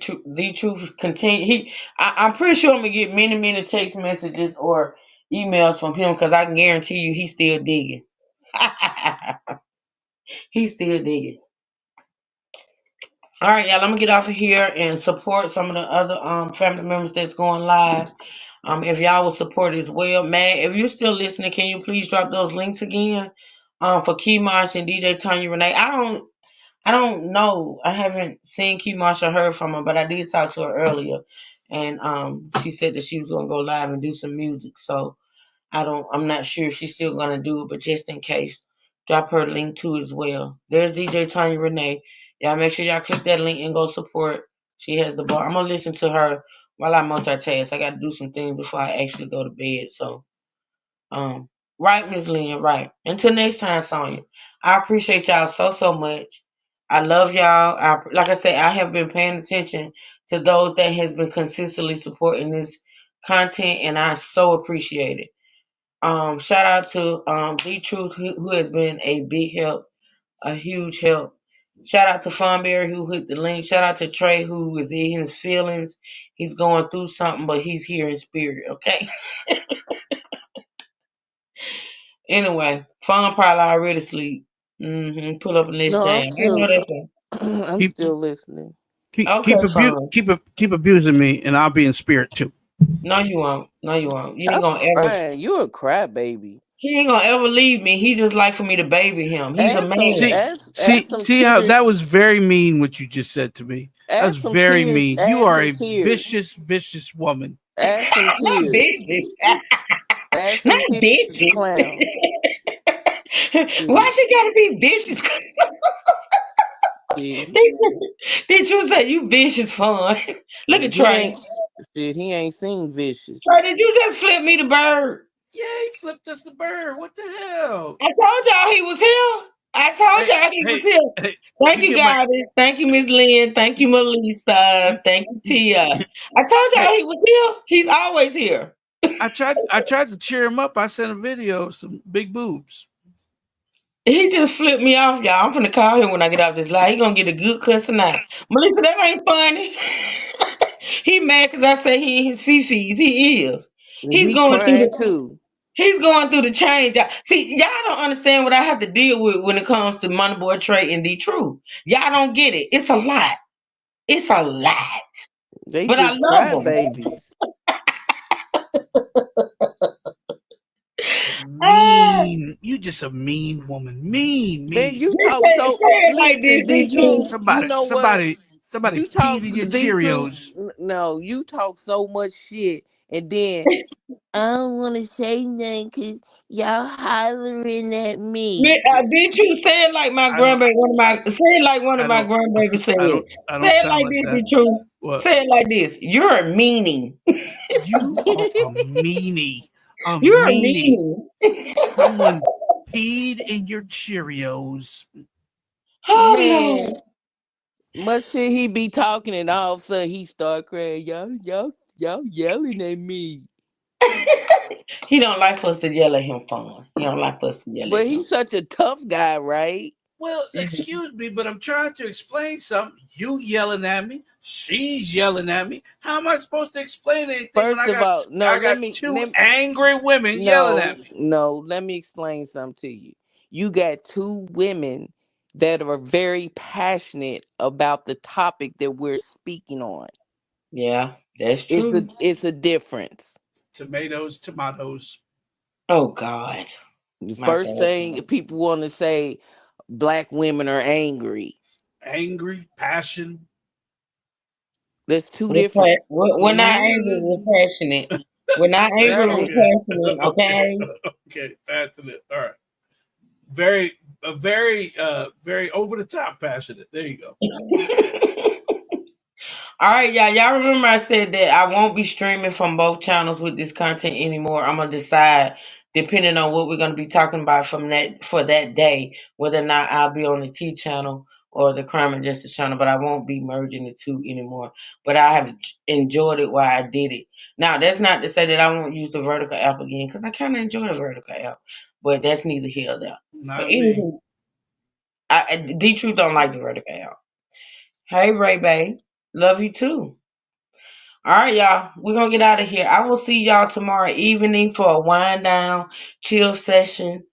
truth continue. I'm pretty sure I'm gonna get many text messages or emails from him because I can guarantee you he's still digging. He's still digging. All right, y'all. I'm gonna get off of here and support some of the other family members that's going live. If y'all will support as well, man. If you're still listening, can you please drop those links again? For Key Marsh and DJ Tanya Renee. I don't know. I haven't seen Key Marsh or heard from her, but I did talk to her earlier, and she said that she was gonna go live and do some music. So I'm not sure if she's still gonna do it, but just in case, drop her link too as well. There's DJ Tanya Renee. Y'all make sure y'all click that link and go support. She has the bar. I'm gonna listen to her while I multitask. I gotta do some things before I actually go to bed. So right, Miss Lynn, right. Until next time, Sonya. I appreciate y'all so much. I love y'all. Like I said, I have been paying attention to those that has been consistently supporting this content, and I so appreciate it. Shout out to The Truth, who has been a big help, a huge help. Shout out to Fonberry, who hit the link. Shout out to Trey, who is in his feelings. He's going through something, but he's here in spirit, okay? Anyway, Fawn probably already asleep. Pull up in this No, jam. I know that's right. I'm He still listening. Okay, fine. keep abusing me, and I'll be in spirit too. No, you won't. No, you won't. You ain't I'm gonna ever. crying. You a crybaby. He ain't gonna ever leave me. He just like for me to baby him. He's a Add some, man. add some See how that tears. was very mean what you just said to me. That Add was some very tears. mean. You Add are some a tears. vicious woman. Add some Not tears. bitches. Add Not some tears to the bitches. clown. Why Shit. she gotta be vicious? Shit. Did you say you vicious fun? Look at He Trey. ain't shit. He ain't seen vicious. Trey, did you just flip me the bird? Yeah, he flipped us the bird. What the hell? I told y'all he was here. I told Hey, y'all he was hey, here. hey! Thank You you, get my guys. Thank you, Miss Lynn. Thank you, Melissa. you. Thank you, Tia. I told Hey, y'all he was here. He's always here. I tried to cheer him up. I sent a video of some big boobs. He just flipped me off, y'all. I'm finna call him when I get out this live. He gonna get a good cussing out. Melissa, that ain't funny. He mad because I say he ain't his fifis. He is. He's He going through crying the too. he's going through the change. See, y'all don't understand what I have to deal with when it comes to Money Boy Trey and the truth. Y'all don't get it. It's a lot. It's a lot. They But I just love cry him. babies. Just a Ah, mean. You just a mean woman. Mean, Man, mean. you just talk say, so. say it like Listen, this, D D Truth. Truth. You know what? Somebody You talk peed in your D Truth. Cheerios. No, you talk so much shit, and then I don't want to say nothing because y'all hollering at me. D Truth, say it like my I don't. grandbaby. I, Say it like one of I my don't. grandbabies said. I don't Say it sound like like this, that. D Truth. What? Say it like this. You're a meanie. You are a meanie. A You're a meanie. meanie. Someone peed in your Cheerios. Oh Man, Lord. much shit he be talking, and all of a sudden he start crying. Y'all yelling at me. He don't like for us to yell at him fun. He don't like for us to yell at But him. he's such a tough guy, right? Well, Mhm. excuse me, but I'm trying to explain something. You yelling at me. She's yelling at me. How am I supposed to explain anything when First of all, no, I got two angry women yelling no, at me? no, let me explain something to you. You got two women that are very passionate about the topic that we're speaking on. Yeah, that's It's a true. it's a difference. Tomatoes, tomatoes. Oh God. The My first thing God. people want to say, black women are angry. Angry, passion. That's two different. We're not angry, we're passionate. We're not angry, we're Right. passionate, Okay. okay? Okay. Passionate. All right. Very over the top passionate. There you go. All right, y'all. Y'all remember I said that I won't be streaming from both channels with this content anymore. I'm gonna decide, depending on what we're gonna be talking about from that for that day, whether or not I'll be on the T channel or the Crime and Justice channel. But I won't be merging the two anymore. But I have enjoyed it while I did it. Now that's not to say that I won't use the vertical app again because I kind of enjoy the vertical app. But that's neither here nor there. But Not me. anywho, D Truth don't like the vertical app. Hey Ray Bay, love you too. All right, y'all. We're gonna get out of here. I will see y'all tomorrow evening for a wind down, chill session.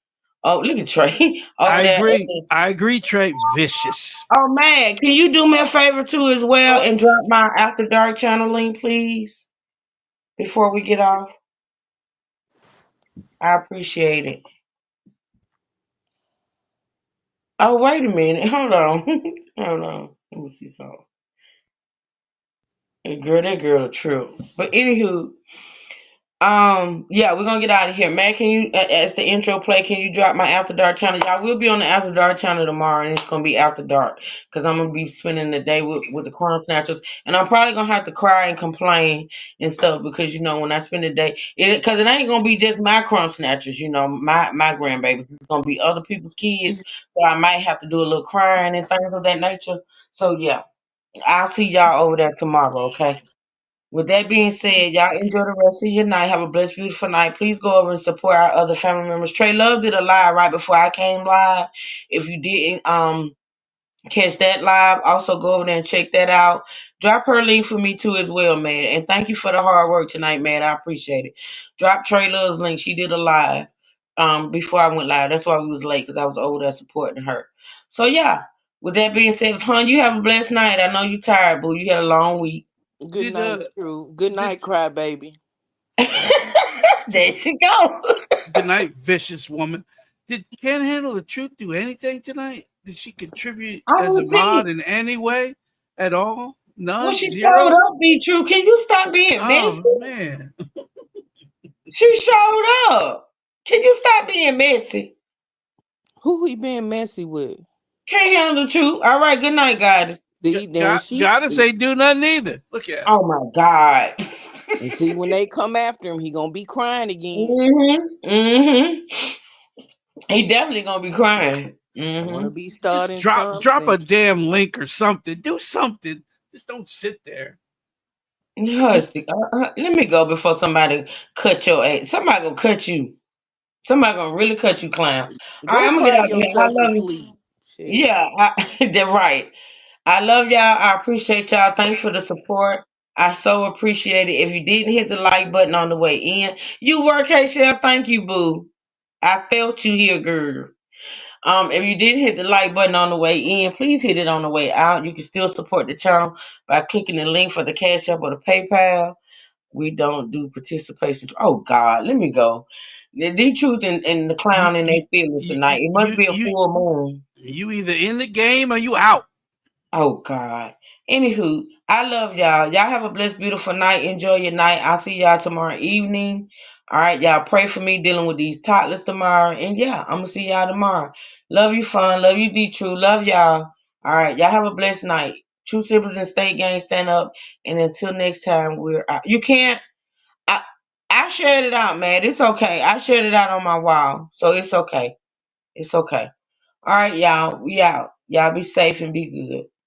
Oh, look at Trey over I there. agree. I agree, Trey. Vicious. Oh man, can you do me a favor too as well and drop my After Dark channel link, please, before we get off? I appreciate it. Oh, wait a minute. Hold on. Hold on. Let me see something. That girl, a trip. But anywho, yeah, we're gonna get out of here. Man, can you, as the intro play, can you drop my After Dark channel? Y'all will be on the After Dark channel tomorrow, and it's gonna be After Dark because I'm gonna be spending the day with the Crime Snatchers, and I'm probably gonna have to cry and complain and stuff because when I spend the day, because it ain't gonna be just my Crime Snatchers, my grandbabies. It's gonna be other people's kids, so I might have to do a little crying and things of that nature. So yeah, I'll see y'all over there tomorrow. Okay. With that being said, y'all enjoy the rest of your night. Have a blessed, beautiful night. Please go over and support our other family members. Trey Love did a live right before I came live. If you didn't catch that live, also go over there and check that out. Drop her link for me too as well, man. And thank you for the hard work tonight, man. I appreciate it. Drop Trey Love's link. She did a live before I went live. That's why we was late because I was over there supporting her. So yeah. With that being said, hon, you have a blessed night. I know you're tired, boo. You had a long week. Good Did night, True. Good did night, cry baby. There she go. good night, vicious woman. Did Can't Handle the Truth do anything tonight? Did she contribute I as don't a see. mod in any way at all? Well, None? she showed Zero? up, be true. Can you stop being messy? Oh man. She showed up. Can you stop being messy? Who he been messy with? Can't handle the truth. All right, good night, guys. The then God, she gotta say do nothing either. Look at Oh my God. and see when they come after him, he gonna be crying again. Mm-hmm. He definitely gonna be crying. Wanna Mm-hmm. be just starting drop a something. damn link or something. Do something. Just don't sit there. Hush. Let me go before somebody cut your ass. Somebody gonna cut you. Somebody gonna really cut you, clown. All right, Go I'm gonna get cry out of here. I yourself to love you. sleep. Shit. Yeah, they're right. I love y'all. I appreciate y'all. Thanks for the support. I so appreciate it. If you didn't hit the like button on the way in, you work, Hey Shell. Thank you, boo. I felt you here, girl. If you didn't hit the like button on the way in, please hit it on the way out. You can still support the channel by clicking the link for the Cash App or the PayPal. We don't do participation. Oh God, let me go. The truth and the You clown in their you feelings you tonight. It must you be a you, full moon. you either in the game or you out. Oh God. Anywho, I love y'all. Y'all have a blessed, beautiful night. Enjoy your night. I'll see y'all tomorrow evening. All right, y'all pray for me dealing with these toddlers tomorrow. And yeah, I'm gonna see y'all tomorrow. Love you, fun. Love you, D True. Love y'all. All right, y'all have a blessed night. True Siblings and State Gang stand up. And until next time, we're out. You can't. I I shared it out, man. It's okay. I shared it out on my wall, so it's okay. It's okay. All right, y'all. We out. Y'all be safe and be good.